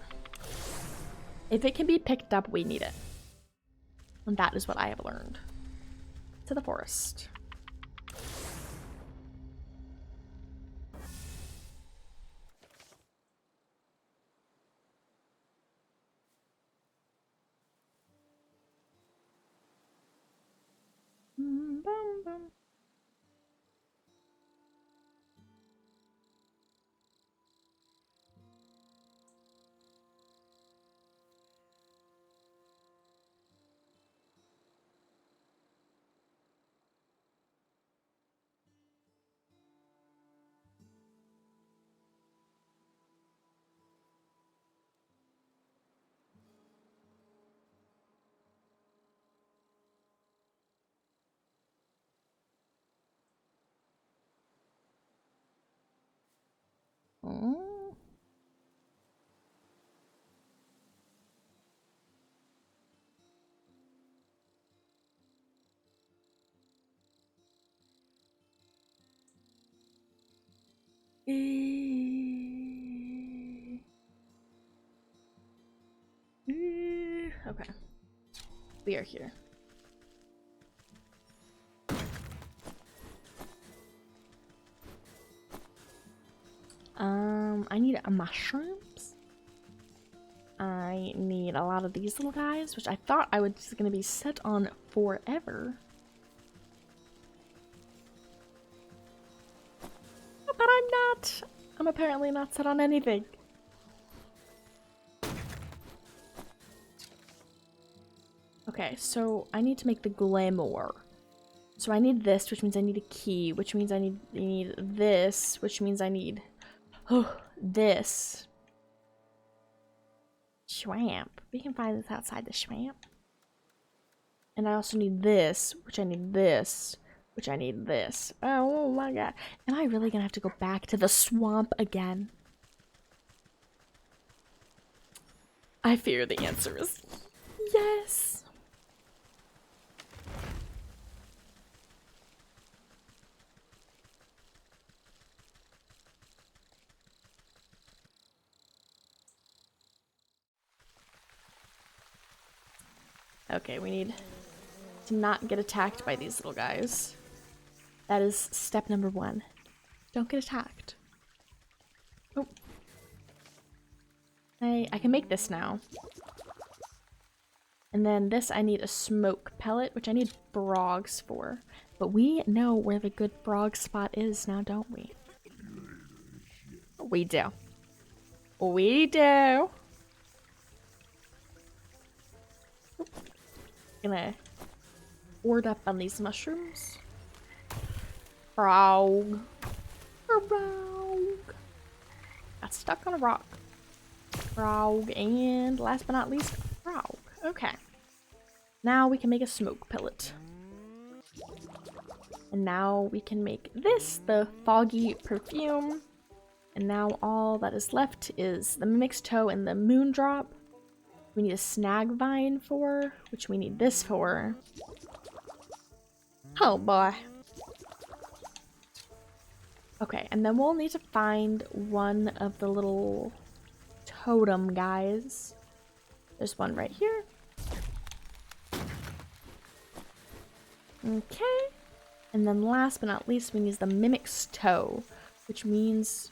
If it can be picked up, we need it. And that is what I have learned. To the forest. Bum, bum. Mm. Okay. We are here. I need mushrooms. I need a lot of these little guys, which I thought I was gonna be set on forever. But I'm not. I'm apparently not set on anything. Okay, so I need to make the glamour. So I need this, which means I need a key, which means I need this, which means I need this. Swamp. We can find this outside the swamp. And I also need this, which I need this, which I need this. Oh my god. Am I really gonna have to go back to the swamp again? I fear the answer is yes. Okay, we need to not get attacked by these little guys. That is step number 1. Don't get attacked. Oh. I can make this now. And then this I need a smoke pellet, which I need frogs for. But we know where the good frog spot is now, don't we? We do. We do. Gonna hoard up on these mushrooms. Frog. Frog. Got stuck on a rock. Frog, and last but not least, frog. Okay. Now we can make a smoke pellet. And now we can make this, the foggy perfume. And now all that is left is the mimics toe and the moondrop. We need a snag vine for, which we need this for. Oh boy. Okay, and then we'll need to find one of the little totem guys. There's one right here. Okay. And then last but not least, we need the mimic's toe, which means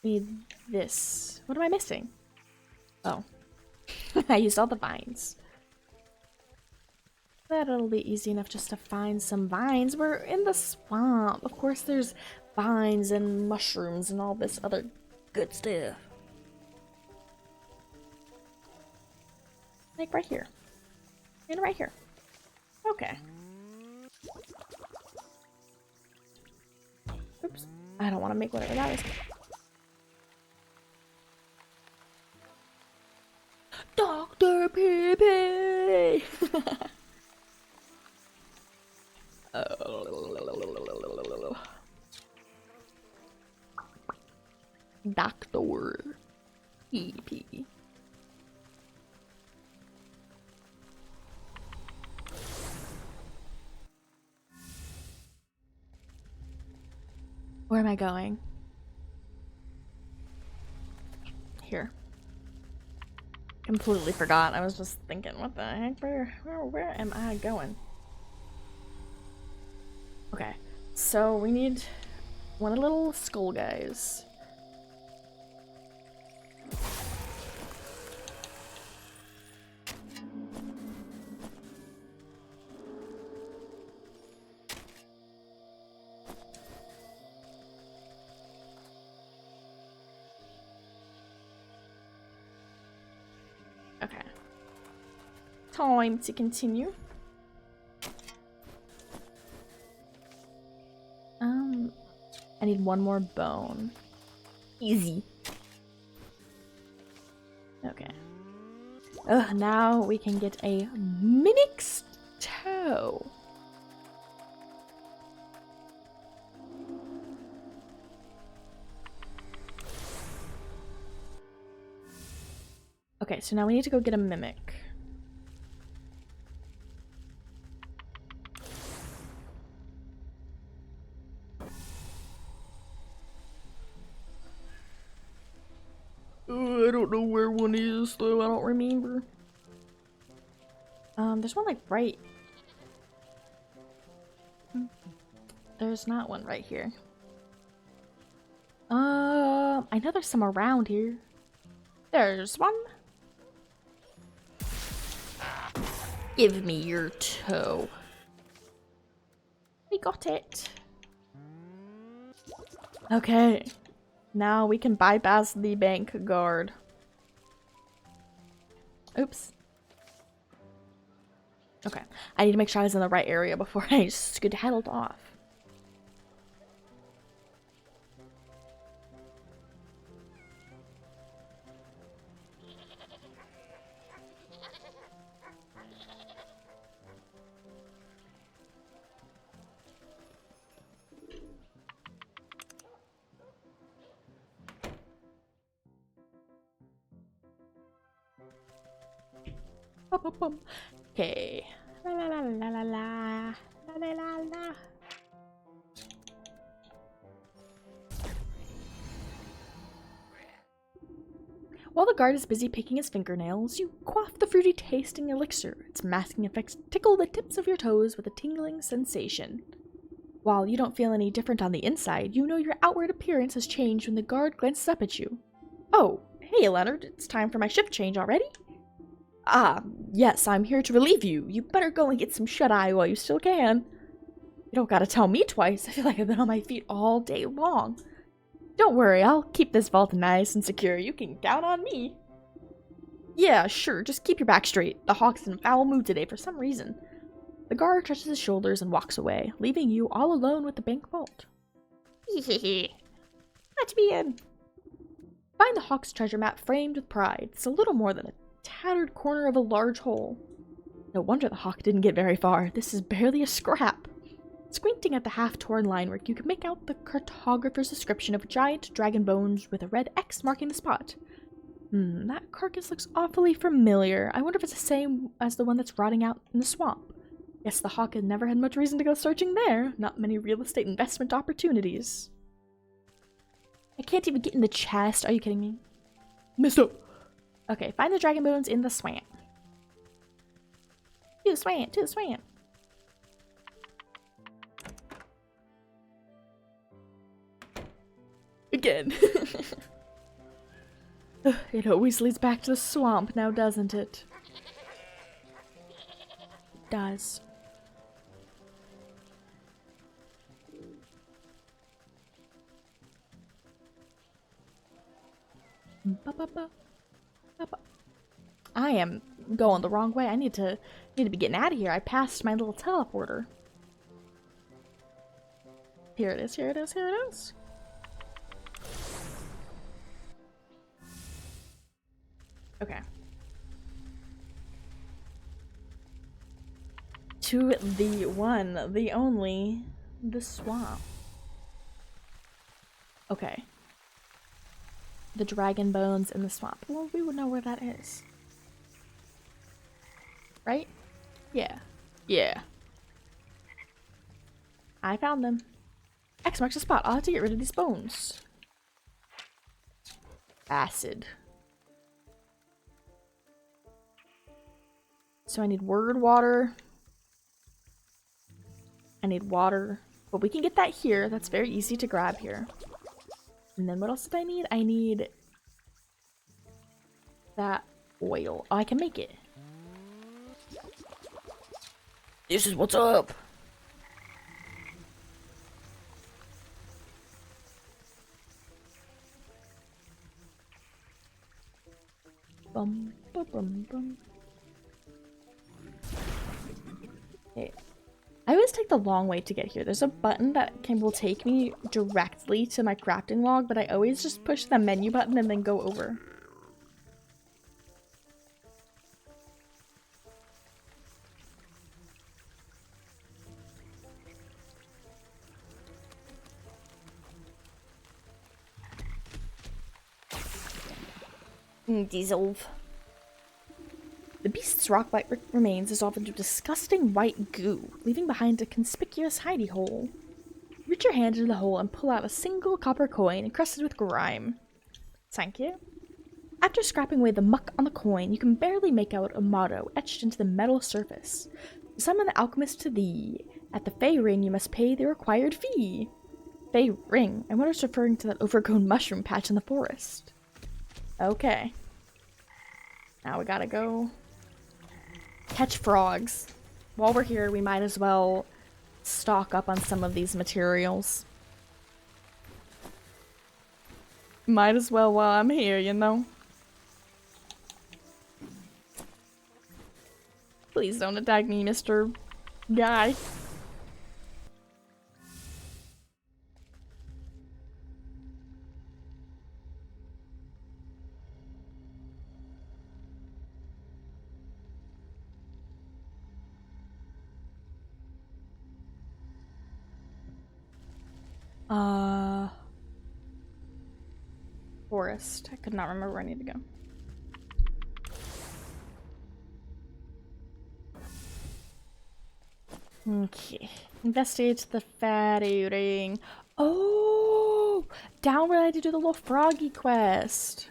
we need this. What am I missing? Oh. I used all the vines. But it'll be easy enough just to find some vines. We're in the swamp. Of course there's vines and mushrooms and all this other good stuff. Like right here. And right here. Okay. Oops. I don't want to make whatever that is. Dr. Pee pee. Doctor. Pee pee. Where am I going? Here. Completely forgot. I was just thinking, what the heck? Where am I going? Okay, so we need one of the little skull guys. Okay. Time to continue. I need one more bone. Easy. Okay. Ugh, now we can get a Meenks toe. Okay, so now we need to go get a mimic. I don't know where one is, though. I don't remember. There's one like right. There's not one right here. I know there's some around here. There's one. Give me your toe. We got it. Okay. Now we can bypass the bank guard. Oops. Okay. I need to make sure I was in the right area before I skedaddled off. Okay. La la la la la la la la la. While the guard is busy picking his fingernails, you quaff the fruity tasting elixir. Its masking effects tickle the tips of your toes with a tingling sensation. While you don't feel any different on the inside, you know your outward appearance has changed when the guard glances up at you. Oh, hey Leonard, it's time for my shift change already? Ah, yes, I'm here to relieve you. You better go and get some shut-eye while you still can. You don't gotta tell me twice. I feel like I've been on my feet all day long. Don't worry, I'll keep this vault nice and secure. You can count on me. Yeah, sure, just keep your back straight. The hawk's in a foul mood today for some reason. The guard touches his shoulders and walks away, leaving you all alone with the bank vault. Hehehe. Let me in. Find the hawk's treasure map framed with pride. It's a little more than a tattered corner of a large hole. No wonder the hawk didn't get very far. This is barely a scrap. Squinting at the half-torn linework, you can make out the cartographer's description of giant dragon bones with a red X marking the spot. That carcass looks awfully familiar. I wonder if it's the same as the one that's rotting out in the swamp. Guess the hawk had never had much reason to go searching there. Not many real estate investment opportunities. I can't even get in the chest. Are you kidding me? Messed up. Okay, find the dragon bones in the swamp. To the swamp, to the swamp. Again. It always leads back to the swamp now, doesn't it? It does. I am going the wrong way. I need to be getting out of here. I passed my little teleporter. Here it is, here it is, here it is. Okay. To the one, the only, the swamp. Okay. The dragon bones in the swamp. Well, we would know where that is. Right? Yeah. Yeah. I found them. X marks the spot. I'll have to get rid of these bones. Acid. So I need word water. I need water. But we can get that here. That's very easy to grab here. And then what else did I need? I need that oil. Oh, I can make it. This is what's up. Bum, bum, bum, bum. Okay. I always take the long way to get here. There's a button that will take me directly to my crafting log, but I always just push the menu button and then go over. Dissolve. The beast's rock-like remains dissolve into disgusting white goo, leaving behind a conspicuous hidey hole. Reach your hand into the hole and pull out a single copper coin encrusted with grime. Thank you. After scraping away the muck on the coin, you can barely make out a motto etched into the metal surface. To summon the alchemist to thee. At the Fey Ring, you must pay the required fee. Fey Ring? I wonder if it's referring to that overgrown mushroom patch in the forest. Okay. Now we gotta go catch frogs. While we're here, we might as well stock up on some of these materials. Might as well while I'm here, you know? Please don't attack me, Mr. Guy. Forest. I could not remember where I need to go. Okay. Investigate the fatty ring. Oh! Down where I had to do the little froggy quest.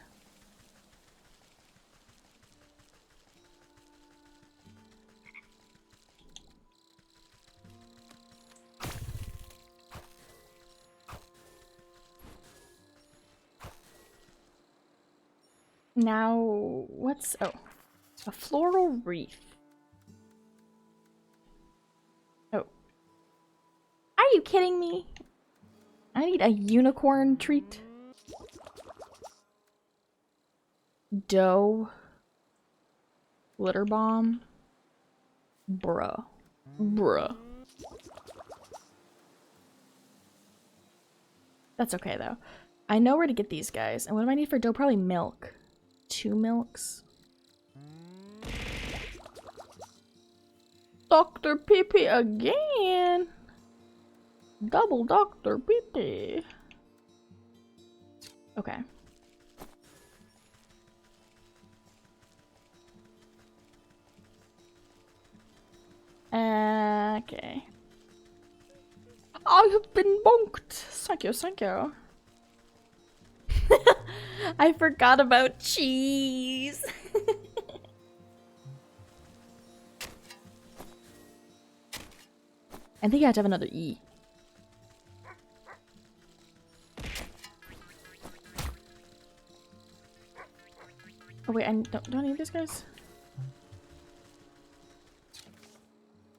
Now, what's... oh. A floral wreath. Oh. Are you kidding me? I need a unicorn treat. Dough. Glitter bomb. Bruh. Bruh. That's okay, though. I know where to get these guys. And what do I need for dough? Probably milk. 2 milks. Dr. Pee-Pee again! Double Dr. Pee-Pee. Okay. Okay. I have been bonked. Thank you, thank you. I forgot about cheese. I think I have to have another E. Oh wait, I don't I need these guys?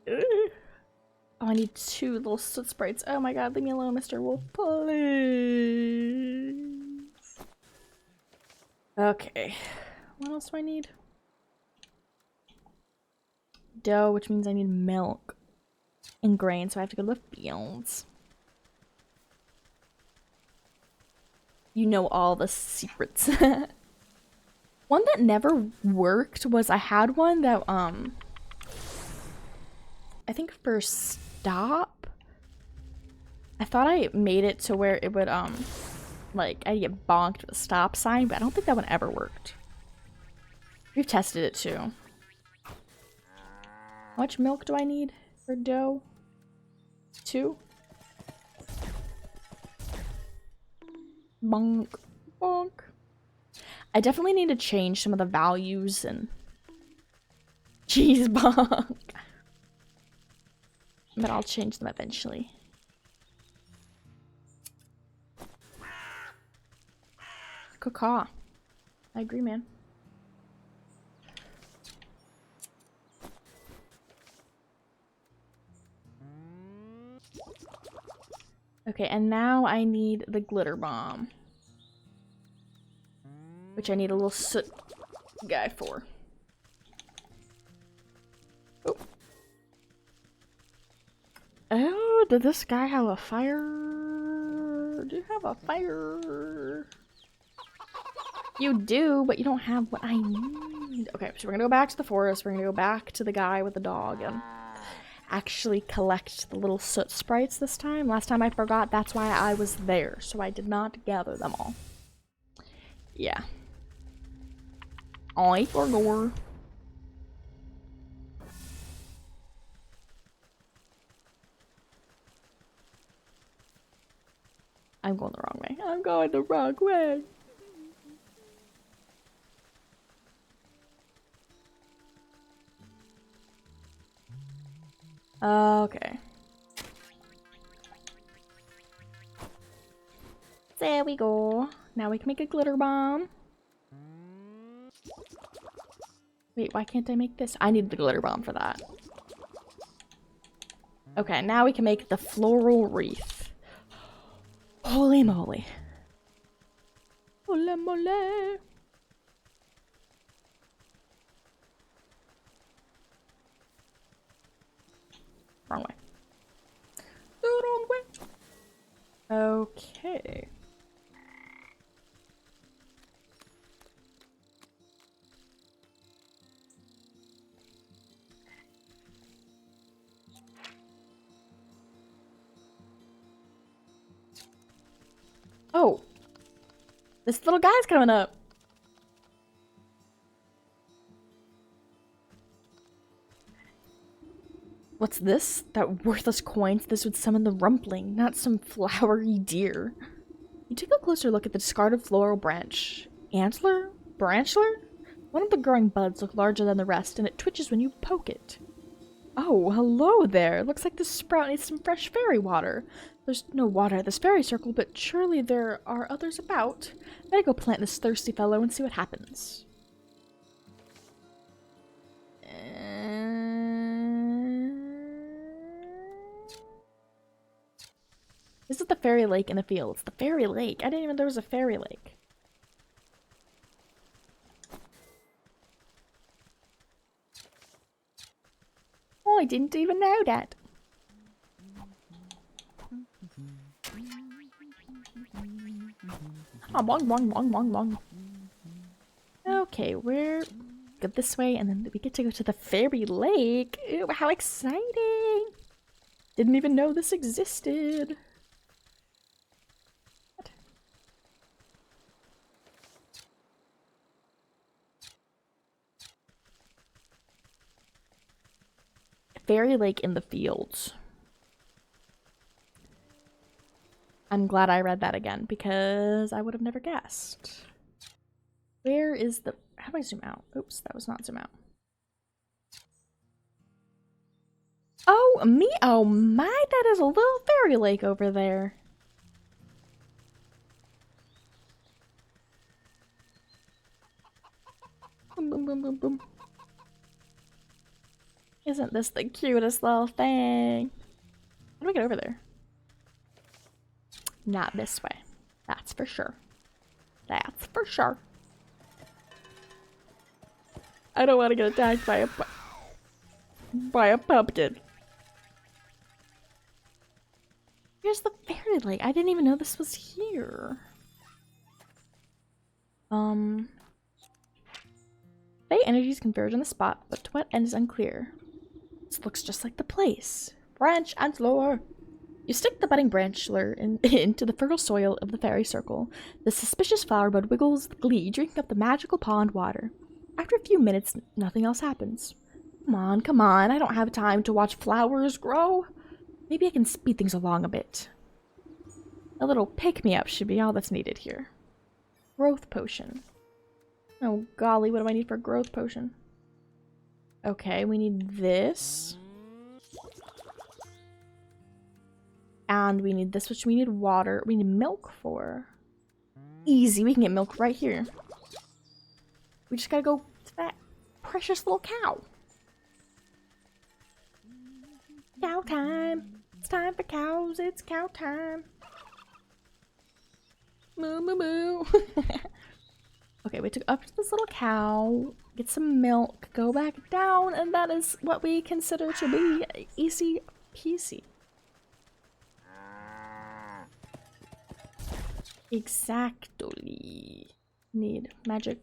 Ugh. Oh, I need 2 little soot sprites. Oh my god, leave me alone, Mr. Wolf, please. Okay. What else do I need? Dough, which means I need milk and grain, so I have to go to the fields. You know all the secrets. One that never worked was I had one that I think for stop, I thought I made it to where it would, like, I get bonked with a stop sign, but I don't think that one ever worked. We've tested it too. How much milk do I need for dough? 2? Bonk. Bonk. I definitely need to change some of the values and... Cheese bonk. But I'll change them eventually. Caw. I agree, man. Okay, and now I need the glitter bomb. Which I need a little soot guy for. Oh. Oh, did this guy have a fire? Do you have a fire? You do, but you don't have what I need. Okay, so we're gonna go back to the forest. We're gonna go back to the guy with the dog and actually collect the little soot sprites this time. Last time I forgot, that's why I was there, so I did not gather them all. Yeah. I forgot. I'm going the wrong way. I'm going the wrong way. Okay. There we go. Now we can make a glitter bomb. Wait, why can't I make this? I need the glitter bomb for that. Okay, now we can make the floral wreath. Holy moly. Holy moly. Wrong way. The wrong way. Okay. Oh. This little guy's coming up. What's this? That worthless coin? This would summon the rumpling, not some flowery deer. You take a closer look at the discarded floral branch. Antler? Branchler? One of the growing buds look larger than the rest, and it twitches when you poke it. Oh, hello there. Looks like this sprout needs some fresh fairy water. There's no water at this fairy circle, but surely there are others about. Better go plant this thirsty fellow and see what happens. This is the fairy lake in the fields. The fairy lake. I didn't even know there was a fairy lake. Oh, I didn't even know that. Oh, bong, bong, bong, bong, bong. Okay, we're good this way, and then we get to go to the fairy lake. Ew, how exciting! Didn't even know this existed. Fairy lake in the fields. I'm glad I read that again because I would have never guessed. Where is the... How do I zoom out? Oops, that was not zoom out. Oh, me? Oh my, that is a little fairy lake over there. Boom, boom, boom, boom, boom. Isn't this the cutest little thing? How do we get over there? Not this way. That's for sure. That's for sure. I don't want to get attacked by a pumpkin. Here's the fairy lake. I didn't even know this was here. Fey energies converge on the spot, but to what end is unclear. This looks just like the place. Branch and lower. You stick the budding branchler into the fertile soil of the fairy circle. The suspicious flower bud wiggles with glee, drinking up the magical pond water. After a few minutes, nothing else happens. Come on, I don't have time to watch flowers grow. Maybe I can speed things along a bit. A little pick-me-up should be all that's needed here. Growth potion. Oh golly, what do I need for a growth potion? Okay, we need this. And we need this, which we need water. We need milk for. Easy, we can get milk right here. We just gotta go to that precious little cow. Cow time. It's time for cows. It's cow time. Moo moo moo. Okay, we took up to this little cow, get some milk, go back down, and that is what we consider to be easy peasy. Exactly. Need magic.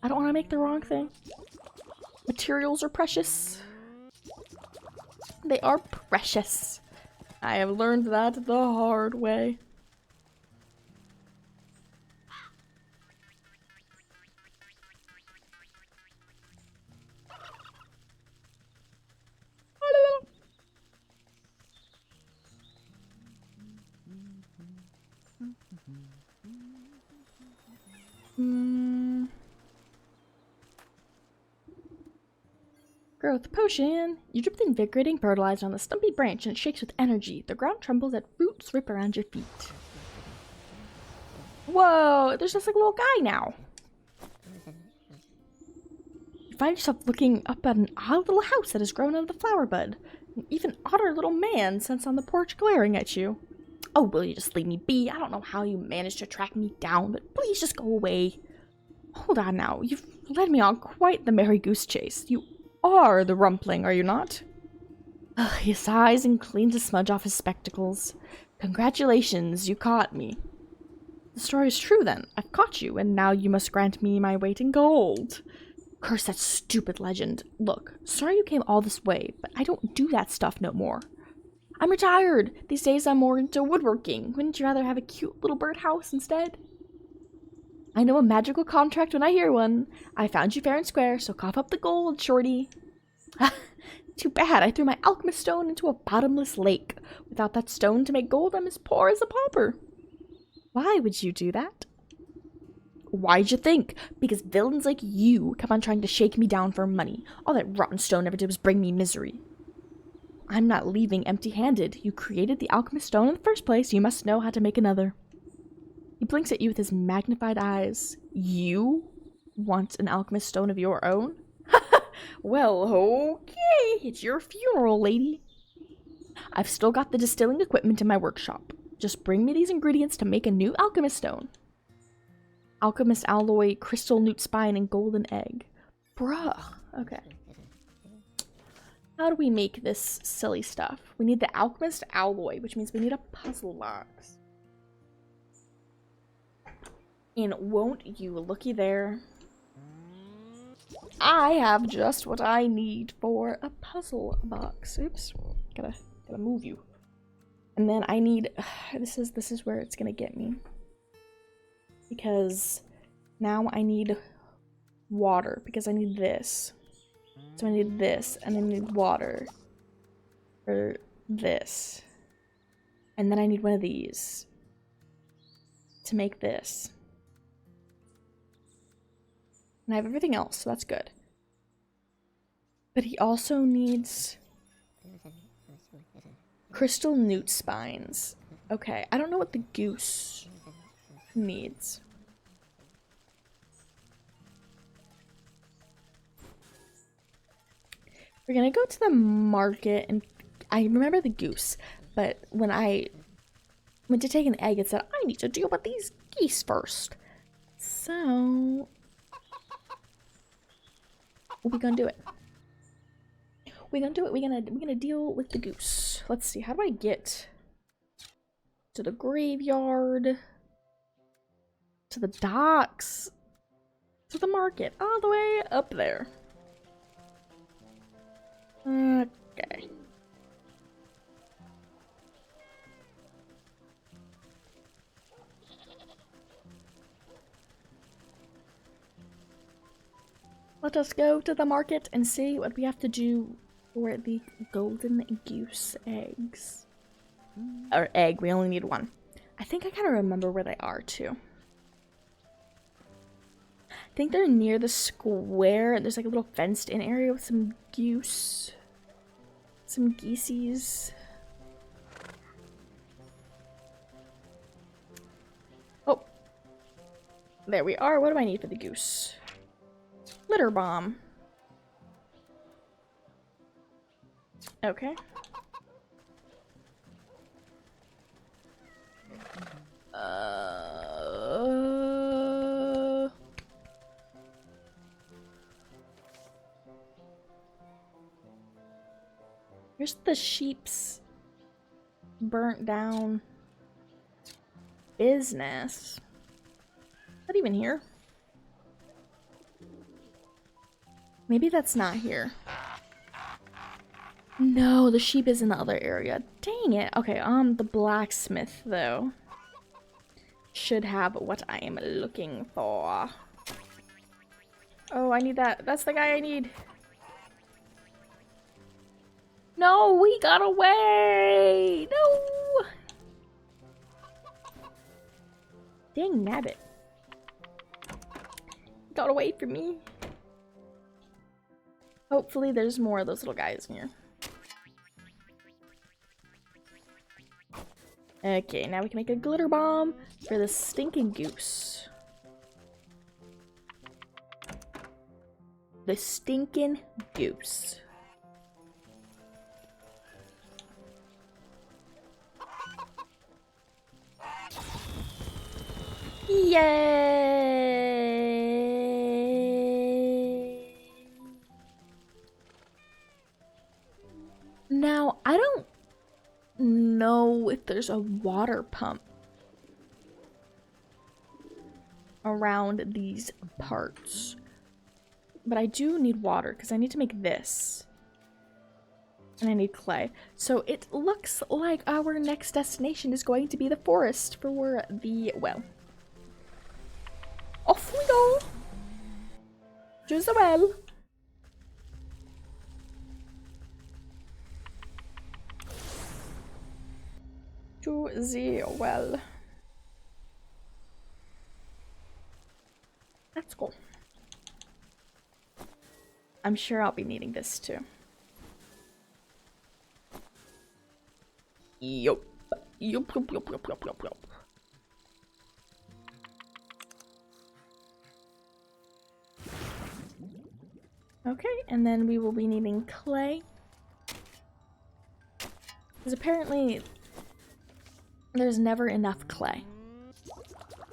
I don't want to make the wrong thing. Materials are precious. They are precious. I have learned that the hard way. Growth potion. You drip the invigorating fertilizer on the stumpy branch and it shakes with energy. The ground trembles as roots rip around your feet. Whoa, there's just like a little guy now. You find yourself looking up at an odd little house that has grown out of the flower bud. An even odder little man sits on the porch glaring at you. Oh, will you just leave me be? I don't know how you managed to track me down, but please just go away. Hold on now, you've led me on quite the merry goose chase. You are the rumpling, are you not? He sighs and cleans a smudge off his spectacles. Congratulations, you caught me. The story is true then. I've caught you, and now you must grant me my weight in gold. Curse that stupid legend. Look, sorry you came all this way, but I don't do that stuff no more. I'm retired. These days I'm more into woodworking. Wouldn't you rather have a cute little birdhouse instead? I know a magical contract when I hear one. I found you fair and square, so cough up the gold, shorty. Too bad, I threw my alchemist stone into a bottomless lake. Without that stone to make gold, I'm as poor as a pauper. Why would you do that? Why'd you think? Because villains like you kept on trying to shake me down for money. All that rotten stone ever did was bring me misery. I'm not leaving empty-handed. You created the alchemist stone in the first place. You must know how to make another. He blinks at you with his magnified eyes. You want an alchemist stone of your own? Well, okay. It's your funeral, lady. I've still got the distilling equipment in my workshop. Just bring me these ingredients to make a new alchemist stone. Alchemist alloy, crystal newt spine, and golden egg. Bruh. Okay. How do we make this silly stuff? We need the alchemist alloy, which means we need a puzzle box. And won't you looky there? I have just what I need for a puzzle box. Oops. Gotta move you. And then I need this is where it's gonna get me. Because now I need water, because I need this. So I need this, and I need water for this. And then I need one of these to make this. And I have everything else, so that's good. But he also needs crystal newt spines. Okay, I don't know what the goose needs. We're gonna go to the market, and I remember the goose, but when I went to take an egg, it said, I need to deal with these geese first. So we're gonna do it. We're gonna do it. We're gonna deal with the goose. Let's see, how do I get to the graveyard, to the docks, to the market, all the way up there? let us go to the market and see what we have to do for the golden goose eggs. Or egg, we only need one. I think I kind of remember where they are too. I think they're near the square. There's like a little fenced in area with some goose. Some geesies. Oh. There we are. What do I need for the goose? Litter bomb. Okay. Here's the sheep's burnt down business. Not even here. Maybe that's not here. No, the sheep is in the other area. Dang it. Okay, the blacksmith though should have what I am looking for. Oh, I need that. That's the guy I need. No, he got away! No! Dang nabbit. He got away from me. Hopefully there's more of those little guys in here. Okay, now we can make a glitter bomb for the stinking goose. The stinking goose. Yay! Now, I don't know if there's a water pump around these parts, but I do need water because I need to make this. And I need clay. So it looks like our next destination is going to be the forest for the well. Off we go! To the well! To the well. Let's go. I'm sure I'll be needing this too. Yup. Yup, yup, yup, yup, yup, yup, yup. Okay, and then we will be needing clay. Because apparently there's never enough clay.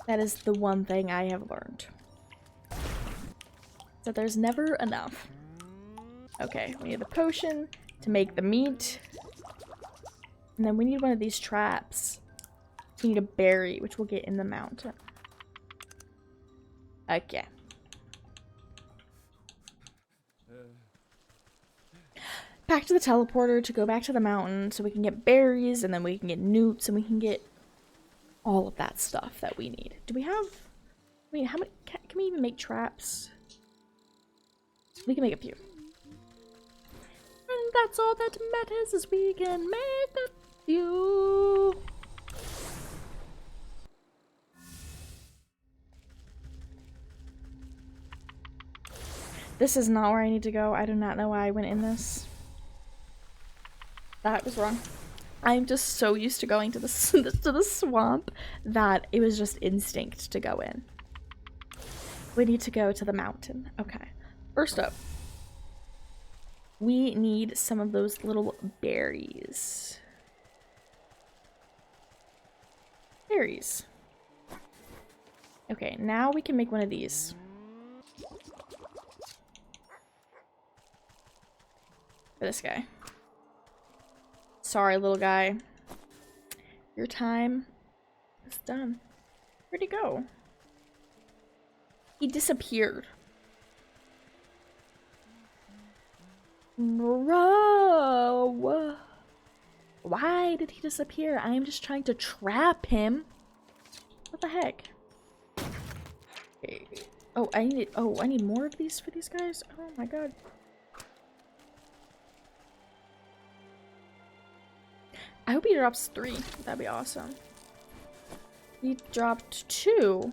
That is the one thing I have learned. That there's never enough. Okay, we need the potion to make the meat. And then we need one of these traps. We need a berry, which we'll get in the mountain. Okay. Back to the teleporter to go back to the mountain so we can get berries, and then we can get newts, and we can get all of that stuff that we need. Do we have... Wait, how many... Can we even make traps? We can make a few. And that's all that matters, is we can make a few. This is not where I need to go. I do not know why I went in this. That was wrong. I'm just so used to going to the swamp that it was just instinct to go in. We need to go to the mountain. Okay. First up, we need some of those little berries. Berries. Okay, now we can make one of these. For this guy. Sorry, little guy. Your time is done. Where'd he go? He disappeared. No. Why did he disappear? I am just trying to trap him. What the heck? Okay. Oh, I need more of these for these guys? Oh my god. I hope he drops 3. That'd be awesome. He dropped 2.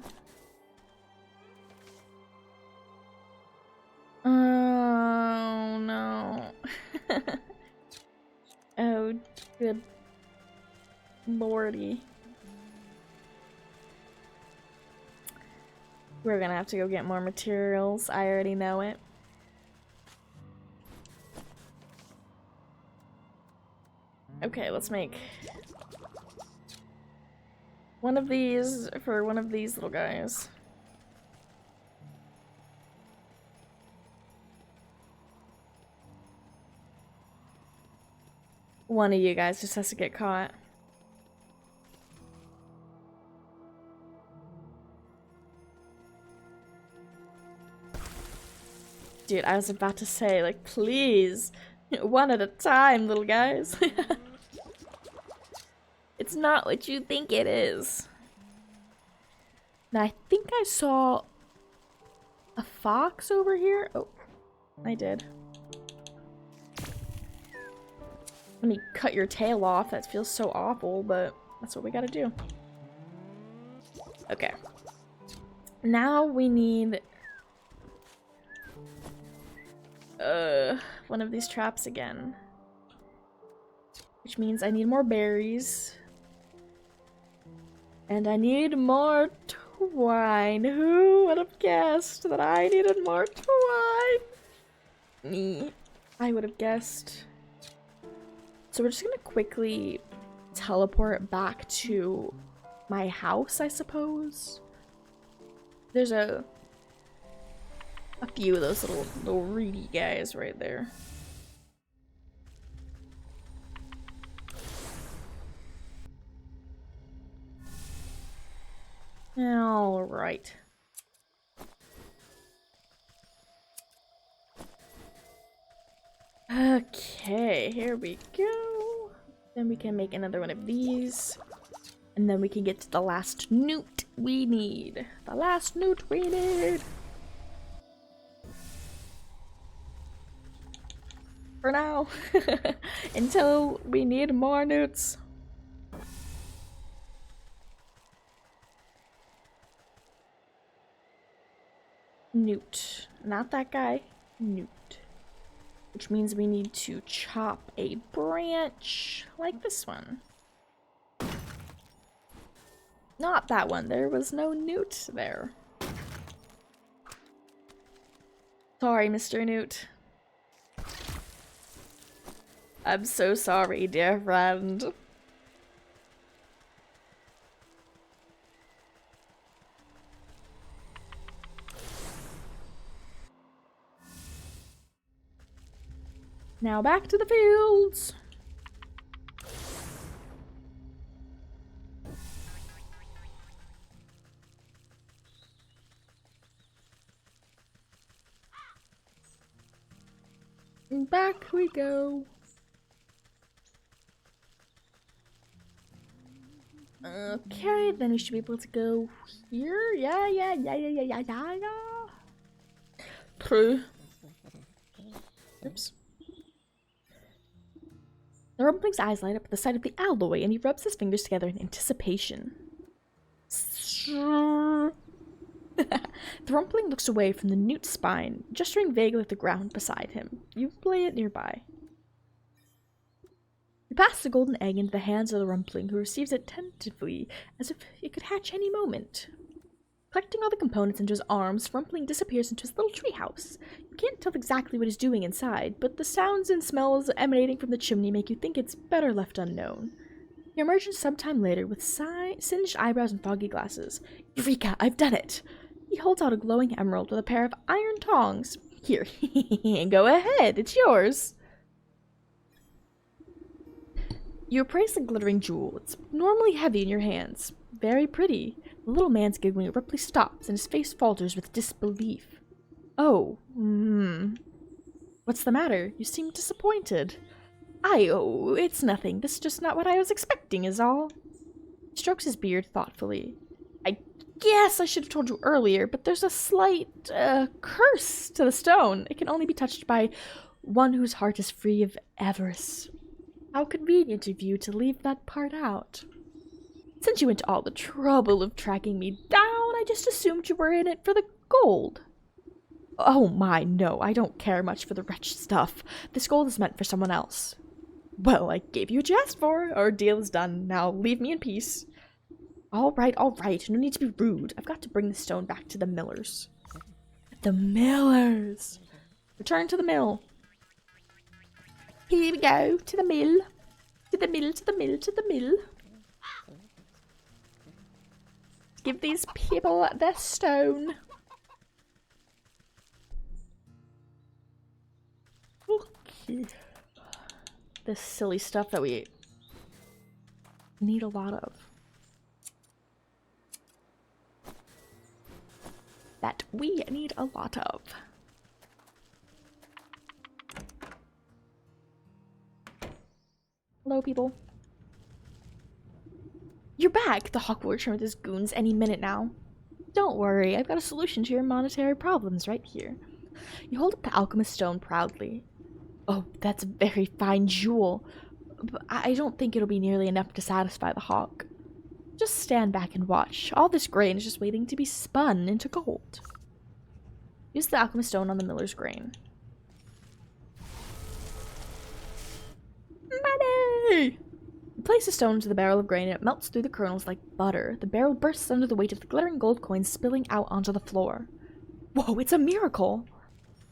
Oh no. Oh, good lordy. We're gonna have to go get more materials. I already know it. Okay, let's make one of these for one of these little guys. One of you guys just has to get caught. Dude, I was about to say, like, please, one at a time, little guys. It's not what you think it is. Now, I think I saw a fox over here. Oh, I did. Let me cut your tail off. That feels so awful, but that's what we gotta do. Okay. Now we need one of these traps again. Which means I need more berries. And I need more twine. Who would have guessed that I needed more twine? Me. I would have guessed. So we're just gonna quickly teleport back to my house, I suppose. There's a few of those little reedy guys right there. All right. Okay, here we go. Then we can make another one of these. And then we can get to the last newt we need. The last newt we need. For now. Until we need more newts. Newt. Not that guy. Newt. Which means we need to chop a branch like this one. Not that one. There was no newt there. Sorry, Mr. Newt. I'm so sorry, dear friend. Now back to the fields. And back we go. Okay, then we should be able to go here. Yeah. Through. Oops. The Rumpling's eyes light up at the sight of the alloy, and he rubs his fingers together in anticipation. The Rumpling looks away from the newt's spine, gesturing vaguely at the ground beside him. You lay it nearby. You pass the golden egg into the hands of the Rumpling, who receives it tentatively, as if it could hatch any moment. Collecting all the components into his arms, Rumpling disappears into his little treehouse. You can't tell exactly what he's doing inside, but the sounds and smells emanating from the chimney make you think it's better left unknown. He emerges sometime later with singed eyebrows and foggy glasses. Eureka! I've done it! He holds out a glowing emerald with a pair of iron tongs. Here, go ahead, it's yours. You appraise the glittering jewel. It's normally heavy in your hands. Very pretty. The little man's giggling abruptly stops, and his face falters with disbelief. Oh, What's the matter? You seem disappointed. Oh, it's nothing. This is just not what I was expecting, is all. He strokes his beard thoughtfully. I Yes, I should have told you earlier, but there's a slight curse to the stone. It can only be touched by one whose heart is free of avarice. How convenient of you to leave that part out. Since you went to all the trouble of tracking me down, I just assumed you were in it for the gold. Oh my, no, I don't care much for the wretched stuff. This gold is meant for someone else. Well, I gave you what you asked for. Our deal is done. Now leave me in peace. All right. No need to be rude. I've got to bring the stone back to the millers. The millers! Return to the mill. Here we go. To the mill. To the mill, to the mill, to the mill. Give these people their stone. Okay. This silly stuff that we need a lot of. That we need a lot of. Hello, people. You're back! The hawk will return with his goons any minute now. Don't worry, I've got a solution to your monetary problems right here. You hold up the alchemist stone proudly. Oh, that's a very fine jewel, but I don't think it'll be nearly enough to satisfy the hawk. Just stand back and watch. All this grain is just waiting to be spun into gold. Use the alchemist stone on the miller's grain. Money! You place the stone into the barrel of grain and it melts through the kernels like butter. The barrel bursts under the weight of the glittering gold coins spilling out onto the floor. Whoa, it's a miracle!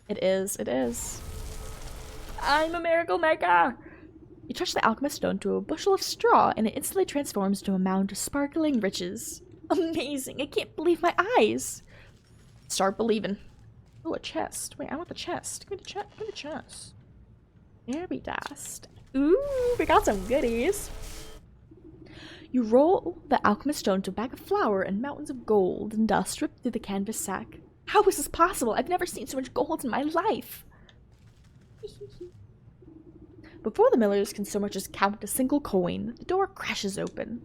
It is, it is. I'm a miracle maker! You touch the alchemist stone to a bushel of straw and it instantly transforms to a mound of sparkling riches. Amazing! I can't believe my eyes! Start believing. Oh, a chest. Wait, I want the chest. Give me the chest. Give me the chest. Fairy dust. Ooh, we got some goodies. You roll the alchemist stone to a bag of flour and mountains of gold and dust rip through the canvas sack. How is this possible? I've never seen so much gold in my life. Before the millers can so much as count a single coin, the door crashes open.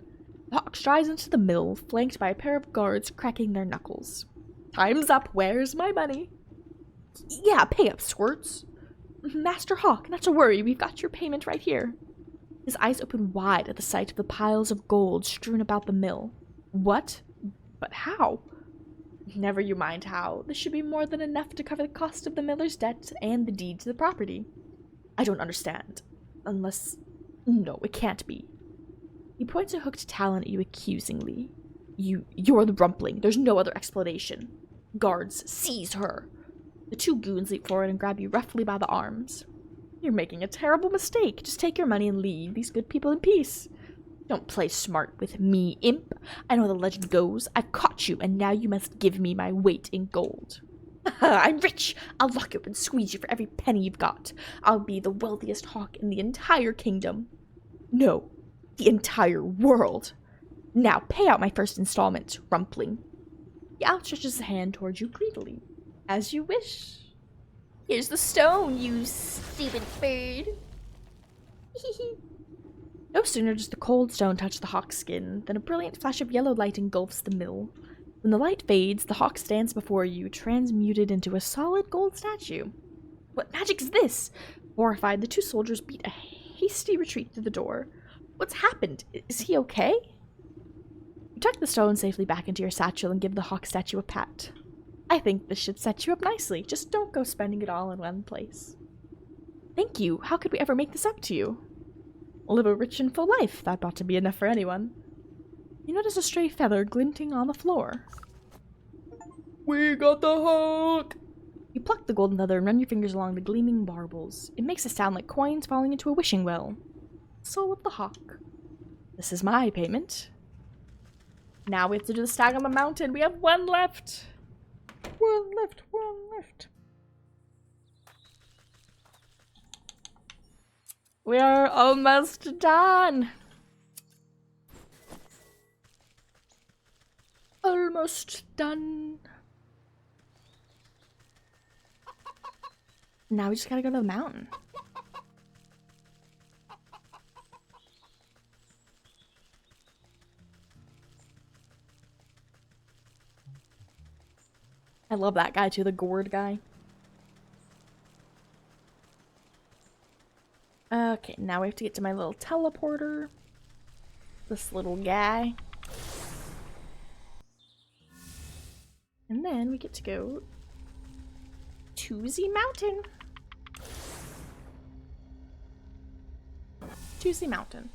The hawk strides into the mill, flanked by a pair of guards cracking their knuckles. Time's up. Where's my money? Yeah, pay up, squirts. Master Hawk, not to worry. We've got your payment right here. His eyes open wide at the sight of the piles of gold strewn about the mill. What? But how? Never you mind how. This should be more than enough to cover the cost of the miller's debt and the deed to the property. I don't understand. Unless... No, it can't be. He points a hooked talon at you accusingly. You're the Rumpling. There's no other explanation. Guards, seize her. The two goons leap forward and grab you roughly by the arms. You're making a terrible mistake. Just take your money and leave these good people in peace. Don't play smart with me, imp. I know the legend goes. I've caught you, and now you must give me my weight in gold. I'm rich. I'll lock you up and squeeze you for every penny you've got. I'll be the wealthiest hawk in the entire kingdom. No, the entire world. Now pay out my first installment, Rumpling. He outstretches his hand towards you greedily. As you wish. Here's the stone, you stupid bird. No sooner does the cold stone touch the hawk's skin than a brilliant flash of yellow light engulfs the mill. When the light fades, the hawk stands before you, transmuted into a solid gold statue. What magic is this? Horrified, the two soldiers beat a hasty retreat through the door. What's happened? Is he okay? You tuck the stone safely back into your satchel and give the hawk statue a pat. I think this should set you up nicely. Just don't go spending it all in one place. Thank you. How could we ever make this up to you? Live a rich and full life. That ought to be enough for anyone. You notice a stray feather glinting on the floor. We got the hawk! You pluck the golden feather and run your fingers along the gleaming baubles. It makes a sound like coins falling into a wishing well. Soul of the hawk. This is my payment. Now we have to do the stag on the mountain. We have one left. One left. We are almost done. Almost done. Now we just gotta go to the mountain. I love that guy too, the gourd guy. Okay, now we have to get to my little teleporter. This little guy. And then we get to go to the mountain. To the mountain.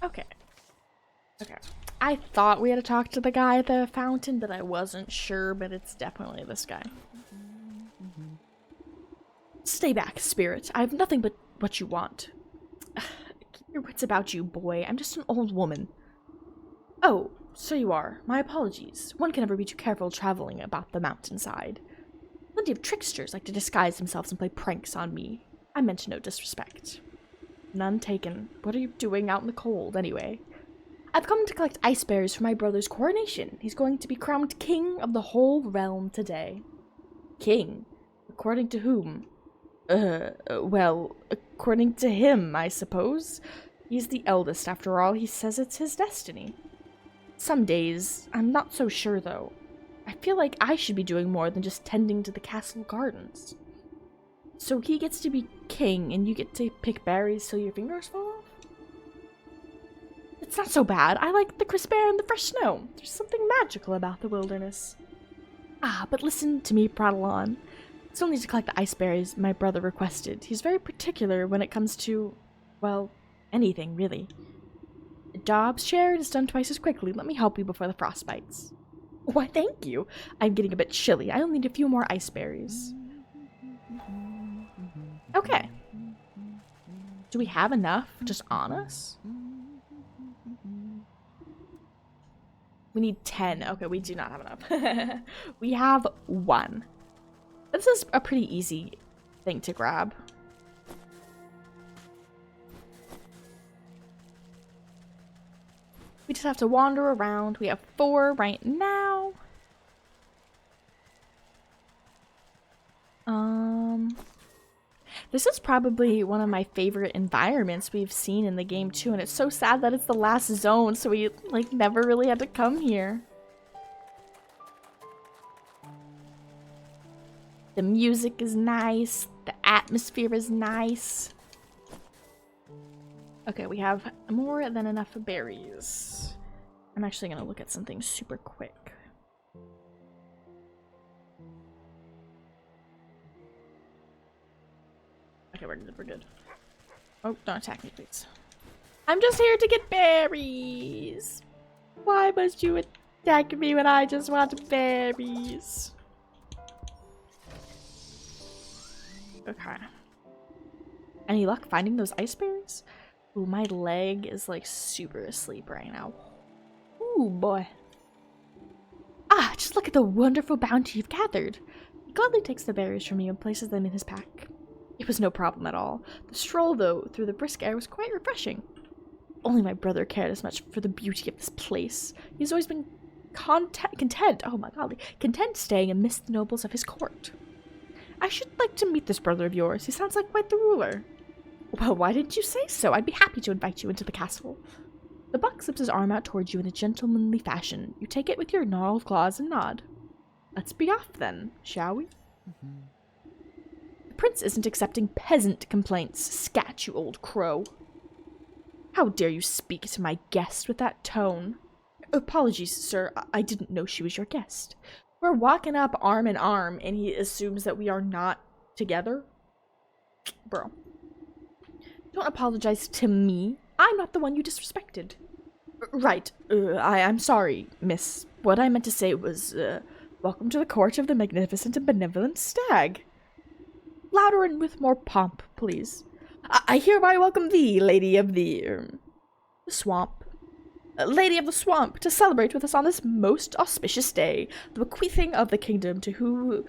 Okay. Okay. I thought we had to talk to the guy at the fountain, but I wasn't sure, but it's definitely this guy. Stay back, spirit. I have nothing but what you want. Keep your wits about you, boy. I'm just an old woman. Oh, so you are. My apologies. One can never be too careful traveling about the mountainside. Plenty of tricksters like to disguise themselves and play pranks on me. I meant no disrespect. None taken. What are you doing out in the cold, anyway? I've come to collect ice berries for my brother's coronation. He's going to be crowned king of the whole realm today. King? According to whom? Well, according to him, I suppose. He's the eldest, after all. He says it's his destiny. Some days, I'm not so sure, though. I feel like I should be doing more than just tending to the castle gardens. So he gets to be king, and you get to pick berries till your fingers fall off? It's not so bad. I like the crisp air and the fresh snow. There's something magical about the wilderness. Ah, but listen to me prattle on. Still need to collect the ice berries my brother requested. He's very particular when it comes to, well, anything, really. A job's shared is done twice as quickly. Let me help you before the frost bites. Why, thank you. I'm getting a bit chilly. I only need a few more ice berries. Okay. Do we have enough just on us? We need 10. Okay, we do not have enough. We have 1. This is a pretty easy thing to grab. We just have to wander around. We have 4 right now. This is probably one of my favorite environments we've seen in the game too, and it's so sad that it's the last zone, so we like never really had to come here. The music is nice, the atmosphere is nice. Okay, we have more than enough berries. I'm actually gonna look at something super quick. Okay, we're good, we're good. Oh, don't attack me, please. I'm just here to get berries. Why must you attack me when I just want berries? Okay. Any luck finding those ice berries? Ooh, my leg is like super asleep right now. Ooh, boy. Ah, just look at the wonderful bounty you've gathered. He gladly takes the berries from you and places them in his pack. It was no problem at all. The stroll, though, through the brisk air was quite refreshing. Only my brother cared as much for the beauty of this place. He's always been content, oh my golly, content staying amidst the nobles of his court. I should like to meet this brother of yours. He sounds like quite the ruler. Well, why didn't you say so? I'd be happy to invite you into the castle. The buck slips his arm out towards you in a gentlemanly fashion. You take it with your gnarled claws and nod. Let's be off then, shall we? Mm-hmm. The prince isn't accepting peasant complaints. Scat, you old crow. How dare you speak to my guest with that tone? Apologies, sir. I didn't know she was your guest. We're walking up arm in arm, and he assumes that we are not together? Bro. Don't apologize to me. I'm not the one you disrespected. Right. I'm sorry, miss. What I meant to say was, welcome to the court of the magnificent and benevolent stag. Louder and with more pomp, please. I hereby welcome thee, lady of the swamp. Lady of the swamp, to celebrate with us on this most auspicious day, the bequeathing of the kingdom to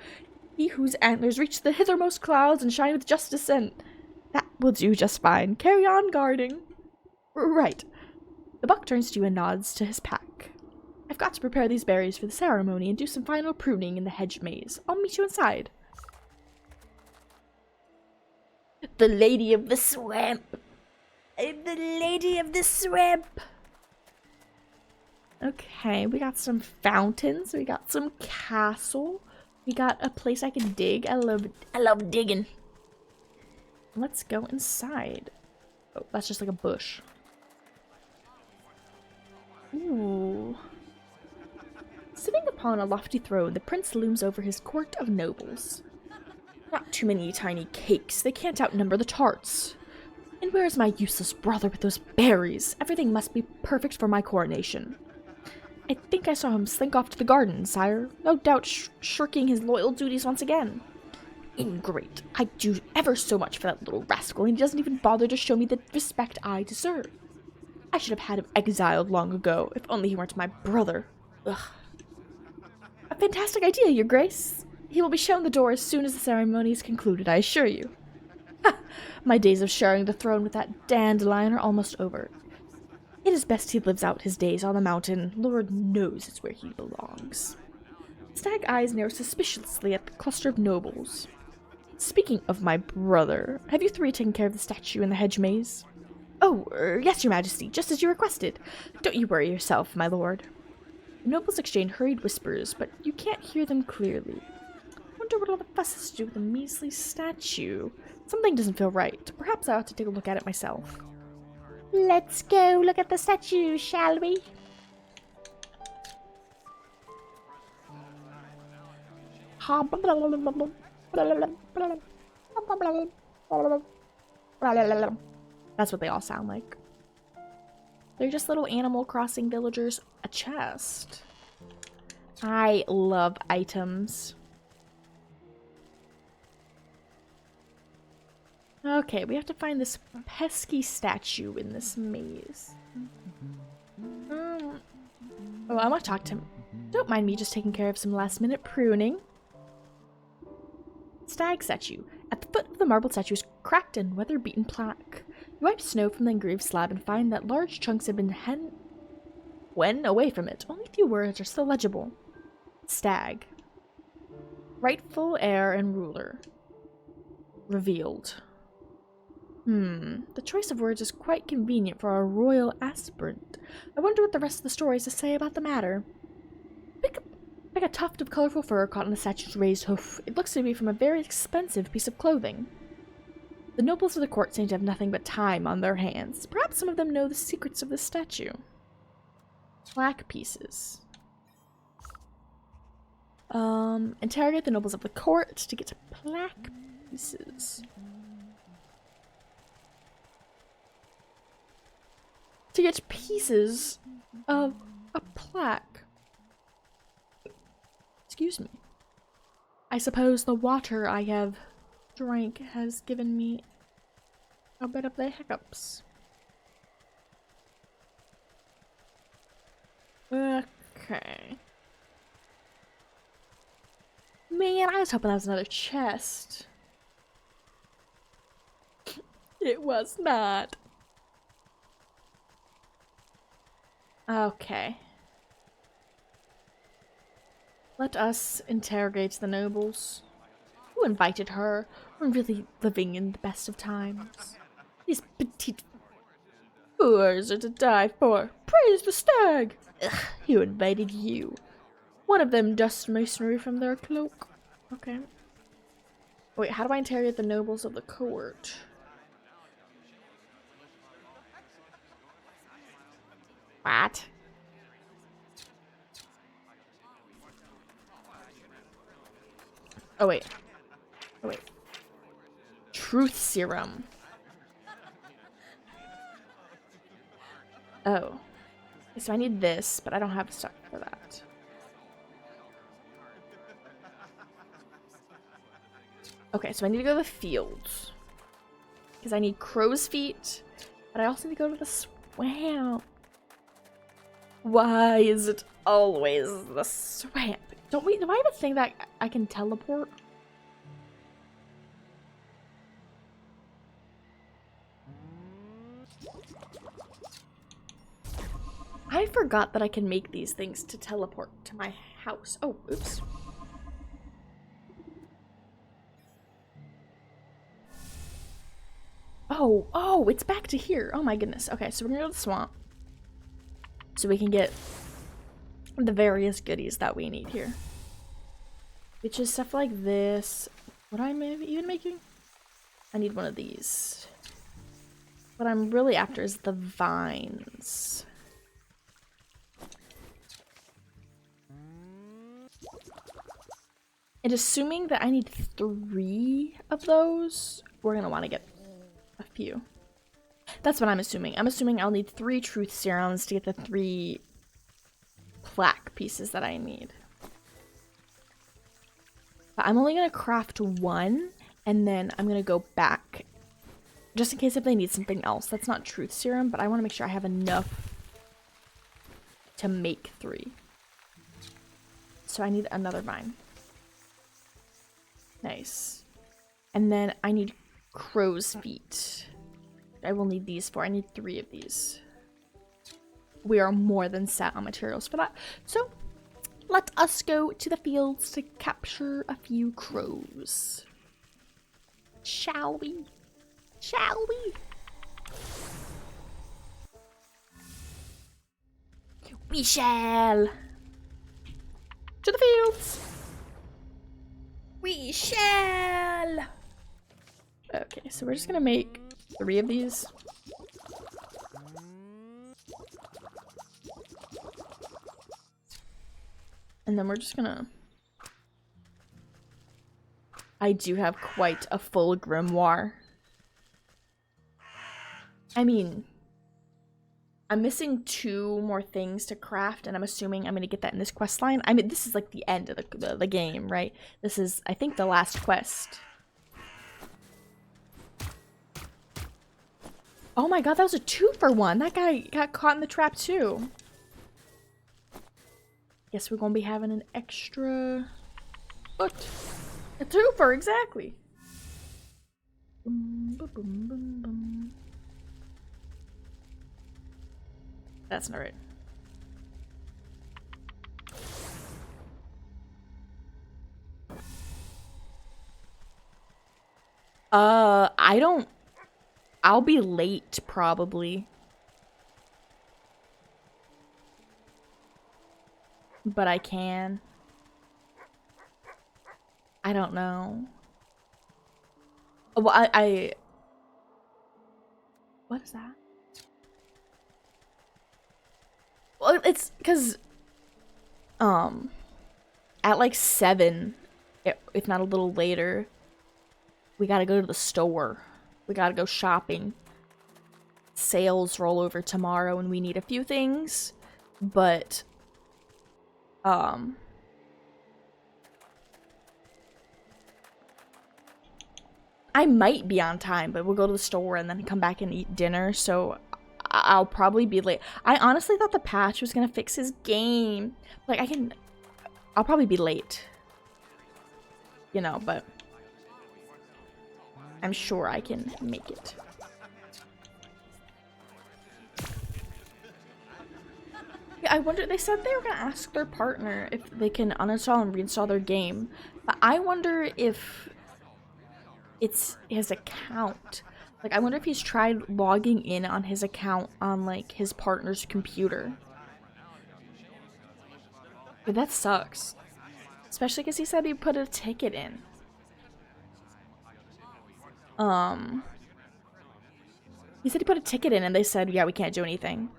he whose antlers reach the hithermost clouds and shine with justice and... That will do just fine. Carry on guarding. Right. The buck turns to you and nods to his pack. I've got to prepare these berries for the ceremony and do some final pruning in the hedge maze. I'll meet you inside. The lady of the swamp. The lady of the swamp. Okay, we got some fountains. We got some castle. We got a place I can dig. I love digging. Let's go inside. Oh, that's just like a bush. Ooh. Sitting upon a lofty throne, the prince looms over his court of nobles. Not too many tiny cakes. They can't outnumber the tarts. And where is my useless brother with those berries? Everything must be perfect for my coronation. I think I saw him slink off to the garden, sire. No doubt shirking his loyal duties once again. Ingrate. I do ever so much for that little rascal, and he doesn't even bother to show me the respect I deserve. I should have had him exiled long ago, if only he weren't my brother. Ugh. A fantastic idea, your grace. He will be shown the door as soon as the ceremony is concluded, I assure you. Ha! My days of sharing the throne with that dandelion are almost over. It is best he lives out his days on the mountain. Lord knows it's where he belongs. Stag eyes narrow suspiciously at the cluster of nobles. Speaking of my brother, have you three taken care of the statue in the hedge maze? Oh, yes, your majesty, just as you requested. Don't you worry yourself, my lord. The nobles exchange hurried whispers, but you can't hear them clearly. Wonder what all the fuss has to do with the measly statue. Something doesn't feel right. Perhaps I ought to take a look at it myself. Let's go look at the statue, shall we? That's what they all sound like. They're just little Animal Crossing villagers. A chest. I love items. Okay, we have to find this pesky statue in this maze. Oh, I want to talk to him. Don't mind me just taking care of some last-minute pruning. Stag statue. At the foot of the marble statue is cracked and weather-beaten plaque. You wipe snow from the engraved slab and find that large chunks have been when away from it. Only a few words are still legible. Stag. Rightful heir and ruler. Revealed. The choice of words is quite convenient for a royal aspirant. I wonder what the rest of the story has to say about the matter. Pick a tuft of colorful fur caught on the statue's raised hoof. It looks to be from a very expensive piece of clothing. The nobles of the court seem to have nothing but time on their hands. Perhaps some of them know the secrets of the statue. Plaque pieces. Interrogate the nobles of the court to get plaque pieces. To get pieces of a plaque. Excuse me. I suppose the water I have drank has given me a bit of the hiccups. Okay. Man, I was hoping that was another chest. It was not. Okay. Let us interrogate the nobles. Who invited her? We're really living in the best of times. These petite boors are to die for. Praise the stag! Ugh, who invited you? One of them dust masonry from their cloak. Okay. Wait, how do I interrogate the nobles of the court? What? Oh wait. Oh wait. Truth serum. Oh. Okay, so I need this, but I don't have stuff for that. Okay, so I need to go to the fields. Because I need crow's feet, but I also need to go to the swamp. Why is it always the swamp? Do I have a thing that I can teleport? I forgot that I can make these things to teleport to my house. Oh, oops. Oh, it's back to here. Oh my goodness. Okay, so we're gonna go to the swamp. So we can get the various goodies that we need here. which is stuff like this. What am I even making? I need one of these. What I'm really after is the vines. And assuming that I need 3 of those, we're gonna want to get a few. That's what I'm assuming. I'm assuming I'll need 3 truth serums to get the 3 plaque pieces that I need. But I'm only gonna craft 1, and then I'm gonna go back just in case if they need something else. That's not truth serum, but I want to make sure I have enough to make 3. So I need another vine. Nice. And then I need crow's feet. I will need these 4. I need 3 of these. We are more than set on materials for that. So let us go to the fields to capture a few crows. Shall we? Shall we? We shall. To the fields. We shall. Okay, so we're just gonna make 3 of these. And then we're just gonna... I do have quite a full grimoire. I mean, I'm missing 2 more things to craft, and I'm assuming I'm gonna get that in this quest line. I mean, this is like the end of the game, right? This is, I think, the last quest. Oh my god, that was a 2-for-1. That guy got caught in the trap too. Guess we're gonna be having an extra... What? A 2-for, exactly. Boom, boom, boom, boom, boom. That's not right. I don't... I'll be late, probably. But I can. I don't know. Well, I... What is that? Well, it's because, at like 7, if not a little later, we gotta go to the store. We gotta go shopping. Sales roll over tomorrow and we need a few things, but, I might be on time, but we'll go to the store and then come back and eat dinner, so I'll probably be late. I honestly thought the patch was gonna fix his game. Like, I'll probably be late. You know, but I'm sure I can make it. Yeah, I wonder, they said they were gonna ask their partner if they can uninstall and reinstall their game. But I wonder if it's his account. Like, I wonder if he's tried logging in on his account on, like, his partner's computer. But that sucks. Especially because he said he put a ticket in. He said he put a ticket in and they said, yeah, we can't do anything.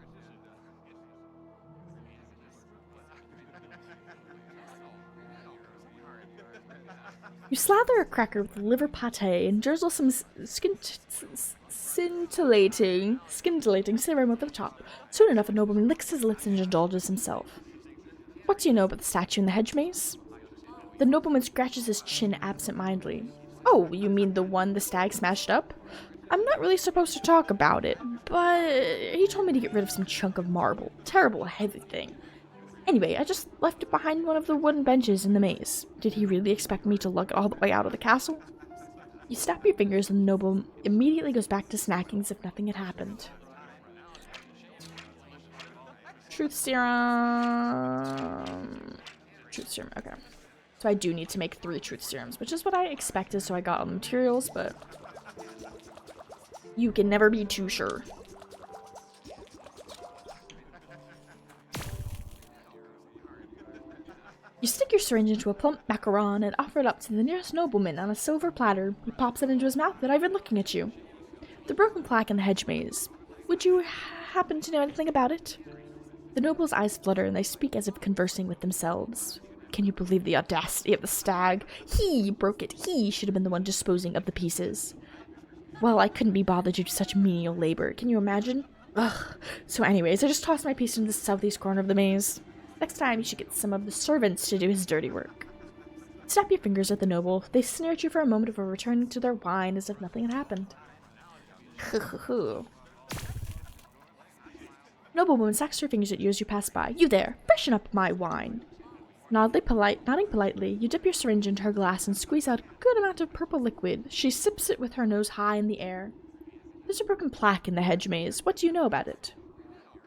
You slather a cracker with liver pate and drizzle some scintillating serum over the top. Soon enough, a nobleman licks his lips and indulges himself. What do you know about the statue in the hedge maze? The nobleman scratches his chin absent-mindedly. Oh, you mean the one the stag smashed up? I'm not really supposed to talk about it, but he told me to get rid of some chunk of marble. Terrible heavy thing. Anyway, I just left it behind one of the wooden benches in the maze. Did he really expect me to lug it all the way out of the castle? You snap your fingers and the noble immediately goes back to snacking as if nothing had happened. Truth serum. Truth serum, okay. So I do need to make 3 truth serums, which is what I expected, so I got all the materials, but you can never be too sure. You stick your syringe into a plump macaron and offer it up to the nearest nobleman on a silver platter. He pops it into his mouth without even looking at you. The broken plaque in the hedge maze. Would you happen to know anything about it? The noble's eyes flutter and they speak as if conversing with themselves. Can you believe the audacity of the stag? He broke it. He should have been the one disposing of the pieces. Well, I couldn't be bothered to do such menial labor. Can you imagine? Ugh. So anyways, I just tossed my piece into the southeast corner of the maze. Next time, you should get some of the servants to do his dirty work. Snap your fingers at the noble. They sneer at you for a moment before returning to their wine as if nothing had happened. Noblewoman sacks her fingers at you as you pass by. You there! Freshen up my wine! Nodding politely, you dip your syringe into her glass and squeeze out a good amount of purple liquid. She sips it with her nose high in the air. There's a broken plaque in the hedge maze. What do you know about it?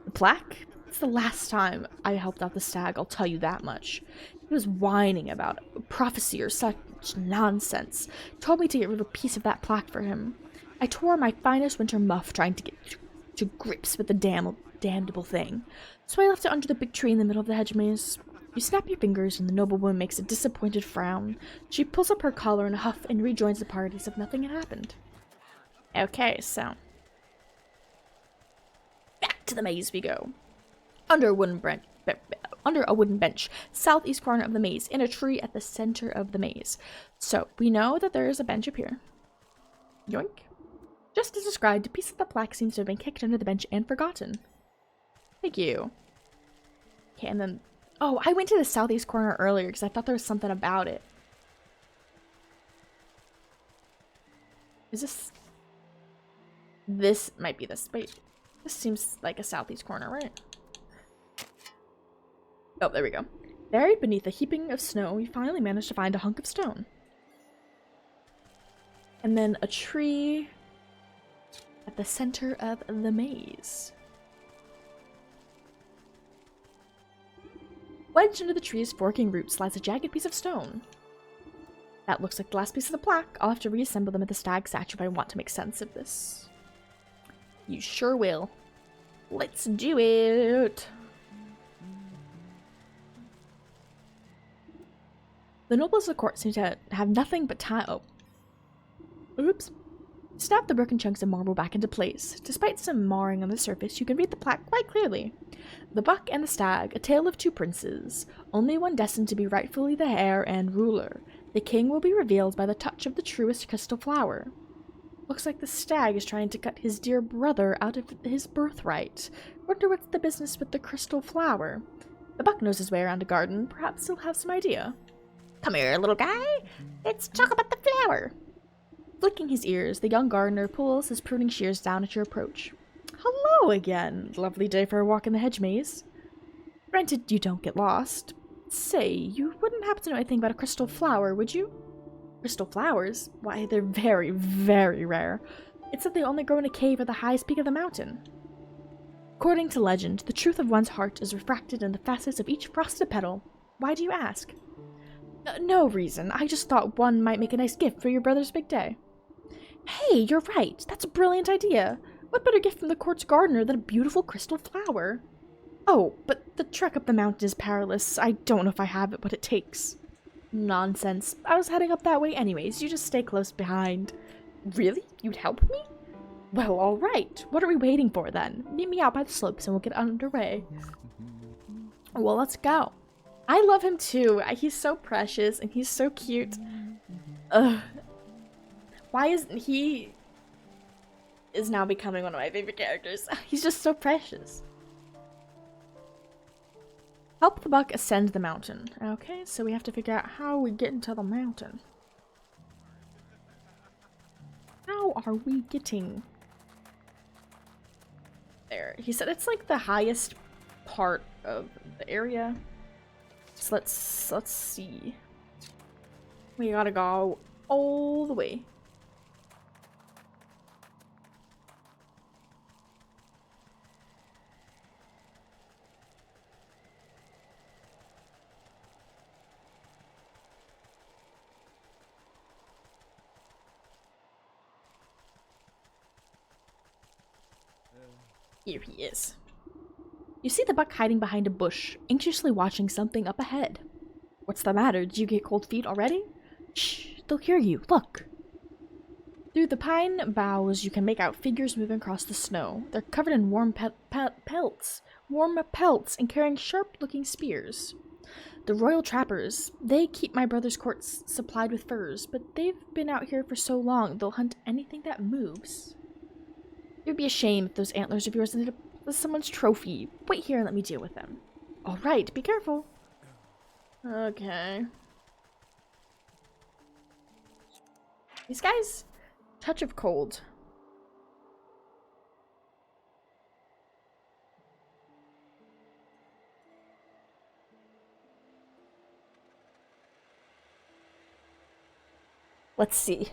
The plaque? It's the last time I helped out the stag, I'll tell you that much. He was whining about prophecy or such nonsense. Told me to get rid of a piece of that plaque for him. I tore my finest winter muff trying to get to grips with the damnable thing. So I left it under the big tree in the middle of the hedge maze. You snap your fingers and the noblewoman makes a disappointed frown. She pulls up her collar in a huff and rejoins the party as if nothing had happened. Okay, so back to the maze we go. Under a wooden bench, southeast corner of the maze, in a tree at the center of the maze. So we know that there is a bench up here. Yoink. Just as described, a piece of the plaque seems to have been kicked under the bench and forgotten. Thank you. Okay, and then oh, I went to the southeast corner earlier because I thought there was something about it. Is this? This might be this. Wait, this seems like a southeast corner, right? Oh, there we go. Buried beneath a heaping of snow, we finally managed to find a hunk of stone. And then a tree at the center of the maze. Wedged into the tree's forking roots lies a jagged piece of stone. That looks like the last piece of the plaque. I'll have to reassemble them at the stag statue if I want to make sense of this. You sure will. Let's do it! The nobles of the court seem to have nothing but time. Oh. Oops. Snap the broken chunks of marble back into place. Despite some marring on the surface, you can read the plaque quite clearly. The buck and the stag, a tale of two princes, only one destined to be rightfully the heir and ruler. The king will be revealed by the touch of the truest crystal flower. Looks like the stag is trying to cut his dear brother out of his birthright. Wonder what's the business with the crystal flower. The buck knows his way around a garden. Perhaps he'll have some idea. Come here, little guy. Let's talk about the flower. Flicking his ears, the young gardener pulls his pruning shears down at your approach. Hello again. Lovely day for a walk in the hedge maze. Granted, you don't get lost. Say, you wouldn't happen to know anything about a crystal flower, would you? Crystal flowers? Why, they're very, very rare. It's that they only grow in a cave at the highest peak of the mountain. According to legend, the truth of one's heart is refracted in the facets of each frosted petal. Why do you ask? No reason. I just thought one might make a nice gift for your brother's big day. Hey, you're right. That's a brilliant idea. What better gift from the court's gardener than a beautiful crystal flower? Oh, but the trek up the mountain is perilous. I don't know if I have what it takes. Nonsense. I was heading up that way anyways. You just stay close behind. Really? You'd help me? Well, all right. What are we waiting for then? Meet me out by the slopes and we'll get underway. Well, let's go. I love him too. He's so precious and he's so cute. Ugh. Why isn't he... is now becoming one of my favorite characters. He's just so precious. Help the buck ascend the mountain. Okay, so we have to figure out how we get into the mountain. How are we getting there? He said it's like the highest part of the area. So let's see. We gotta go all the way. Here he is. You see the buck hiding behind a bush, anxiously watching something up ahead. What's the matter? Did you get cold feet already? Shh, they'll hear you. Look. Through the pine boughs, you can make out figures moving across the snow. They're covered in warm pelts, and carrying sharp-looking spears. The royal trappers. They keep my brother's court supplied with furs, but they've been out here for so long, they'll hunt anything that moves. It would be a shame if those antlers of yours ended up with someone's trophy. Wait here and let me deal with them. All right, be careful. Okay. These guys, touch of cold. Let's see.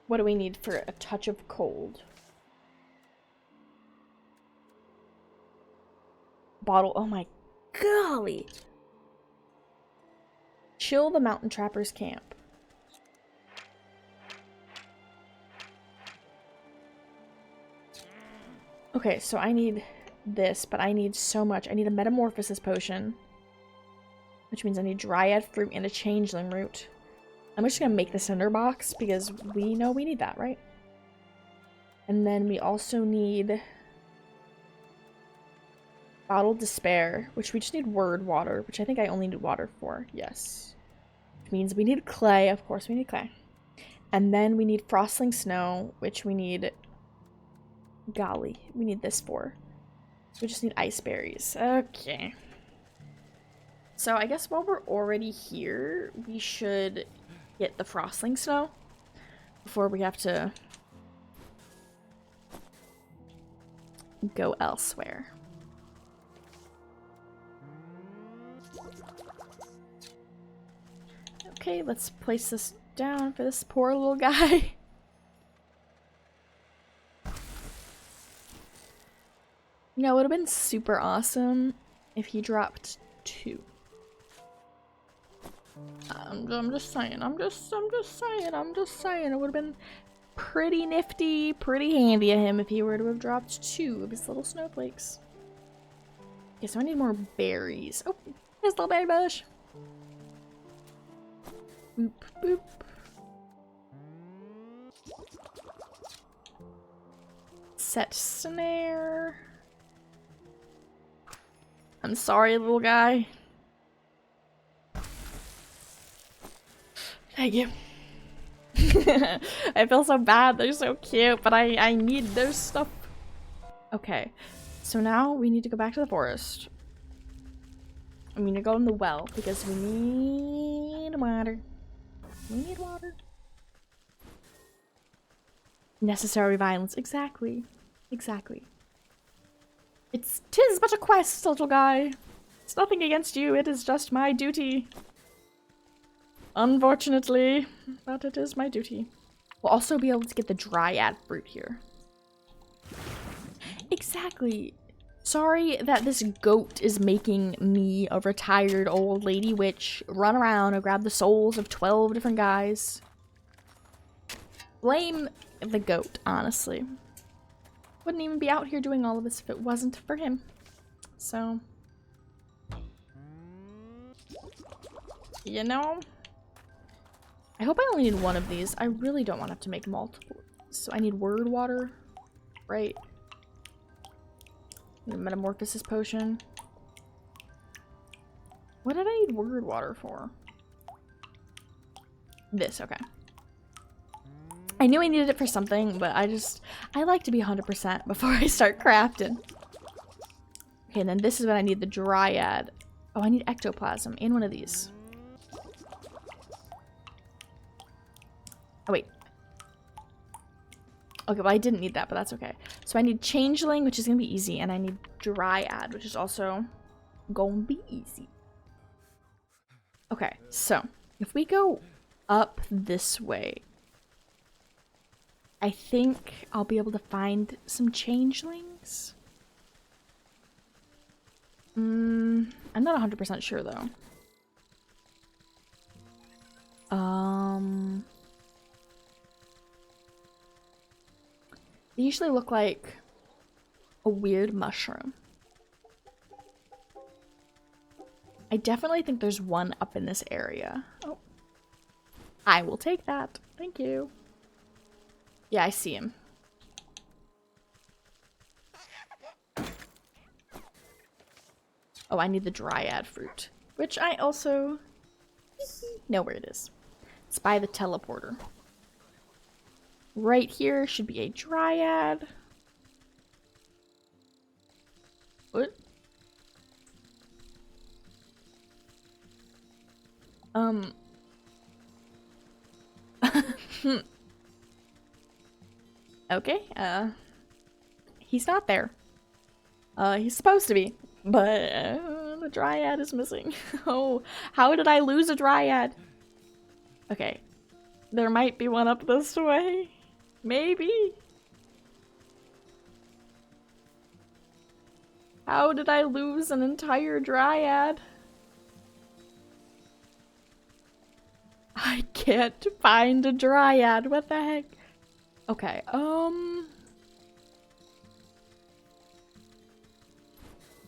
What do we need for a touch of cold? Bottle. Oh my golly. Chill the mountain trappers camp. Okay, so I need this, but I need so much. I need a metamorphosis potion, which means I need dryad fruit and a changeling root. I'm just gonna make the cinder box because we know we need that, right? And then we also need bottled despair, which we just need word water, which I think I only need water for. Yes. Which means we need clay. Of course we need clay. And then we need frostling snow, which we need... Golly, we need this for. We just need ice berries. Okay. So I guess while we're already here, we should get the frostling snow before we have to go elsewhere. Okay, let's place this down for this poor little guy. You know, it would have been super awesome if he dropped 2. I'm just saying, I'm just saying, it would have been pretty nifty, pretty handy of him if he were to have dropped 2 of his little snowflakes. Okay, so I need more berries. Oh, there's a little berry bush. Boop, boop. Set snare. I'm sorry, little guy. Thank you. I feel so bad. They're so cute, but I need their stuff. Okay, so now we need to go back to the forest. I'm gonna go in the well because we need water. We need water. Necessary violence. Exactly. Exactly. Tis but a quest, little guy. It's nothing against you, it is just my duty. Unfortunately, but it is my duty. We'll also be able to get the dryad fruit here. Exactly. Sorry that this goat is making me, a retired old lady witch, run around and grab the souls of 12 different guys. Blame the goat, honestly. Wouldn't even be out here doing all of this if it wasn't for him. So, you know, I hope I only need 1 of these. I really don't want to have to make multiple. So I need word water, right? Need a metamorphosis potion. What did I need word water for? This, okay. I knew I needed it for something, but I like to be 100% before I start crafting. Okay, and then this is what I need, the dryad. Oh, I need ectoplasm and 1 of these. Oh, wait. Okay, well, I didn't need that, but that's okay. So I need changeling, which is gonna be easy, and I need dryad, which is also gonna be easy. Okay, so if we go up this way, I think I'll be able to find some changelings. I'm not 100% sure though. They usually look like a weird mushroom. I definitely think there's one up in this area. Oh. I will take that. Thank you. Yeah, I see him. Oh, I need the dryad fruit, which I also know where it is. It's by the teleporter. Right here should be a dryad. What? Okay, he's not there. He's supposed to be, but the dryad is missing. Oh, how did I lose a dryad? Okay, there might be one up this way. Maybe. How did I lose an entire dryad? I can't find a dryad. What the heck? Okay,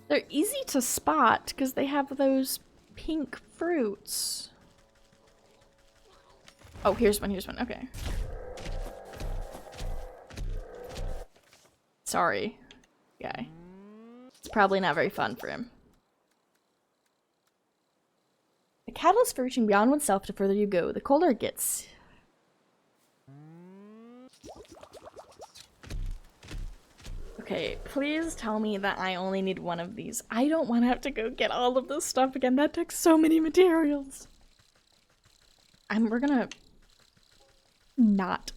they're easy to spot because they have those pink fruits. Oh, here's one, okay. Sorry, guy. It's probably not very fun for him. The catalyst for reaching beyond oneself the further you go, the colder it gets. Okay, please tell me that I only need one of these. I don't want to have to go get all of this stuff again. That took so many materials. We're gonna not,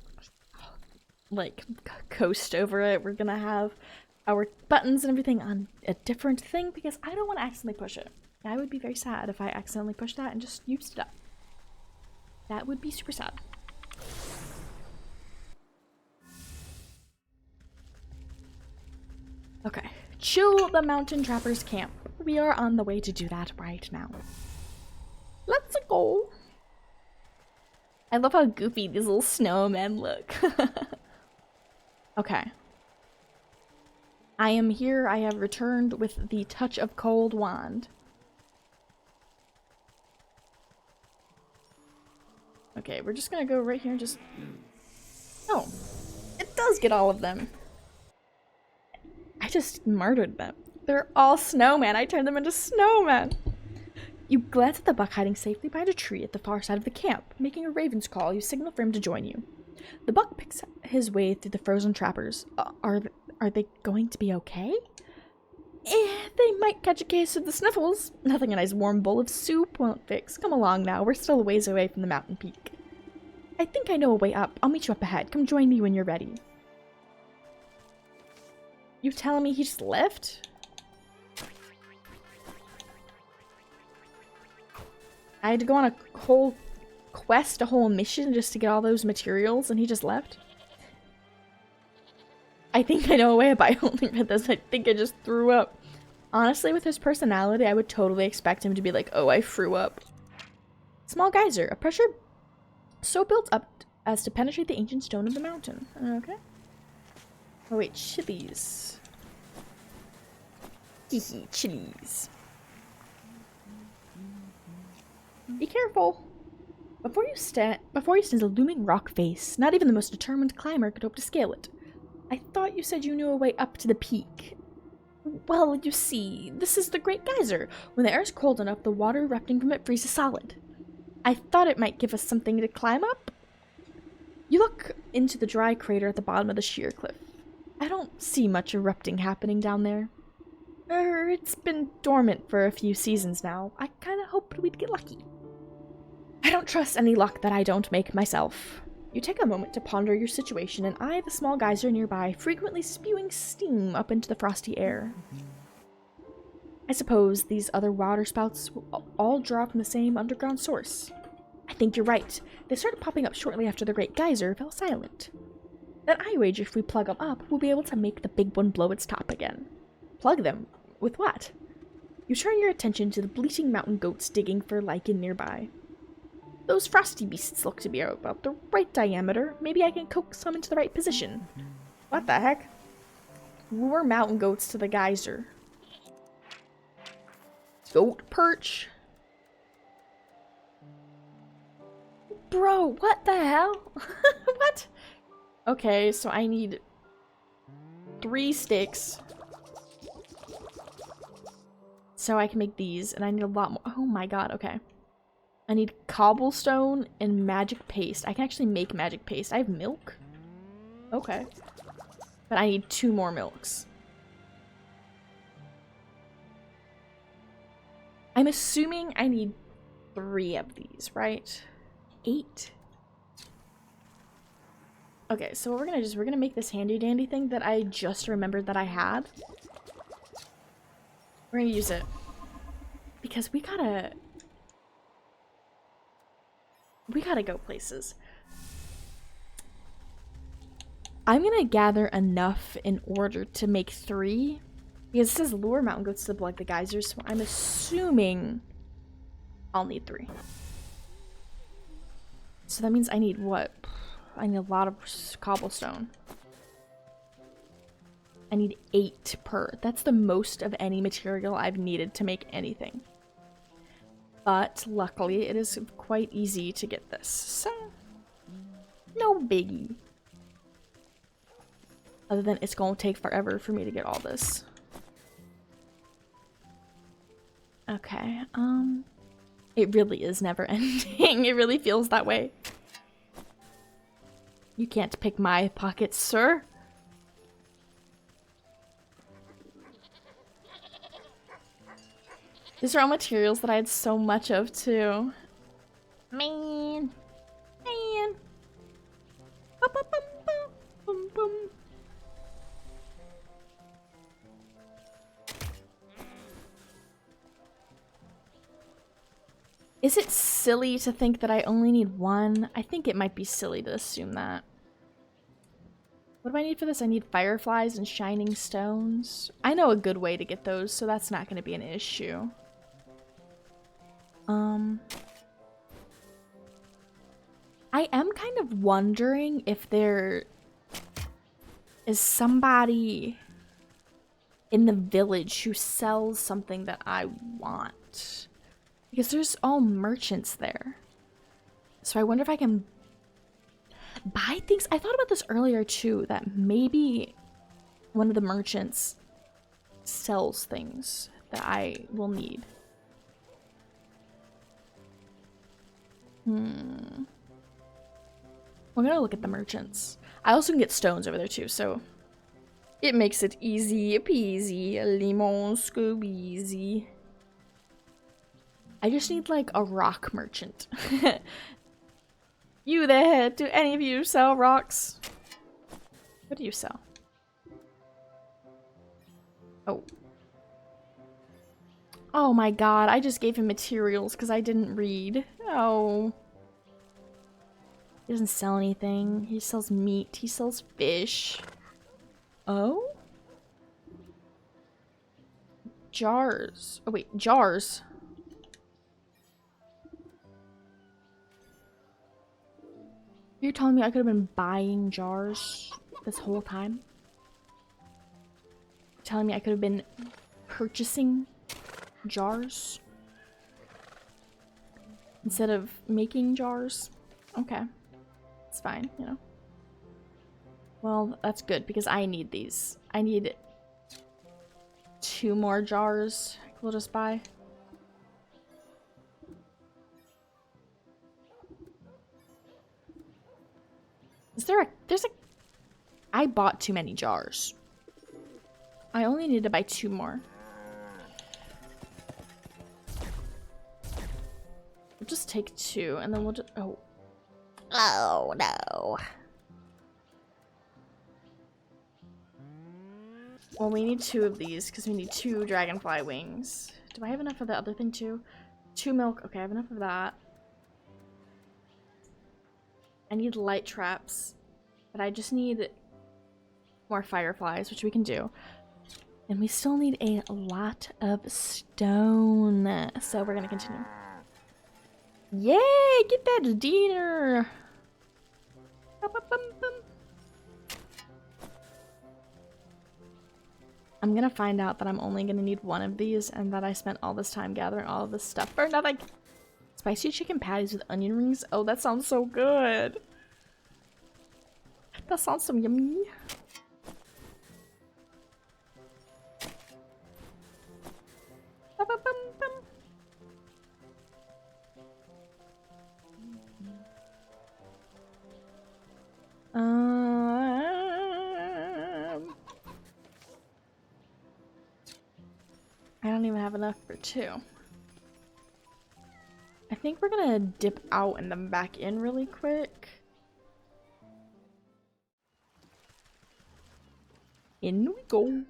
like, coast over it. We're gonna have our buttons and everything on a different thing because I don't want to accidentally push it. I would be very sad if I accidentally pushed that and just used it up. That would be super sad. Okay, chill the mountain trappers camp. We are on the way to do that right now. Let's go. I love how goofy these little snowmen look. Okay. I am here. I have returned with the touch of cold wand. Okay, we're just gonna go right here and just... Oh, it does get all of them. I just murdered them. They're all snowmen. I turned them into snowmen. You glance at the buck hiding safely behind a tree at the far side of the camp. Making a raven's call, you signal for him to join you. The buck picks his way through the frozen trappers. Are they going to be okay? They might catch a case of the sniffles. Nothing a nice warm bowl of soup won't fix. Come along now. We're still a ways away from the mountain peak. I think I know a way up. I'll meet you up ahead. Come join me when you're ready. You telling me he just left? I had to go on a whole quest, a whole mission just to get all those materials, and he just left? I think I know a way up. I only read this. I think I just threw up. Honestly, with his personality, I would totally expect him to be like, oh, I threw up. Small geyser. A pressure so built up as to penetrate the ancient stone of the mountain. Okay. Oh, wait. Chilies. Hehe, chilies. Be careful. Before you stands a looming rock face. Not even the most determined climber could hope to scale it. I thought you said you knew a way up to the peak. Well, you see, this is the Great Geyser. When the air is cold enough, the water erupting from it freezes solid. I thought it might give us something to climb up. You look into the dry crater at the bottom of the sheer cliff. I don't see much erupting happening down there. It's been dormant for a few seasons now. I kinda hoped we'd get lucky. I don't trust any luck that I don't make myself. You take a moment to ponder your situation and eye the small geyser nearby, frequently spewing steam up into the frosty air. I suppose these other water spouts will all draw from the same underground source. I think you're right. They started popping up shortly after the Great Geyser fell silent. Then I wager if we plug them up, we'll be able to make the big one blow its top again. Plug them? With what? You turn your attention to the bleating mountain goats digging for lichen nearby. Those frosty beasts look to be about the right diameter. Maybe I can coax some into the right position. What the heck? Lure mountain goats to the geyser. Goat perch? Bro, what the hell? What? Okay, so I need 3 sticks. So I can make these, and I need a lot more. Oh my god, okay. I need cobblestone and magic paste. I can actually make magic paste. I have milk? Okay. But I need 2 more milks. I'm assuming I need 3 of these, right? 8. Okay, so what we're gonna make this handy dandy thing that I just remembered that I had. We're gonna use it. Because we gotta go places. I'm gonna gather enough in order to make 3. Because it says lure mountain goats to the geysers, so I'm assuming I'll need 3. So that means I need what? I need a lot of cobblestone. I need 8 per. That's the most of any material I've needed to make anything. But luckily it is quite easy to get this. So, no biggie. Other than it's gonna take forever for me to get all this. Okay, it really is never ending. It really feels that way. You can't pick my pockets, sir. These are all materials that I had so much of, too. Man. Man. Bum, bum, bum, bum, bum, bum. Is it silly to think that I only need 1? I think it might be silly to assume that. What do I need for this? I need fireflies and shining stones. I know a good way to get those, so that's not going to be an issue. I am kind of wondering if there is somebody in the village who sells something that I want. Because there's all merchants there. So I wonder if I can buy things. I thought about this earlier too, that maybe one of the merchants sells things that I will need. We're gonna look at the merchants. I also can get stones over there too, so it makes it easy peasy, lemon squeezy. I just need like a rock merchant. You there, do any of you sell rocks? What do you sell? Oh. Oh my god, I just gave him materials because I didn't read. Oh. He doesn't sell anything. He sells meat. He sells fish. Oh? Jars. Oh wait, jars. You're telling me I could have been buying jars this whole time? You're telling me I could have been purchasing jars instead of making jars? Okay. It's fine, you know. Well, that's good because I need these. I need 2 more jars. We'll just buy. Is there a... There's a... I bought too many jars. I only need to buy 2 more. We'll just take 2 and then we'll just... Oh. Oh no. Well, we need 2 of these because we need 2 dragonfly wings. Do I have enough of the other thing too? 2 milk. Okay, I have enough of that. I need light traps, but I just need more fireflies, which we can do. And we still need a lot of stone. So we're gonna continue. Yay! Get that dinner! I'm gonna find out that I'm only gonna need 1 of these and that I spent all this time gathering all of this stuff for nothing. It's Spicy chicken patties with onion rings. Oh, that sounds so good. That sounds so yummy. Ba-ba-bum-bum. I don't even have enough for 2. I think we're gonna dip out and then back in really quick. In we go.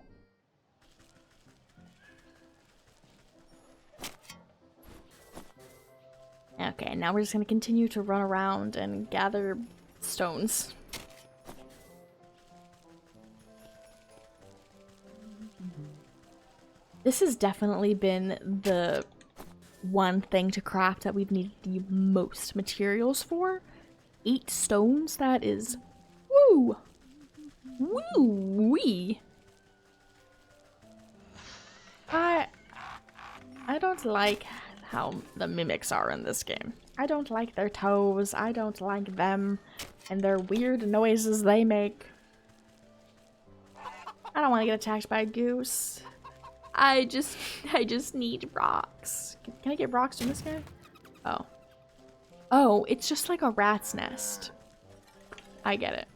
Okay, now we're just gonna continue to run around and gather stones. This has definitely been the one thing to craft that we've needed the most materials for. 8 stones, that is... Woo! Woo-wee! I don't like how the mimics are in this game. I don't like their toes, I don't like them, and their weird noises they make. I don't want to get attacked by a goose. I just need rocks. Can I get rocks in this game? Oh. Oh, it's just like a rat's nest. I get it.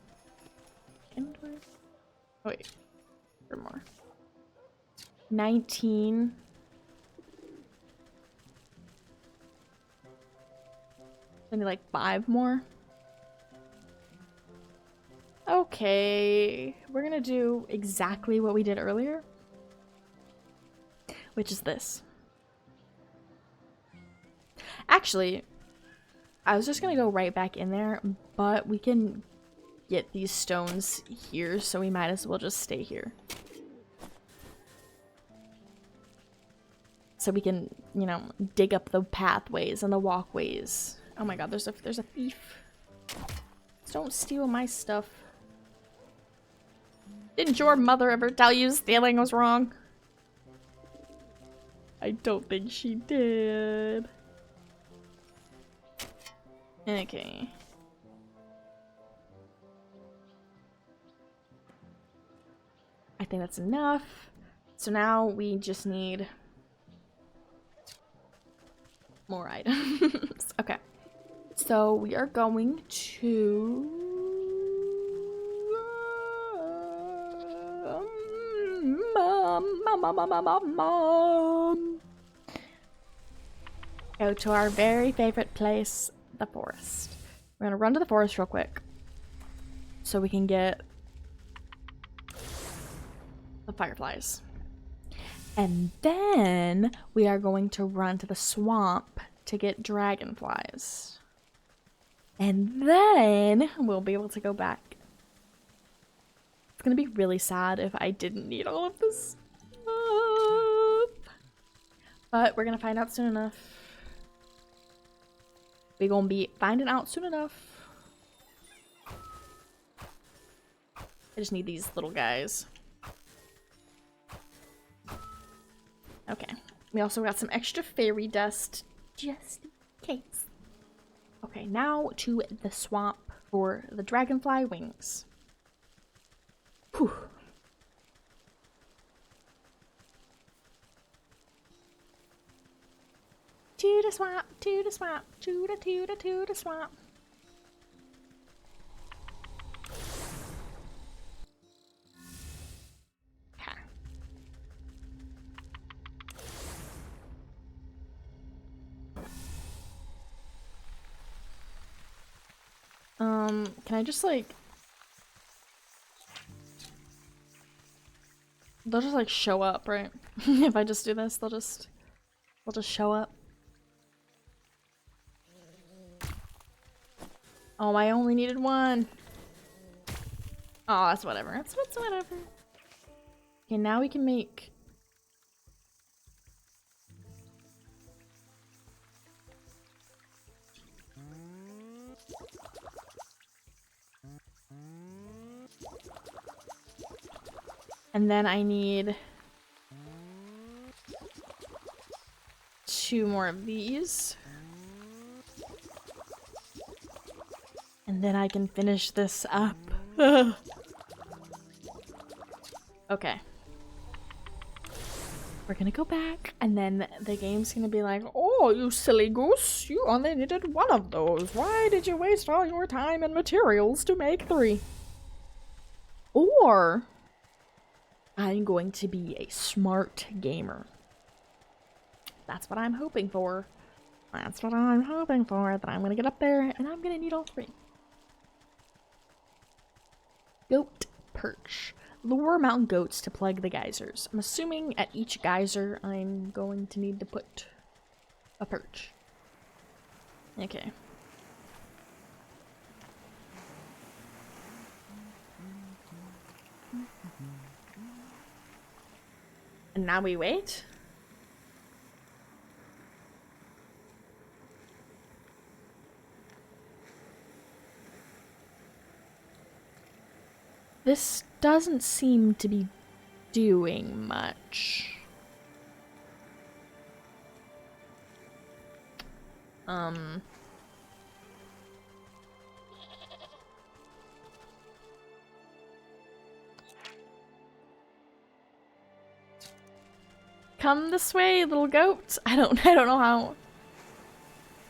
Inventory? Oh, wait. For more. 19. Maybe like 5 more. Okay. We're gonna do exactly what we did earlier. Which is this. Actually, I was just gonna go right back in there, but we can get these stones here, so we might as well just stay here. So we can, you know, dig up the pathways and the walkways. Oh my god, there's a thief. Don't steal my stuff. Didn't your mother ever tell you stealing was wrong? I don't think she did. Okay. I think that's enough. So now we just need more items. Okay. So we are going to go to our very favorite place, the forest. We're gonna run to the forest real quick so we can get the fireflies. And then we are going to run to the swamp to get dragonflies. And then we'll be able to go back. It's gonna be really sad if I didn't need all of this stuff. But we're gonna find out soon enough. We're gonna be finding out soon enough. I just need these little guys. Okay. We also got some extra fairy dust, just in case. Okay, now to the swamp for the dragonfly wings. Whew. To the swamp, to the swamp, to the swamp. Okay. Can I just like... They'll just like show up, right? If I just do this, they'll just show up. Oh, I only needed 1. Oh, that's whatever. That's whatever. Okay, now we can make... And then I need 2 more of these. And then I can finish this up. Okay. We're gonna go back, and then the game's gonna be like, oh, you silly goose, you only needed one of those. Why did you waste all your time and materials to make 3? Or I'm going to be a smart gamer. That's what I'm hoping for. That's what I'm hoping for, that I'm gonna get up there, and I'm gonna need all 3. Goat perch. Lure mountain goats to plug the geysers. I'm assuming at each geyser I'm going to need to put a perch. Okay. And now we wait? This doesn't seem to be doing much. Come this way, little goats. I don't know how.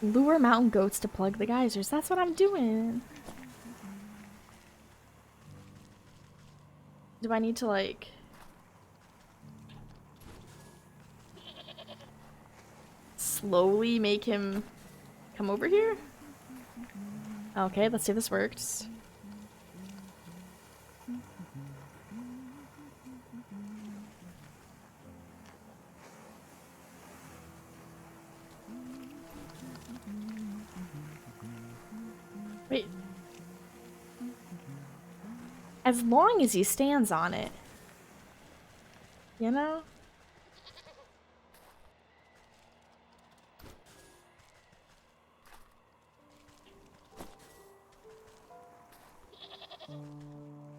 Lure mountain goats to plug the geysers. That's what I'm doing. Do I need to, like... slowly make him come over here? Okay, let's see if this works. Wait. As long as he stands on it. You know?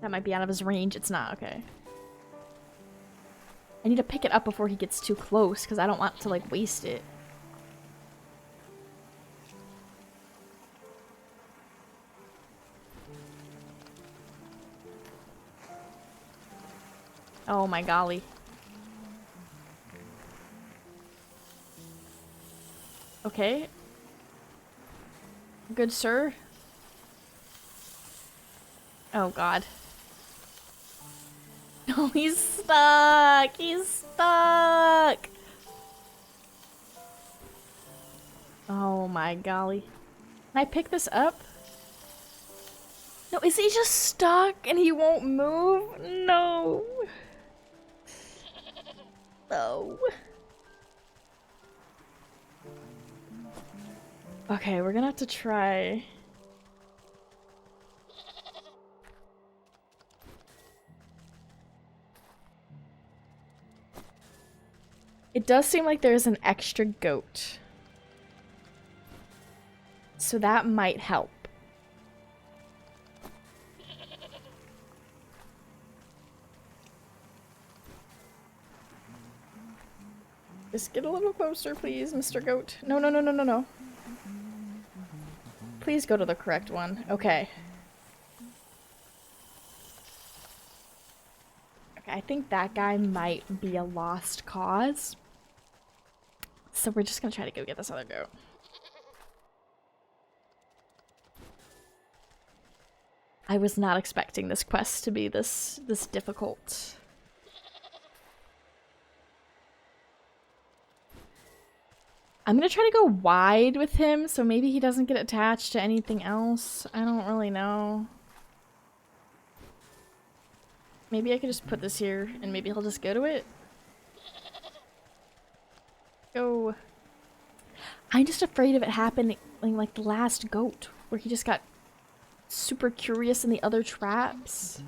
That might be out of his range. It's not. Okay. I need to pick it up before he gets too close, because I don't want to, like, waste it. Oh my golly. Okay. Good sir. Oh god. No, he's stuck! He's stuck! Oh my golly. Can I pick this up? No, is he just stuck and he won't move? No. No. Okay, we're gonna have to try. It does seem like there's an extra goat. So that might help. Just get a little closer, please, Mr. Goat. No, no, no, no, no, no. Please go to the correct one. Okay. Okay, I think that guy might be a lost cause. So we're just gonna try to go get this other goat. I was not expecting this quest to be this difficult. I'm gonna try to go wide with him, so maybe he doesn't get attached to anything else. I don't really know. Maybe I could just put this here, and maybe he'll just go to it. Go. I'm just afraid of it happening like the last goat, where he just got super curious in the other traps.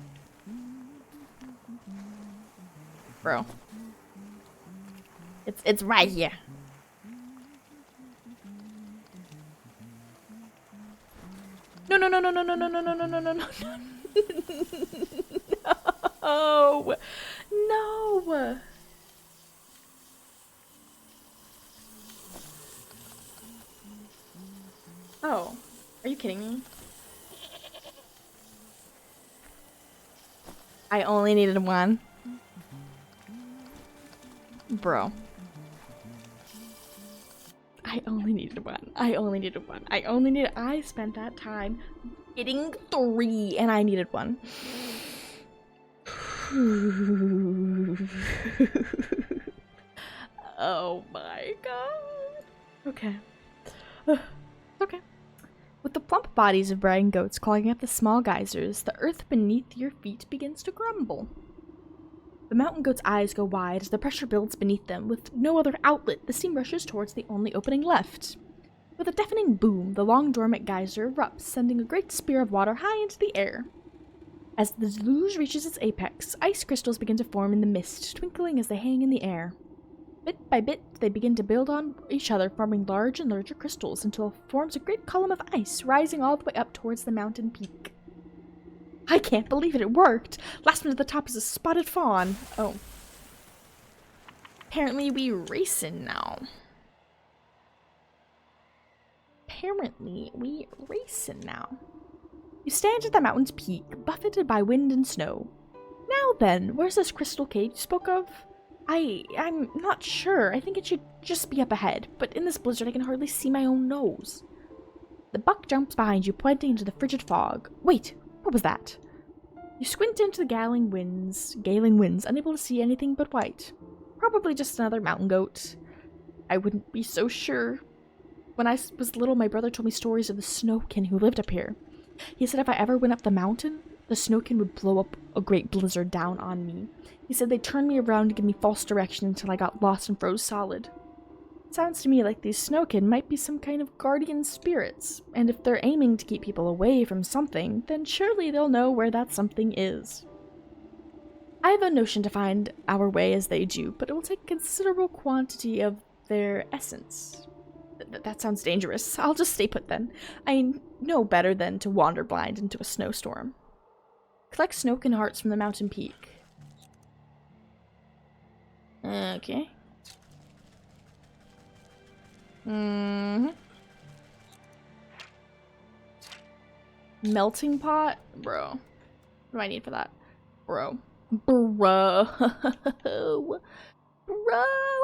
Bro. It's right here. No, no, no, no, no, no, no, no, no, no, no, no, no. No. No. Oh. Are you kidding me? I only needed one. Bro. I only needed one. I spent that time getting 3 and I needed one. Oh my god. Okay. Okay. With the plump bodies of braying goats clogging up the small geysers, the earth beneath your feet begins to grumble. The mountain goat's eyes go wide as the pressure builds beneath them. With no other outlet, the steam rushes towards the only opening left. With a deafening boom, the long dormant geyser erupts, sending a great spear of water high into the air. As the deluge reaches its apex, ice crystals begin to form in the mist, twinkling as they hang in the air. Bit by bit, they begin to build on each other, forming large and larger crystals until it forms a great column of ice, rising all the way up towards the mountain peak. I can't believe it worked! Last one to the top is a spotted fawn. Oh. Apparently we racing now. You stand at the mountain's peak, buffeted by wind and snow. Now then, where's this crystal cave you spoke of? I'm not sure. I think it should just be up ahead, but in this blizzard I can hardly see my own nose. The buck jumps behind you, pointing into the frigid fog. Wait, what was that? You squint into the gailing winds, unable to see anything but white. Probably just another mountain goat. I wouldn't be so sure. When I was little, my brother told me stories of the snowkin who lived up here. He said if I ever went up the mountain, the snowkin would blow up a great blizzard down on me. He said they'd turn me around and give me false direction until I got lost and froze solid. Sounds to me like these snowkin might be some kind of guardian spirits, and if they're aiming to keep people away from something, then surely they'll know where that something is. I have a notion to find our way as they do, but it will take a considerable quantity of their essence. That sounds dangerous. I'll just stay put then. I know better than to wander blind into a snowstorm. Collect snowkin hearts from the mountain peak. Okay. Melting pot? Bro. What do I need for that? Bro. Bro.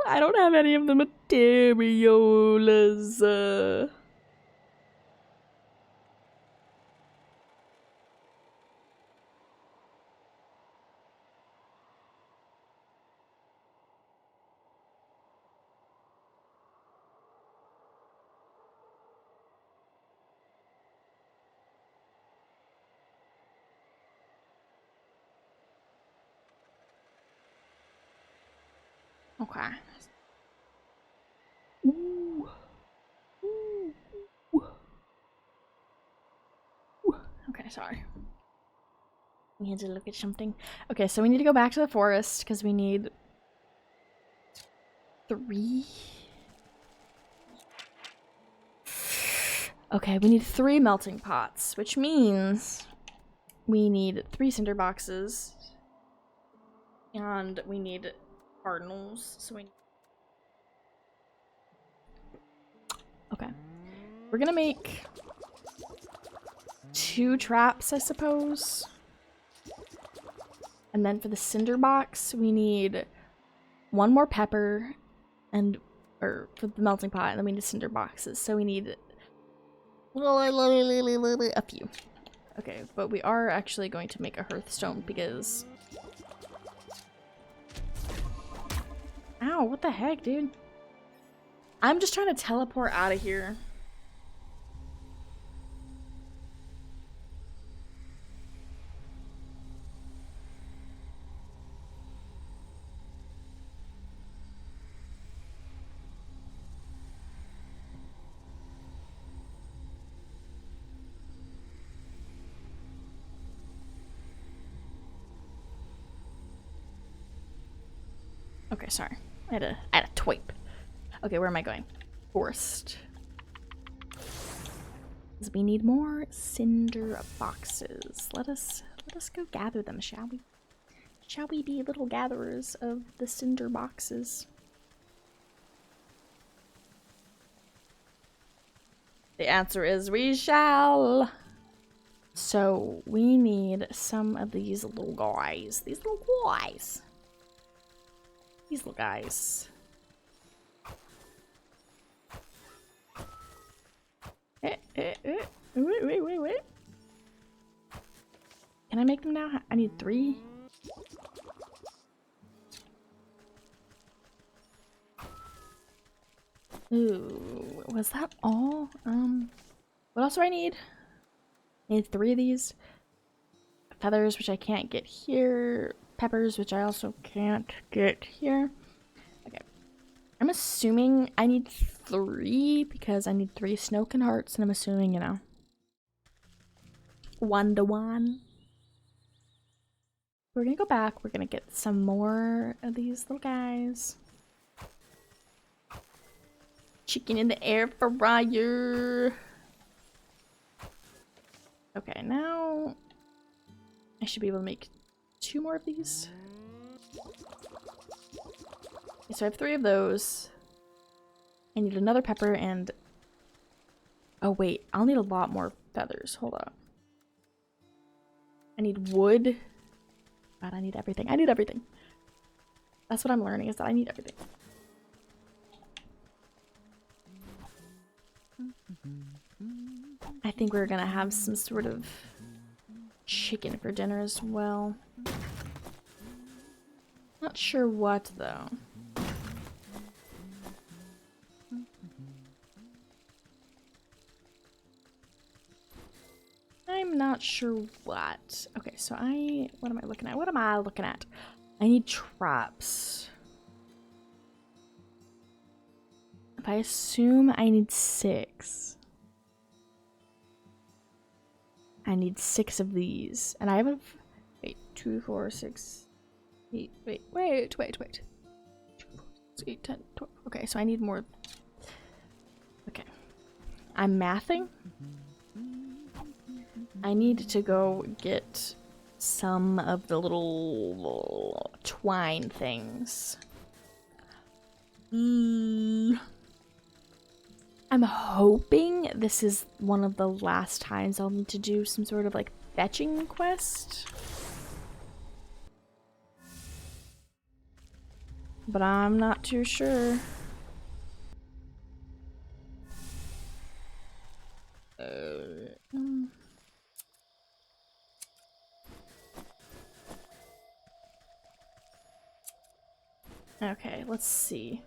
I don't have any of the materials. Okay. Ooh. Ooh. Ooh. Okay, sorry. We had to look at something. Okay, so we need to go back to the forest because we need 3. Okay, we need 3 melting pots, which means we need 3 cinder boxes. And we need cardinals, so we need... Okay. We're gonna make 2 traps, I suppose. And then for the cinder box, we need 1 more pepper and for the melting pot, and then we need cinder boxes. So we need a few. Okay, but we are actually going to make a hearthstone because... Ow, what the heck, dude? I'm just trying to teleport out of here. Okay, sorry. I had a twipe. Okay, where am I going? Forest. Because we need more cinder boxes. Let us go gather them, shall we? Shall we be little gatherers of the cinder boxes? The answer is we shall. So we need some of these little guys. These little guys. These little guys. Wait. Can I make them now? I need 3. Ooh, was that all? What else do I need? I need 3 of these. Feathers, which I can't get here. Peppers, which I also can't get here. Okay. I'm assuming I need 3 because I need 3 Snoken hearts, and I'm assuming, you know, 1 to 1. We're gonna go back. We're gonna get some more of these little guys. Chicken in the air fryer. Okay, now I should be able to make 2 more of these. Okay, so I have 3 of those. I need another pepper and... Oh wait, I'll need a lot more feathers. Hold up. I need wood. God, I need everything. I need everything. That's what I'm learning, is that I need everything. I think we're gonna have some sort of chicken for dinner as well. Not sure what, though. I'm not sure what. Okay, so what am I looking at? What am I looking at? I need traps. If I assume I need 6. I need 6 of these. And I have wait, 2, 4, 6, 8, wait. 2, 4, 6, 8, 10, 12. Okay, so I need more. Okay. I'm mathing. I need to go get some of the little twine things. I'm hoping this is one of the last times I'll need to do some sort of like fetching quest. But I'm not too sure. Okay, let's see.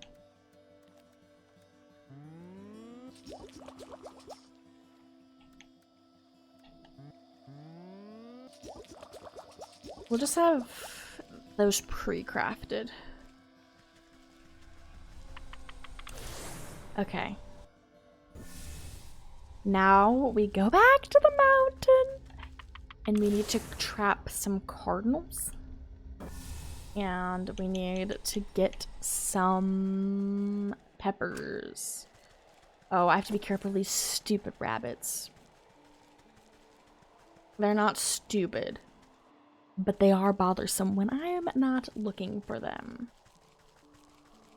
We'll just have those pre-crafted. Okay. Now we go back to the mountain and we need to trap some cardinals. And we need to get some peppers. Oh, I have to be careful of these stupid rabbits. They're not stupid, but they are bothersome when I am not looking for them.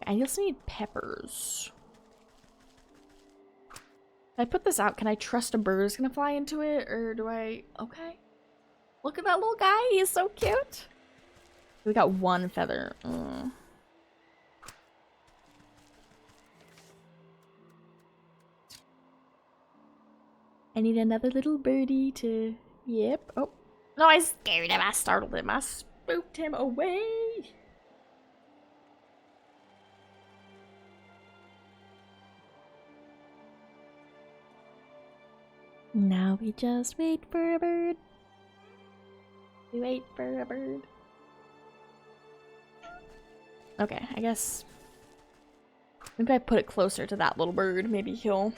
I also need peppers. If I put this out, can I trust a bird is gonna fly into it, or do I... Okay. Look at that little guy, he's so cute. We got 1 feather. I need another little birdie to... Yep. Oh. No, I scared him. I startled him. I spooked him away. Now we just wait for a bird. We wait for a bird. Okay, I guess... Maybe I put it closer to that little bird. Maybe he'll...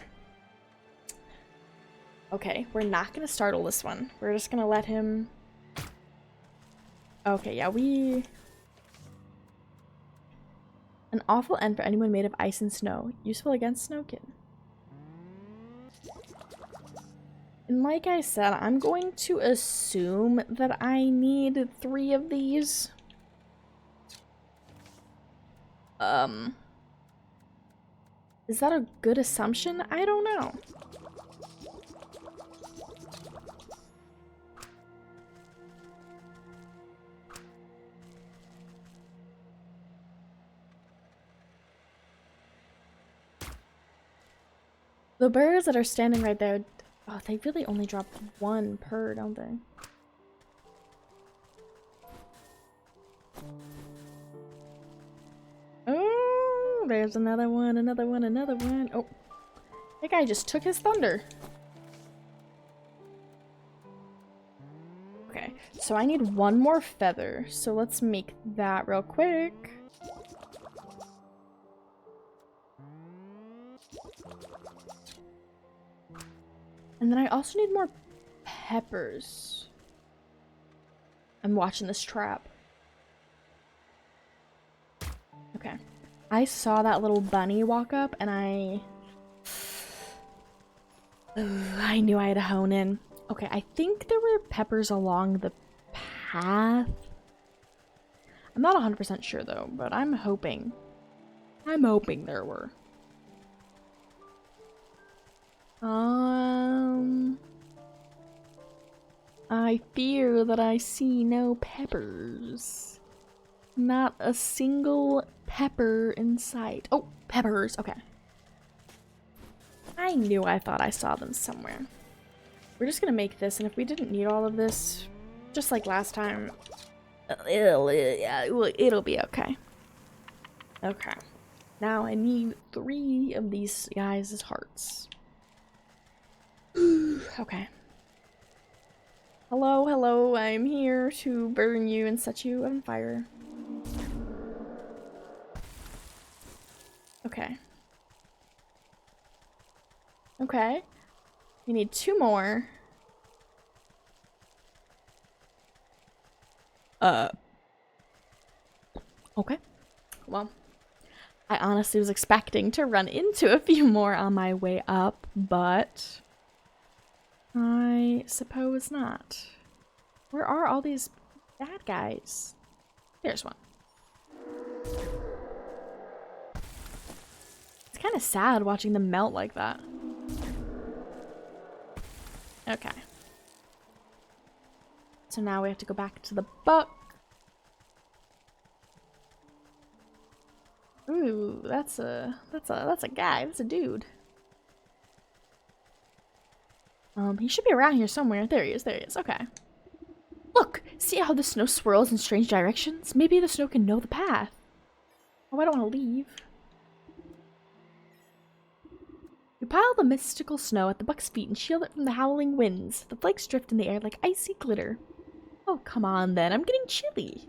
Okay, we're not gonna startle this one. We're just gonna let him... Okay, yeah, we... An awful end for anyone made of ice and snow. Useful against Snowkin. And like I said, I'm going to assume that I need 3 of these. Is that a good assumption? I don't know. The birds that are standing right there, oh, they really only drop one per, don't they? Oh, there's another one, another one, another one. Oh, that guy just took his thunder. Okay, so I need one more feather, so let's make that real quick. And then I also need more peppers. I'm watching this trap. Okay. I saw that little bunny walk up and I knew I had to hone in. Okay, I think there were peppers along the path. I'm not 100% sure though, but I'm hoping. I'm hoping there were. I fear that I see no peppers. Not a single pepper in sight. Oh, peppers, okay. I knew I thought I saw them somewhere. We're just gonna make this, and if we didn't need all of this, just like last time, it'll be okay. Okay. Now I need 3 of these guys' hearts. Okay. Hello, hello, I'm here to burn you and set you on fire. Okay. Okay. We need 2 more. Okay. Well, I honestly was expecting to run into a few more on my way up, but I suppose not. Where are all these bad guys? There's one. It's kind of sad watching them melt like that. Okay. So now we have to go back to the book. Ooh, that's a guy. That's a dude. He should be around here somewhere. There he is. There he is. Okay. Look, see how the snow swirls in strange directions? Maybe the snow can know the path. Oh, I don't want to leave. You pile the mystical snow at the buck's feet and shield it from the howling winds. The flakes drift in the air like icy glitter. Oh, come on then. I'm getting chilly.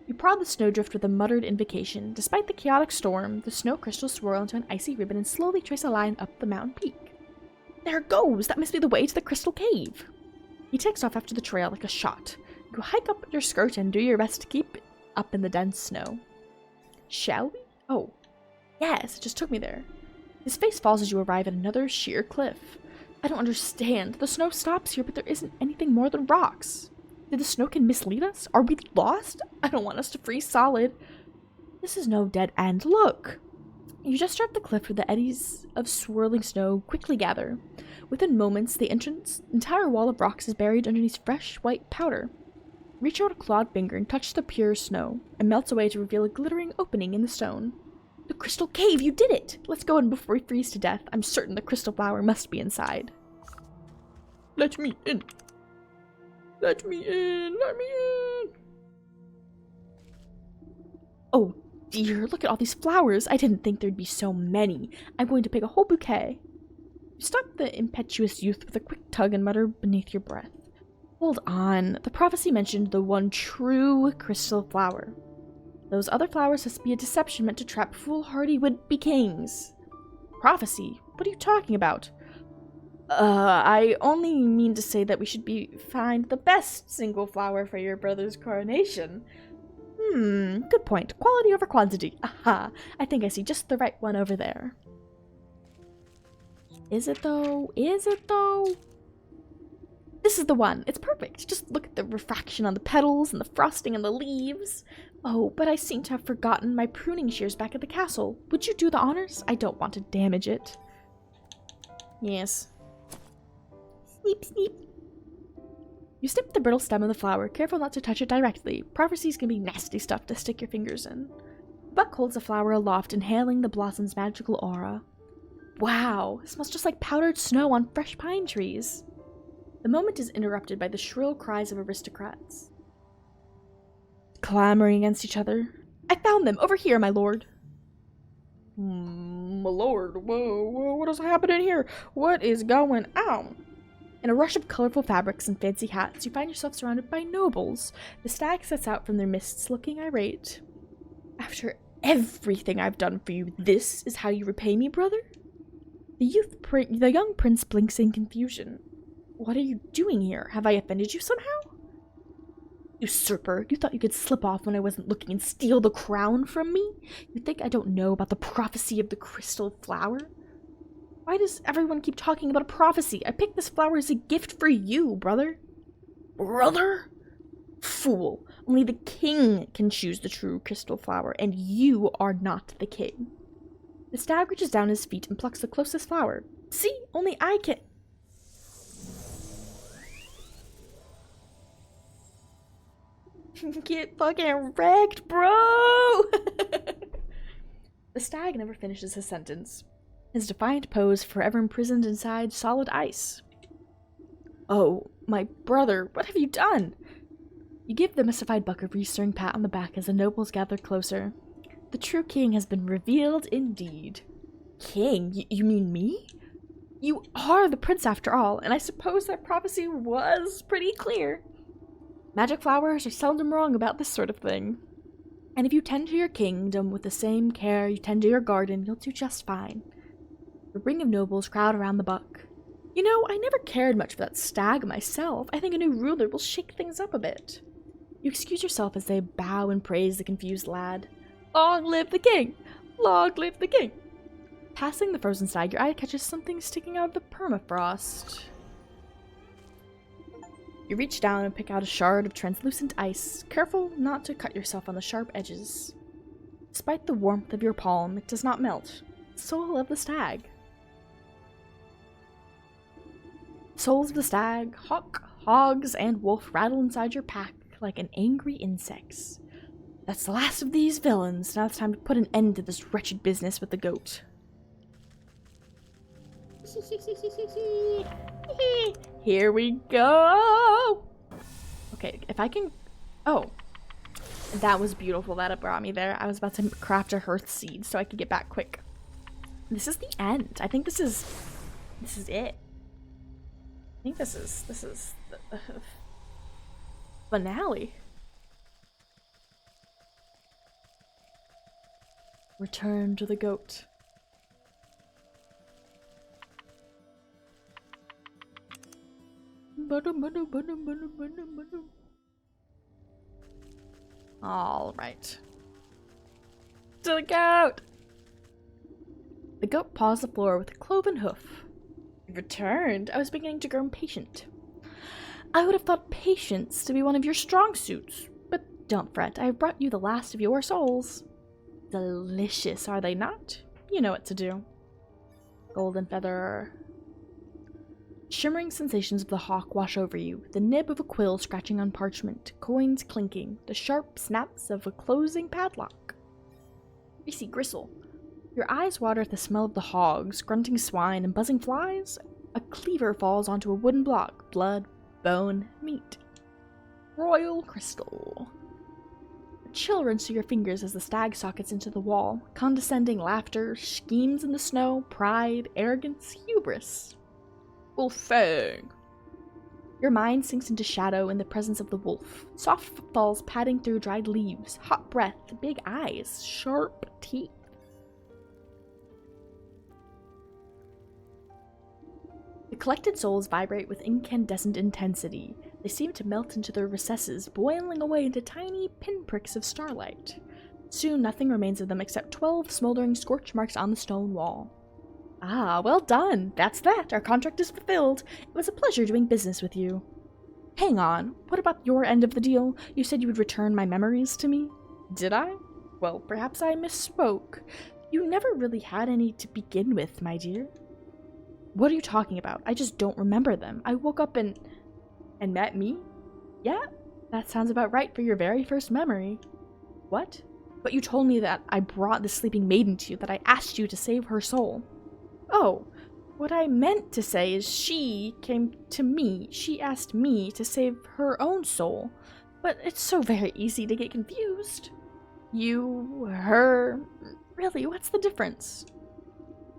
You prod the snowdrift with a muttered invocation. Despite the chaotic storm, the snow crystals swirl into an icy ribbon and slowly trace a line up the mountain peak. There it goes! That must be the way to the crystal cave! He takes off after the trail like a shot. You hike up your skirt and do your best to keep up in the dense snow. Shall we? Oh. Yes, it just took me there. His face falls as you arrive at another sheer cliff. I don't understand. The snow stops here, but there isn't anything more than rocks. Did the snowkin mislead us? Are we lost? I don't want us to freeze solid. This is no dead end. Look! You just drop the cliff where the eddies of swirling snow quickly gather. Within moments, the entire wall of rocks is buried underneath fresh, white powder. Reach out a clawed finger and touch the pure snow. It melts away to reveal a glittering opening in the stone. The crystal cave! You did it! Let's go in before we freeze to death. I'm certain the crystal flower must be inside. Let me in! Let me in! Let me in! Oh dear, look at all these flowers! I didn't think there'd be so many. I'm going to pick a whole bouquet. You stop the impetuous youth with a quick tug and mutter beneath your breath. Hold on. The prophecy mentioned the one true crystal flower. Those other flowers must be a deception meant to trap foolhardy would-be kings. Prophecy? What are you talking about? I only mean to say that we should find the best single flower for your brother's coronation. Good point. Quality over quantity. Aha, I think I see just the right one over there. Is it though? Is it though? This is the one. It's perfect. Just look at the refraction on the petals and the frosting on the leaves. Oh, but I seem to have forgotten my pruning shears back at the castle. Would you do the honors? I don't want to damage it. Yes. Sneep, sneep. You snip the brittle stem of the flower, careful not to touch it directly. Prophecies can be nasty stuff to stick your fingers in. Buck holds the flower aloft, inhaling the blossom's magical aura. Wow, it smells just like powdered snow on fresh pine trees. The moment is interrupted by the shrill cries of aristocrats, clamoring against each other. I found them! Over here, my lord! My lord, whoa, what is happening here? What is going on? In a rush of colorful fabrics and fancy hats, you find yourself surrounded by nobles. The stag sets out from their mists, looking irate. After everything I've done for you, this is how you repay me, brother? The young prince blinks in confusion. What are you doing here? Have I offended you somehow? Usurper, you thought you could slip off when I wasn't looking and steal the crown from me? You think I don't know about the prophecy of the crystal flower? Why does everyone keep talking about a prophecy? I picked this flower as a gift for you, brother. Brother? Fool. Only the king can choose the true crystal flower, and you are not the king. The stag reaches down his feet and plucks the closest flower. See? Only I can... Get fucking wrecked, bro! The stag never finishes his sentence, his defiant pose forever imprisoned inside solid ice. Oh, my brother, what have you done? You give the mystified buck a reassuring pat on the back as the nobles gather closer. The true king has been revealed indeed. King? You mean me? You are the prince after all, and I suppose that prophecy was pretty clear. Magic flowers are seldom wrong about this sort of thing. And if you tend to your kingdom with the same care you tend to your garden, you'll do just fine. The ring of nobles crowd around the buck. You know, I never cared much for that stag myself. I think a new ruler will shake things up a bit. You excuse yourself as they bow and praise the confused lad. Long live the king! Long live the king! Passing the frozen stag, your eye catches something sticking out of the permafrost. You reach down and pick out a shard of translucent ice, careful not to cut yourself on the sharp edges. Despite the warmth of your palm, it does not melt. Soul of the stag. Souls of the stag, hawk, hogs, and wolf rattle inside your pack like an angry insects. That's the last of these villains. Now it's time to put an end to this wretched business with the goat. Here we go! Okay, if I can... Oh. That was beautiful that it brought me there. I was about to craft a hearth seed so I could get back quick. This is the end. I think this is it. I think this is the finale. Return to the goat. All right. To the goat! The goat paws the floor with a cloven hoof. You've returned. I was beginning to grow impatient. I would have thought patience to be one of your strong suits, but don't fret. I have brought you the last of your souls. Delicious, are they not? You know what to do. Golden feather. Shimmering sensations of the hawk wash over you, the nib of a quill scratching on parchment, coins clinking, the sharp snaps of a closing padlock. Greasy gristle. Your eyes water at the smell of the hogs, grunting swine, and buzzing flies. A cleaver falls onto a wooden block, blood, bone, meat. Royal crystal. A chill runs through your fingers as the stag sockets into the wall. Condescending laughter, schemes in the snow, pride, arrogance, hubris. Wolfang. Your mind sinks into shadow in the presence of the wolf. Soft footfalls padding through dried leaves, hot breath, big eyes, sharp teeth. The collected souls vibrate with incandescent intensity. They seem to melt into their recesses, boiling away into tiny pinpricks of starlight. Soon nothing remains of them except 12 smoldering scorch marks on the stone wall. Ah, well done. That's that. Our contract is fulfilled. It was a pleasure doing business with you. Hang on. What about your end of the deal? You said you would return my memories to me. Did I? Well, perhaps I misspoke. You never really had any to begin with, my dear. What are you talking about? I just don't remember them. I woke up and met me? Yeah, that sounds about right for your very first memory. What? But you told me that I brought the sleeping maiden to you, that I asked you to save her soul. Oh, what I meant to say is she came to me. She asked me to save her own soul. But it's so very easy to get confused. You, her, really, what's the difference?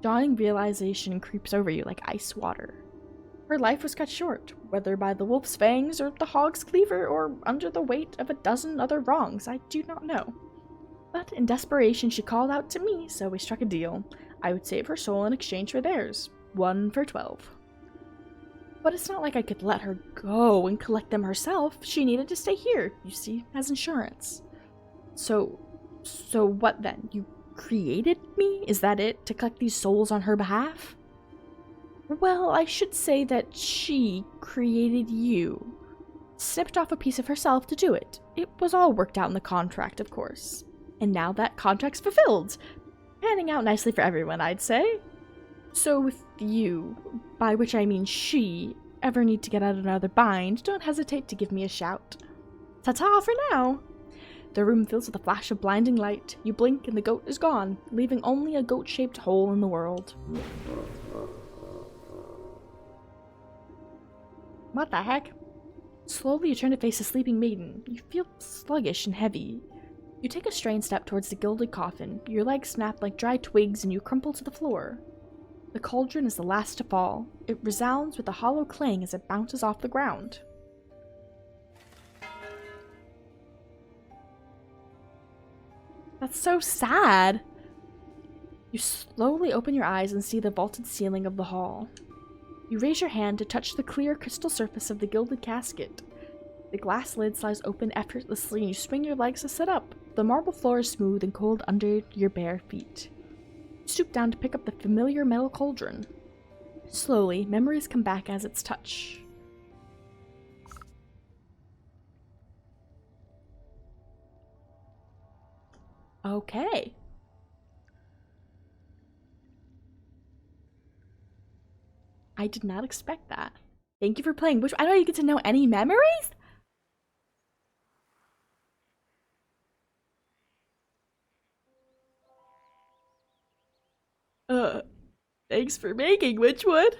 Dawning realization creeps over you like ice water. Her life was cut short, whether by the wolf's fangs or the hog's cleaver or under the weight of a dozen other wrongs, I do not know. But in desperation she called out to me, so we struck a deal. I would save her soul in exchange for theirs. 1 for 12. But it's not like I could let her go and collect them herself. She needed to stay here, you see, as insurance. So what then? You created me? Is that it? To collect these souls on her behalf? Well, I should say that she created you. Snipped off a piece of herself to do it. It was all worked out in the contract, of course. And now that contract's fulfilled. Panning out nicely for everyone, I'd say. So if you, by which I mean she, ever need to get out of another bind, don't hesitate to give me a shout. Ta-ta for now! The room fills with a flash of blinding light. You blink and the goat is gone, leaving only a goat-shaped hole in the world. What the heck? Slowly you turn to face the sleeping maiden. You feel sluggish and heavy. You take a strained step towards the gilded coffin. Your legs snap like dry twigs and you crumple to the floor. The cauldron is the last to fall. It resounds with a hollow clang as it bounces off the ground. That's so sad. You slowly open your eyes and see the vaulted ceiling of the hall. You raise your hand to touch the clear crystal surface of the gilded casket. The glass lid slides open effortlessly and you swing your legs to sit up. The marble floor is smooth and cold under your bare feet. You stoop down to pick up the familiar metal cauldron. Slowly, memories come back as its touch. Okay. I did not expect that. Thank you for playing. Which I don't even get to know any memories? Thanks for making Wytchwood.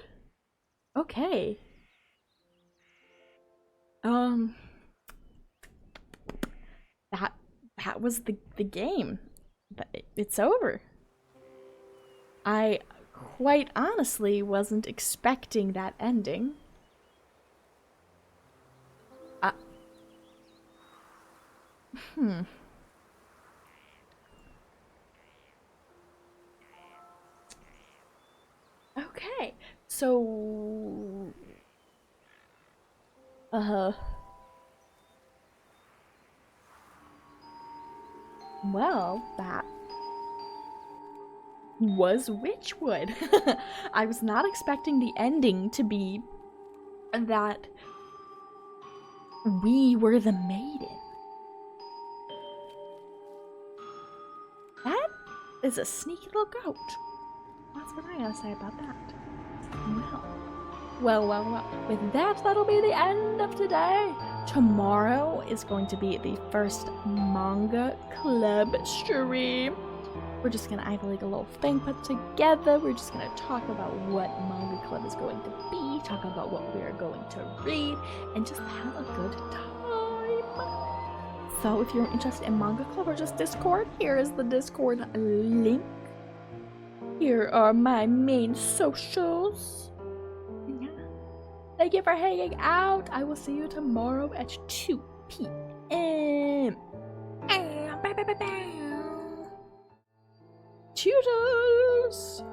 Okay. That was the game. But it's over. I quite honestly wasn't expecting that ending. Okay, so... Well, that was Wytchwood. I was not expecting the ending to be that we were the maiden. That is a sneaky little goat. That's what I gotta say about that. Well. With that, that'll be the end of today. Tomorrow is going to be the first manga club stream. We're just gonna have like a little thing put together. We're just gonna talk about what manga club is going to be, talk about what we are going to read, and just have a good time. So if you're interested in manga club or just Discord, here is the Discord link. Here are my main socials. Thank you for hanging out. I will see you tomorrow at 2 p.m. Toodles!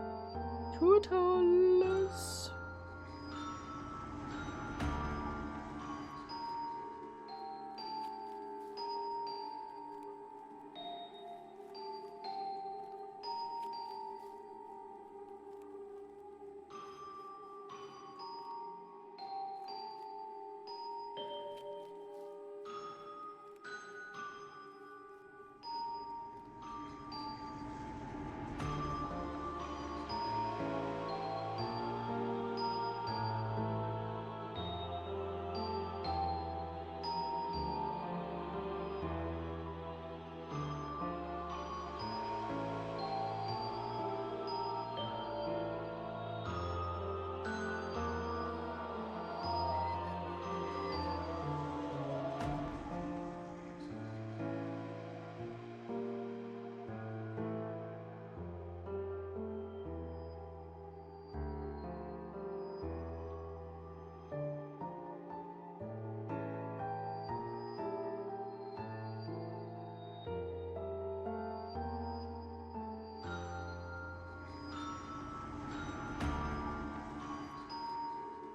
Toodles!